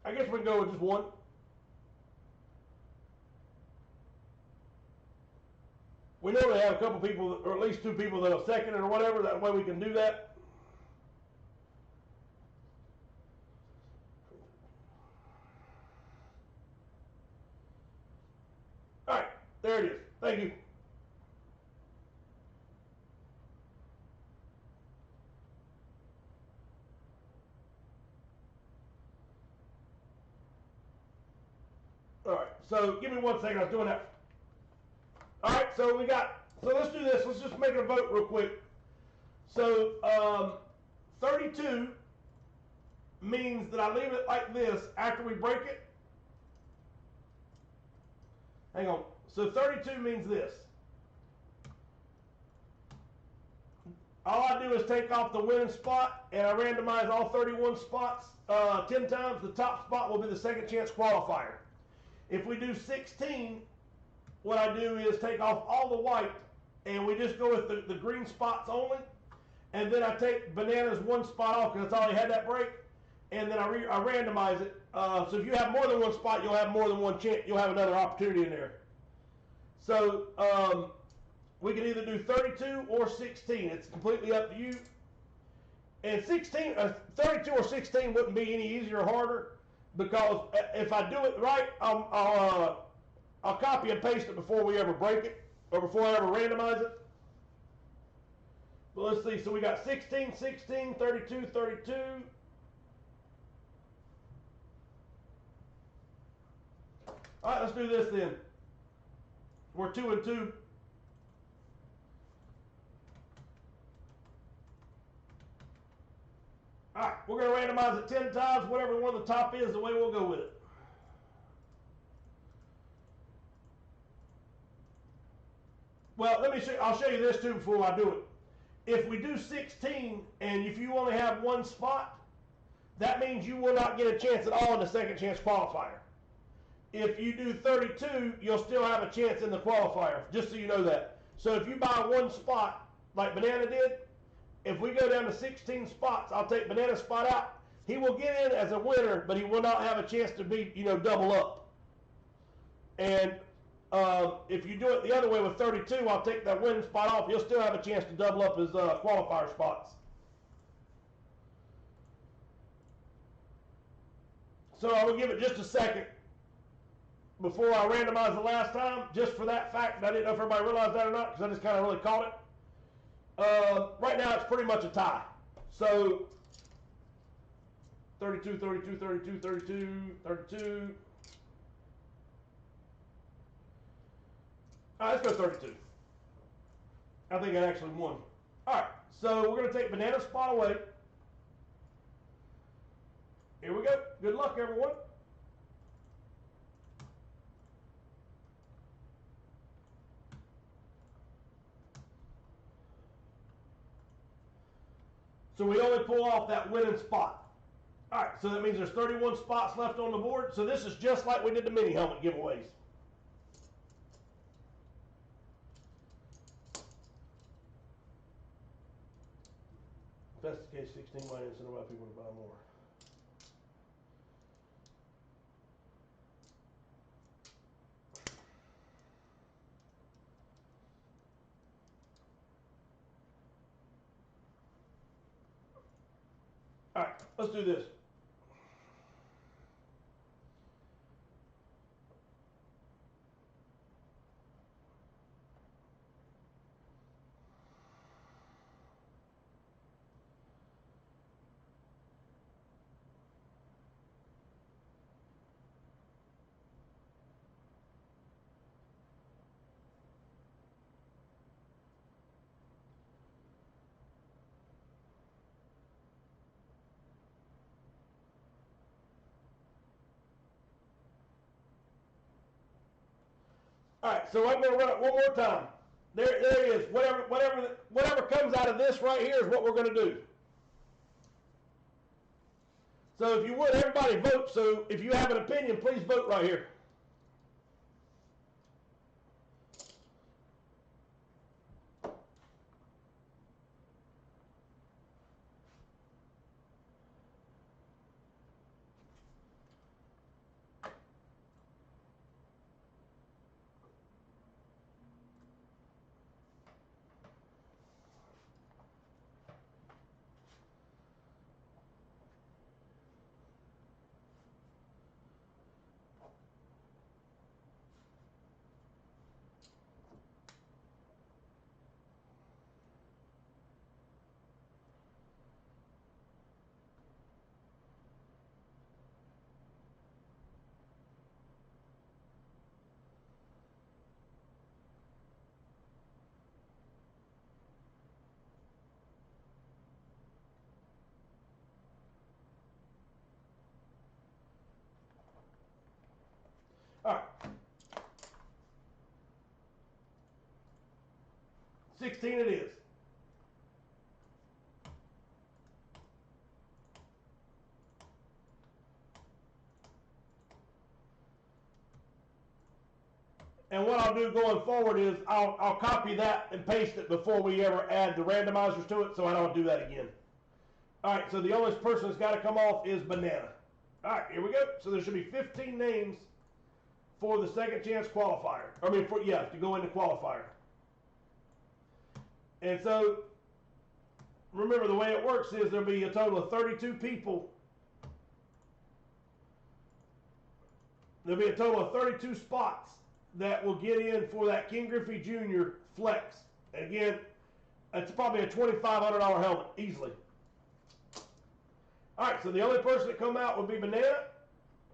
I guess we can go with just 1. We normally have a couple people, or at least 2 people that'll second it or whatever. That way we can do that. All right, there it is. Thank you. All right, so give me 1 second. I was doing that. All right, so let's do this. Let's just make it a vote real quick. So 32 means that I leave it like this after we break it. Hang on. So 32 means this. All I do is take off the winning spot, and I randomize all 31 spots 10 times. The top spot will be the second chance qualifier. If we do 16, what I do is take off all the white, and we just go with the green spots only. And then I take bananas 1 spot off because that's all I had that break. And then I randomize it. So if you have more than 1 spot, you'll have more than 1 chance. You'll have another opportunity in there. So we can either do 32 or 16. It's completely up to you. And 32 or 16 wouldn't be any easier or harder, because if I do it right, I'll copy and paste it before we ever break it, or before I ever randomize it. But let's see. So we got 16, 16, 32, 32. All right, let's do this then. We're 2 and 2. All right, we're going to randomize it 10 times. Whatever one of the top is, the way we'll go with it. Well, I'll show you this too before I do it. If we do 16, and if you only have 1 spot, that means you will not get a chance at all in the second chance qualifier. If you do 32, you'll still have a chance in the qualifier, just so you know that. So if you buy 1 spot, like Banana did, if we go down to 16 spots, I'll take Banana's spot out. He will get in as a winner, but he will not have a chance to be, double up. And if you do it the other way with 32, I'll take that winning spot off. He'll still have a chance to double up his qualifier spots. So I will give it just a second before I randomize the last time, just for that fact. I didn't know if everybody realized that or not, because I just kind of really caught it. Right now it's pretty much a tie. So 32, 32, 32, 32, 32. All right, let's go 32. I think I actually won. All right, so we're going to take Banana spot away. Here we go. Good luck, everyone. So we only pull off that winning spot. All right, so that means there's 31 spots left on the board. So this is just like we did the mini helmet giveaways. If that's the case, 16 might incentivize people to buy more. All right, let's do this. All right, so I'm going to run it one more time. There it is. Whatever comes out of this right here is what we're going to do. So if you would, everybody vote. So if you have an opinion, please vote right here. All right. 16 it is. And what I'll do going forward is I'll copy that and paste it before we ever add the randomizers to it, so I don't do that again. All right, so the only person that's got to come off is Banana. All right, here we go. So there should be 15 names for the second chance qualifier. To go into qualifier. And so, remember the way it works is there'll be a total of 32 people. There'll be a total of 32 spots that will get in for that King Griffey Jr. Flex. And again, it's probably a $2,500 helmet, easily. All right, so the only person that come out would be Banana.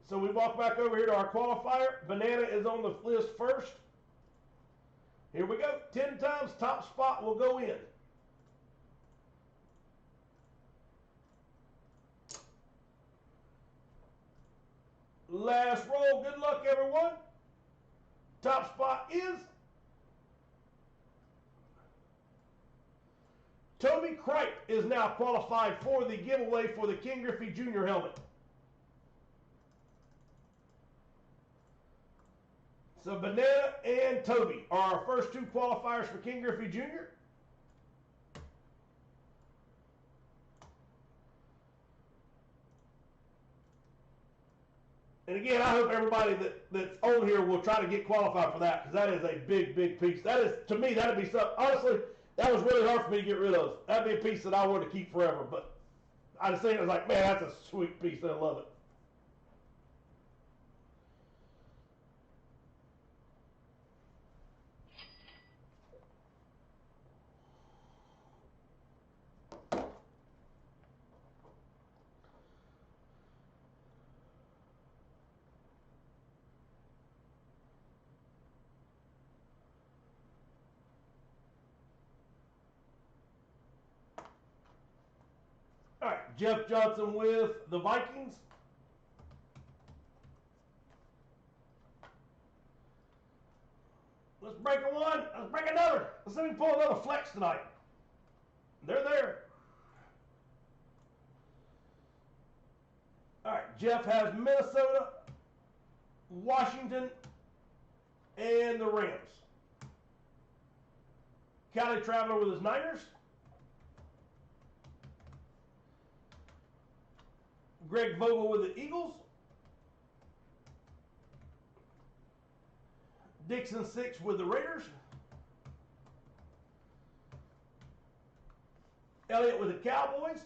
So we walk back over here to our qualifier. Banana is on the list first. Here we go. 10 times top spot will go in. Last roll. Good luck, everyone. Top spot is Toby Kripe is now qualified for the giveaway for the King Griffey Jr. helmet. So Banana and Toby are our first two qualifiers for King Griffey Jr. And again, I hope everybody that's on here will try to get qualified for that, because that is a big, big piece. That is, to me, that'd be something. Honestly, that was really hard for me to get rid of. That'd be a piece that I wanted to keep forever. But I just think it was like, man, that's a sweet piece. I love it. All right, Jeff Johnson with the Vikings. Let's break a one. Let's break another. Let's see if we can pull another flex tonight. They're there. All right, Jeff has Minnesota, Washington, and the Rams. Cali Traveler with his Niners. Greg Vogel with the Eagles. Dixon 6 with the Raiders. Elliott with the Cowboys.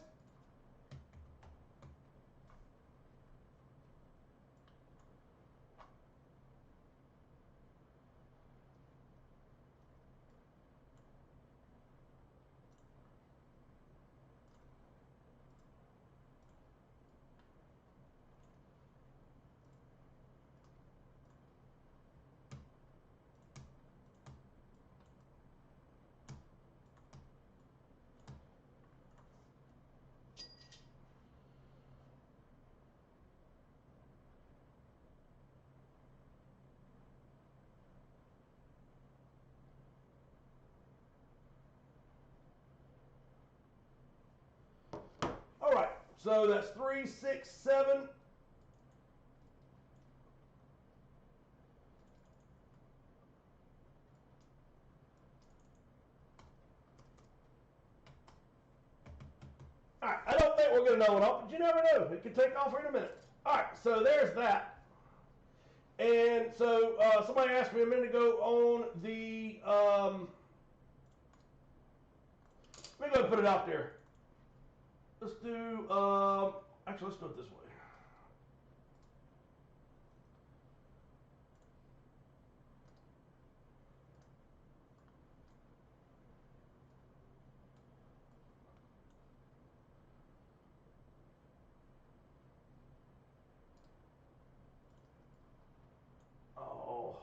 So that's 3, 6, 7. All right, I don't think we're going to know it all, but you never know. It could take off here in a minute. All right, so there's that. And so somebody asked me a minute ago on the, let me go and put it out there. Let's do, actually, let's do it this way. Oh.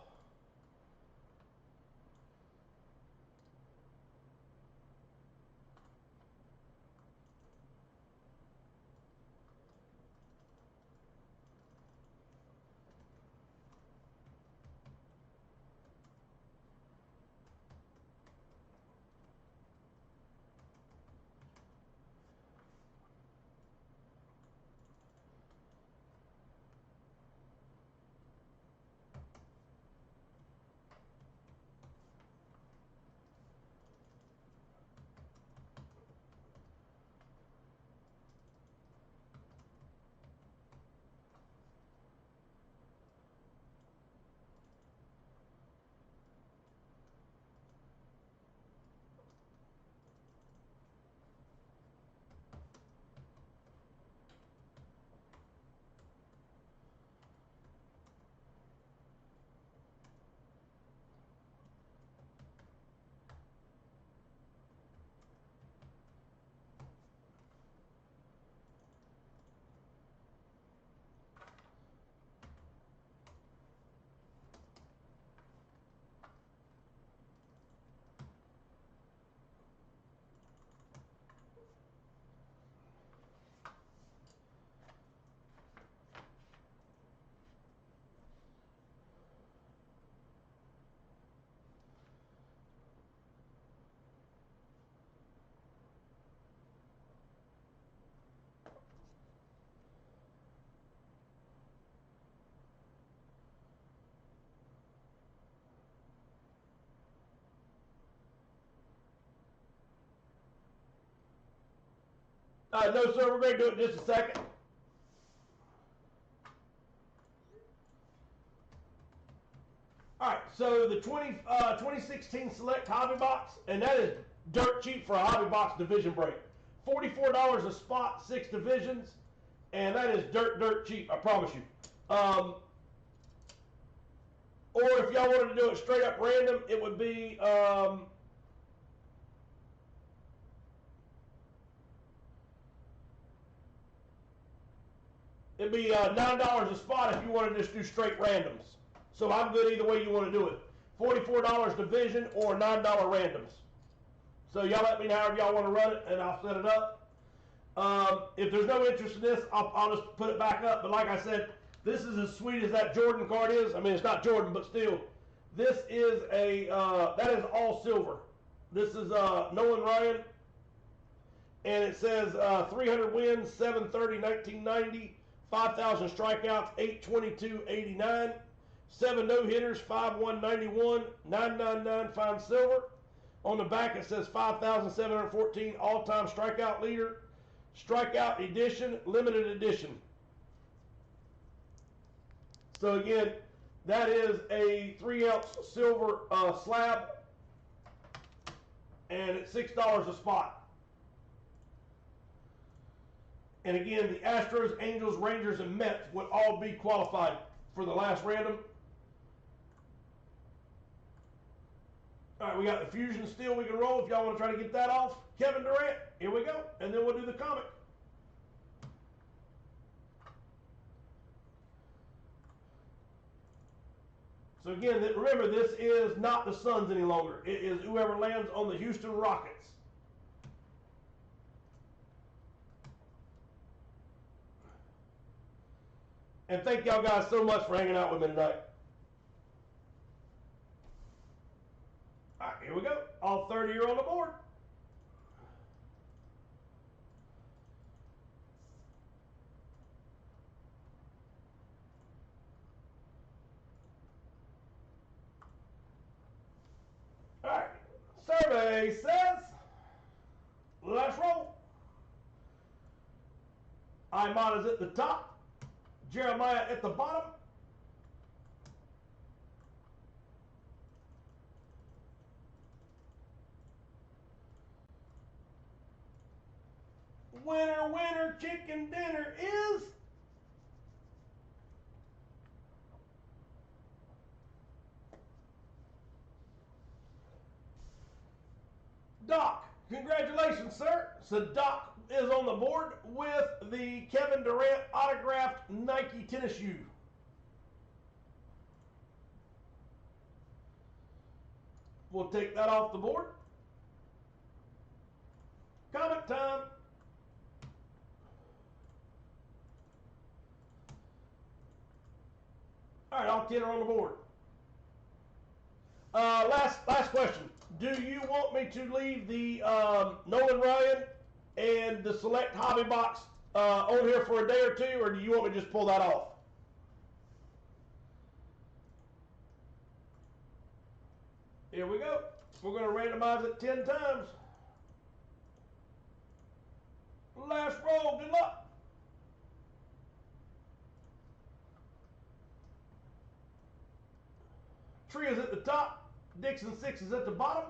No, sir, we're going to do it in just a second. All right, so the 2016 Select Hobby Box, and that is dirt cheap for a Hobby Box division break. $44 a spot, 6 divisions, and that is dirt cheap, I promise you. Or if y'all wanted to do it straight up random, it would be it'd be $9 a spot if you want to just do straight randoms. So I'm good either way you want to do it. $44 division or $9 randoms. So y'all let me know however y'all want to run it, and I'll set it up. If there's no interest in this, I'll just put it back up. But like I said, this is as sweet as that Jordan card is. I mean, it's not Jordan, but still. This is a, that is all silver. This is Nolan Ryan. And it says 300 wins, 730, 1990, 5,000 strikeouts, 822.89, 7 no-hitters, 5,191, 999 fine silver. On the back it says 5,714 all-time strikeout leader, strikeout edition, limited edition. So again, that is a 3-ounce silver slab, and it's $6 a spot. And again, the Astros, Angels, Rangers, and Mets would all be qualified for the last random. All right, we got the Fusion Steel we can roll if y'all want to try to get that off. Kevin Durant, here we go. And then we'll do the comic. So again, remember, this is not the Suns any longer. It is whoever lands on the Houston Rockets. And thank y'all guys so much for hanging out with me tonight. All right, here we go. All 30 are on the board. GRIFFEY says, let's roll. Imad is at the top. Jeremiah at the bottom. Winner, winner, chicken dinner is Doc. Congratulations, sir. So Doc is on the board with the Kevin Durant autographed Nike tennis shoe. We'll take that off the board. Comment time. All right, all 10 are on the board. Last question. Do you want me to leave the Nolan Ryan and the Select Hobby Box on here for a day or two, or do you want me to just pull that off? Here we go. We're going to randomize it 10 times. Last roll. Good luck. Tree is at the top. Dixon 6 is at the bottom.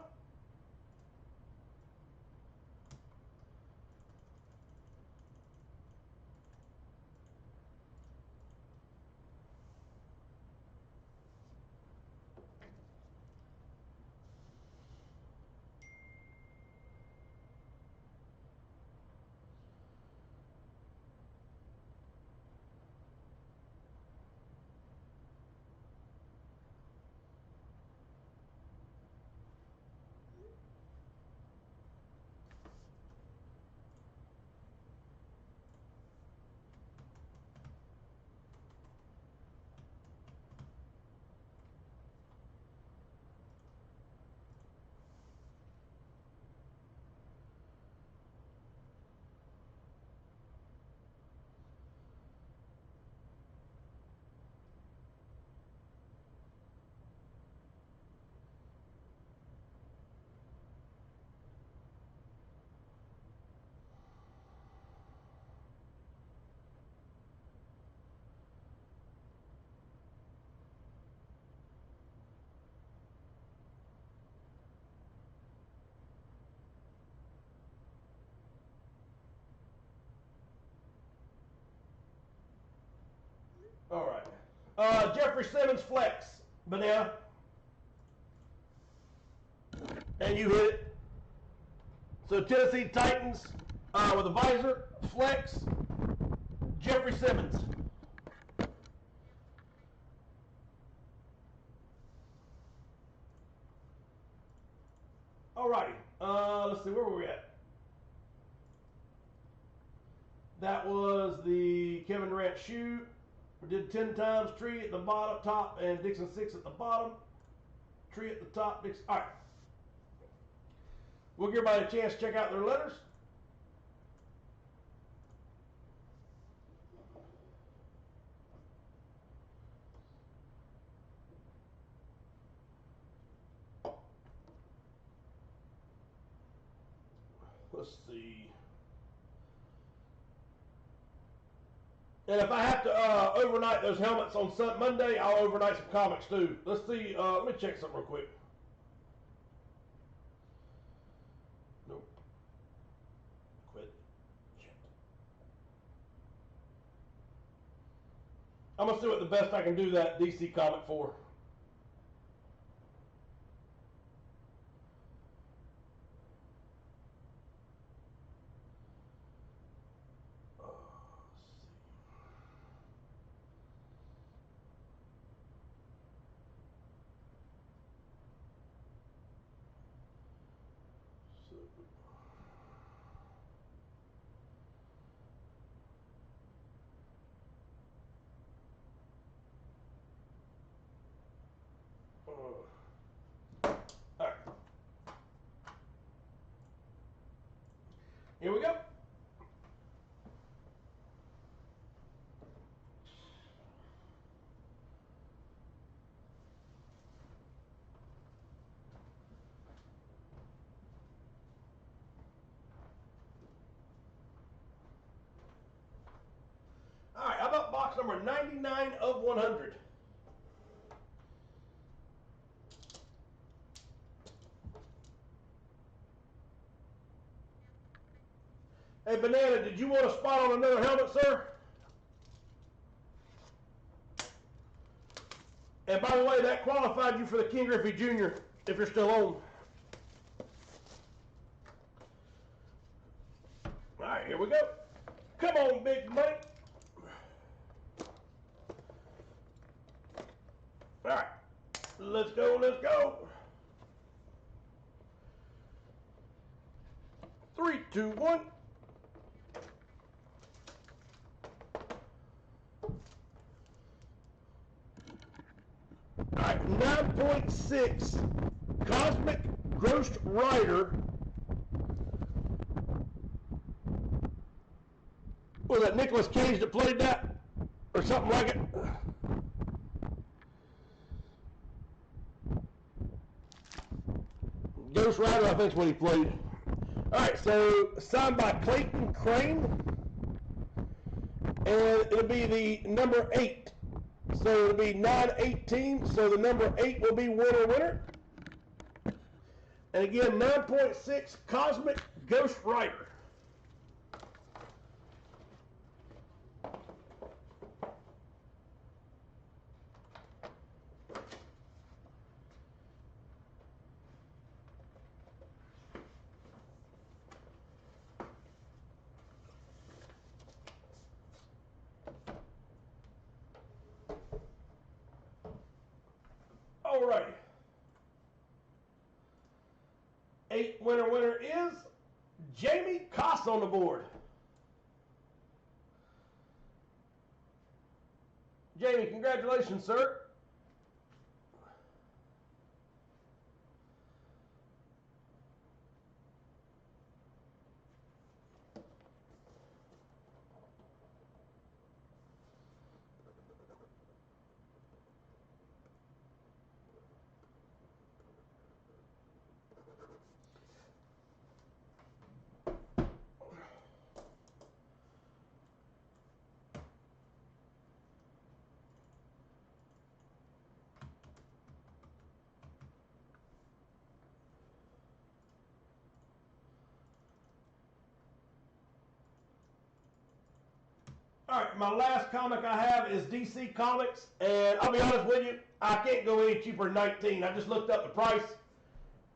All right. Jeffrey Simmons flex, banana. And you hit it. So Tennessee Titans with a visor, flex, Jeffrey Simmons. All righty. Let's see, where were we at? That was the Kevin Durant shoe. We did 10 times. Tree at the bottom, top, and Dixon 6 at the bottom. Tree at the top, Dixon. All right. We'll give everybody a chance to check out their letters. Let's see. And if I have to overnight those helmets on Monday, I'll overnight some comics too. Let's see. Let me check something real quick. Nope. Quit. Shit. I'm gonna see what the best I can do that DC comic for. All right. Here we go. number 99 of 100. Hey, Banana, did you want a spot on another helmet, sir? And by the way, that qualified you for the King Griffey Jr. if you're still on. All right, here we go. Come on, big money. All right, let's go, let's go. 3, 2, 1. All right, 9.6 Cosmic Ghost Rider. Was that Nicolas Cage that played that? Or something like it? Ghost Rider, I think is what he played. Alright, so signed by Clayton Crane. And it'll be the number 8. So it'll be 918. So the number 8 will be winner. And again, 9.6 Cosmic Ghost Rider. Alrighty. 8 winner is Jamie Koss on the board. Jamie, congratulations, sir. All right, my last comic I have is DC Comics, and I'll be honest with you, I can't go any cheaper than 19. I just looked up the price,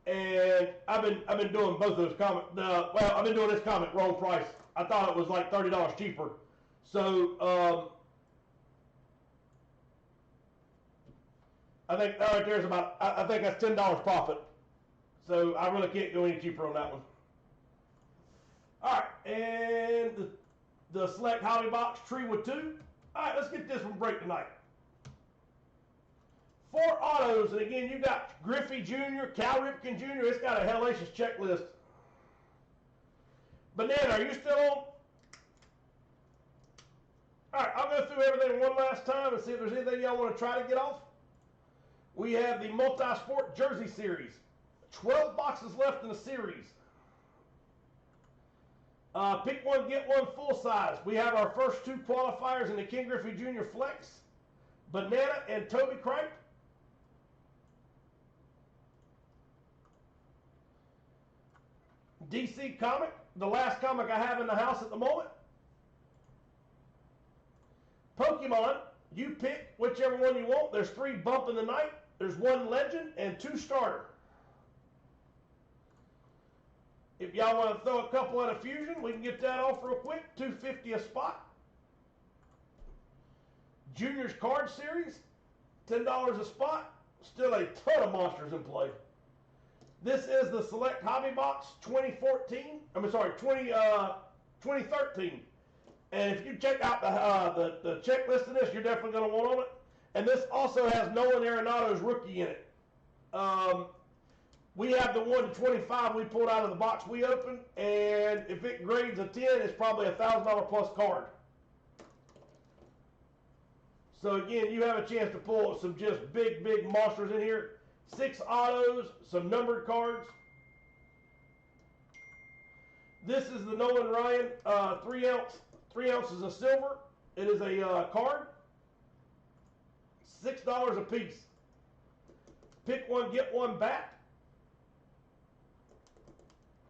and I've been doing both of those comics. Well, I've been doing this comic wrong price. I thought it was like $30 cheaper. So I think right there's about I think that's $10 profit. So I really can't go any cheaper on that one. All right, and the Select Hobby Box Tree with 2. All right, let's get this one break tonight. 4 autos, and again, you got Griffey Jr., Cal Ripken Jr. It's got a hellacious checklist. Banana, are you still on? All right, I'll go through everything one last time and see if there's anything y'all want to try to get off. We have the Multi-Sport Jersey Series. 12 boxes left in the series. Pick one, get one full size. We have our first 2 qualifiers in the King Griffey Jr. Flex. Banana and Toby Cripe. DC Comic, the last comic I have in the house at the moment. Pokemon, you pick whichever one you want. There's 3 Bump in the Night. There's 1 Legend and 2 Starter. If y'all want to throw a couple at a Fusion, we can get that off real quick. $2.50 a spot. Juniors Card Series, $10 a spot. Still a ton of monsters in play. This is the Select Hobby Box 2013. 2013. And if you check out the checklist of this, you're definitely going to want on it. And this also has Nolan Arenado's rookie in it. We have the 1 to 25 we pulled out of the box we opened, and if it grades a 10, it's probably a $1,000 plus card. So again, you have a chance to pull some just big monsters in here. 6 autos, some numbered cards. This is the Nolan Ryan 3 ounces of silver. It is a card. $6 a piece. Pick one, get one back.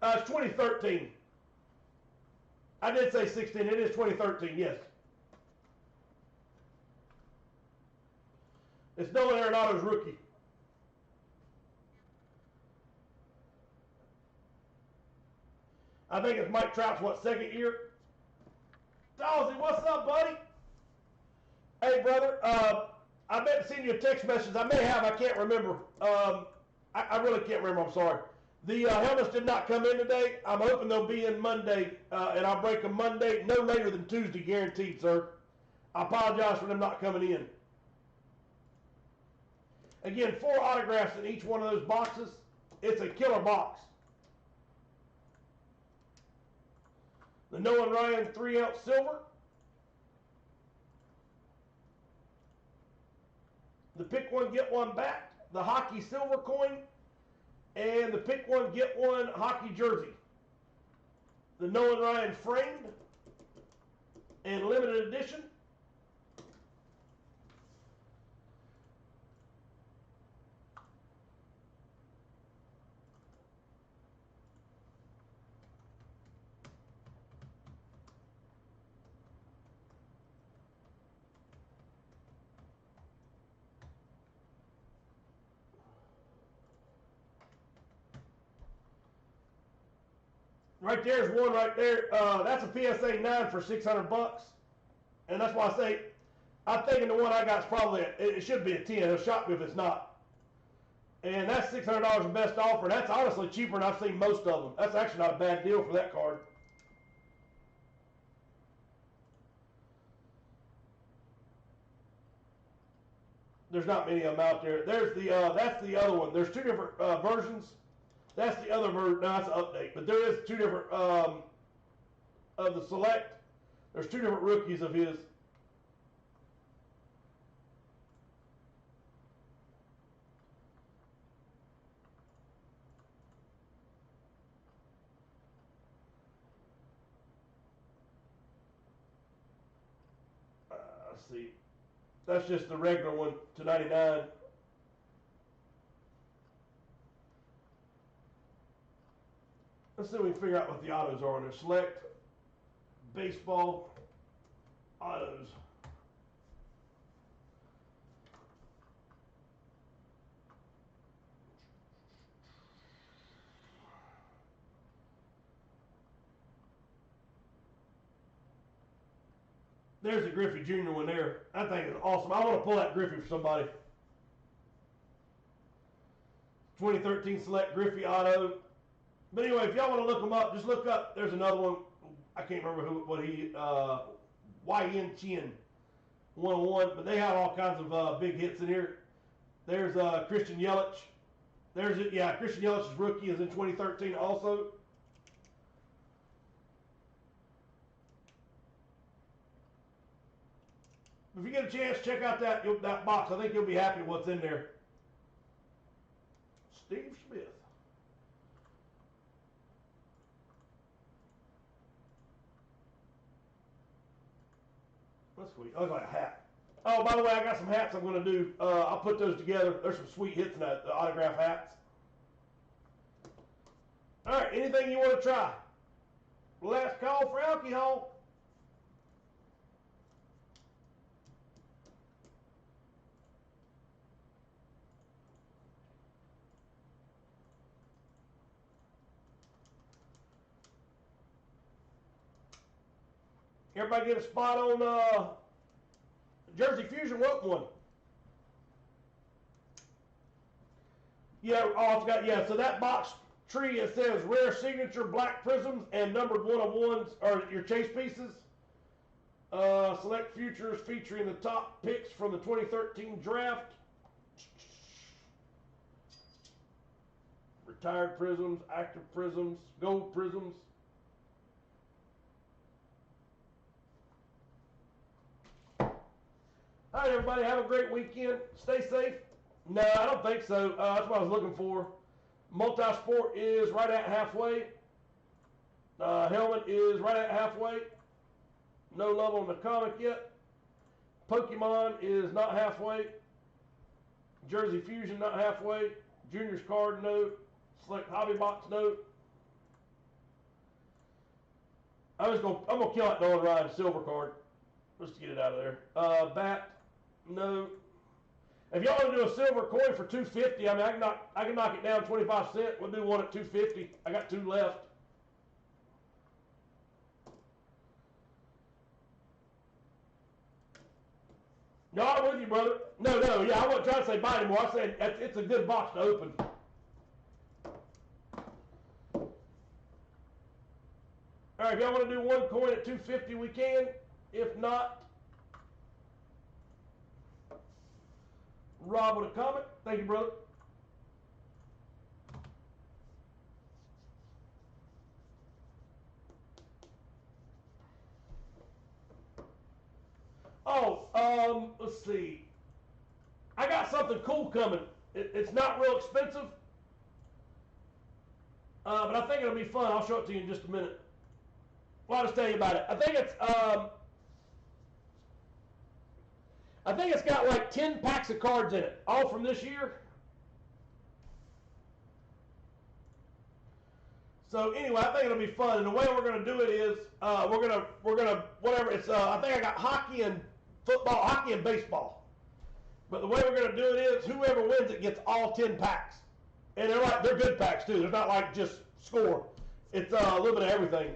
It's 2013. I did say 16. It is 2013, yes. It's Nolan Arenado's rookie. I think it's Mike Trout's, what, second year? Dawsey, what's up, buddy? Hey, brother. I meant to send you a text message. I may have. I can't remember. I really can't remember. I'm sorry. The helmets did not come in today. I'm hoping they'll be in Monday, and I'll break them Monday, no later than Tuesday, guaranteed, sir. I apologize for them not coming in. Again, 4 autographs in each one of those boxes. It's a killer box. The Nolan Ryan 3-ounce silver. The pick one, get one back. The hockey silver coin. And the pick one, get one hockey jersey. The Nolan Ryan framed and limited edition. Right there's one right there. That's a PSA 9 for $600, and that's why I say I'm thinking the one I got is probably it should be a 10. It'll shock me if it's not. And that's $600 the best offer. And that's honestly cheaper than I've seen most of them. That's actually not a bad deal for that card. There's not many of them out there. There's the that's the other one. There's 2 different versions. That's the other version. No, that's an update. But there is 2 different of the select. There's 2 different rookies of his. Let's see. That's just the regular one to 99. Let's see if we can figure out what the autos are on there. Select baseball autos. There's the Griffey Jr. one there. That thing is awesome. I want to pull that Griffey for somebody. 2013 Select Griffey Auto. But anyway, if y'all want to look them up, just look up. There's another one. I can't remember what he, YN Chin 101. But they have all kinds of big hits in here. There's Christian Yelich. There's it. Yeah, Christian Yelich's rookie is in 2013 also. If you get a chance, check out that box. I think you'll be happy with what's in there. Steve Smith. That's sweet. Oh, it's like a hat. Oh, by the way, I got some hats I'm going to do. I'll put those together. There's some sweet hits in that, the autograph hats. All right, anything you want to try? Last call for alcohol. Everybody get a spot on Jersey Fusion? What one? Yeah, oh, I forgot. Yeah, so that box tree, it says rare signature black prisms and numbered 1/1s are your chase pieces. Select futures featuring the top picks from the 2013 draft. Retired prisms, active prisms, gold prisms. All right, everybody, have a great weekend. Stay safe. No, I don't think so. That's what I was looking for. Multisport is right at halfway. Helmet is right at halfway. No love on the comic yet. Pokemon is not halfway. Jersey Fusion not halfway. Junior's card note. Select hobby box note. I'm gonna kill out Nolan Ryan silver card. Let's get it out of there. Bat note. If y'all want to do a silver coin for $2.50, I mean I can knock it down 25 cents. We'll do one at $2.50. I got 2 left. No, I'm with you, brother. No, yeah, I wasn't trying to say buy anymore. I said it's a good box to open. All right, if y'all want to do one coin at $2.50, we can. If not, Rob with a comment. Thank you, brother. Oh, let's see. I got something cool coming. It's not real expensive, but I think it'll be fun. I'll show it to you in just a minute. Well, I'll just tell you about it. I think it's got like 10 packs of cards in it, all from this year. So anyway, I think it'll be fun. And the way we're going to do it is we're gonna whatever it's. I think I got hockey and football, hockey and baseball. But the way we're going to do it is whoever wins it gets all 10 packs, and they're good packs too. They're not like just score. It's a little bit of everything.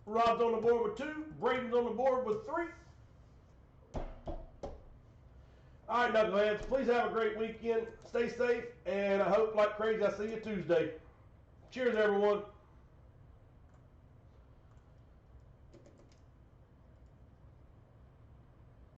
Rob's on the board with 2. Braden's on the board with 3. All right, knuckleheads, please have a great weekend. Stay safe, and I hope like crazy I see you Tuesday. Cheers, everyone.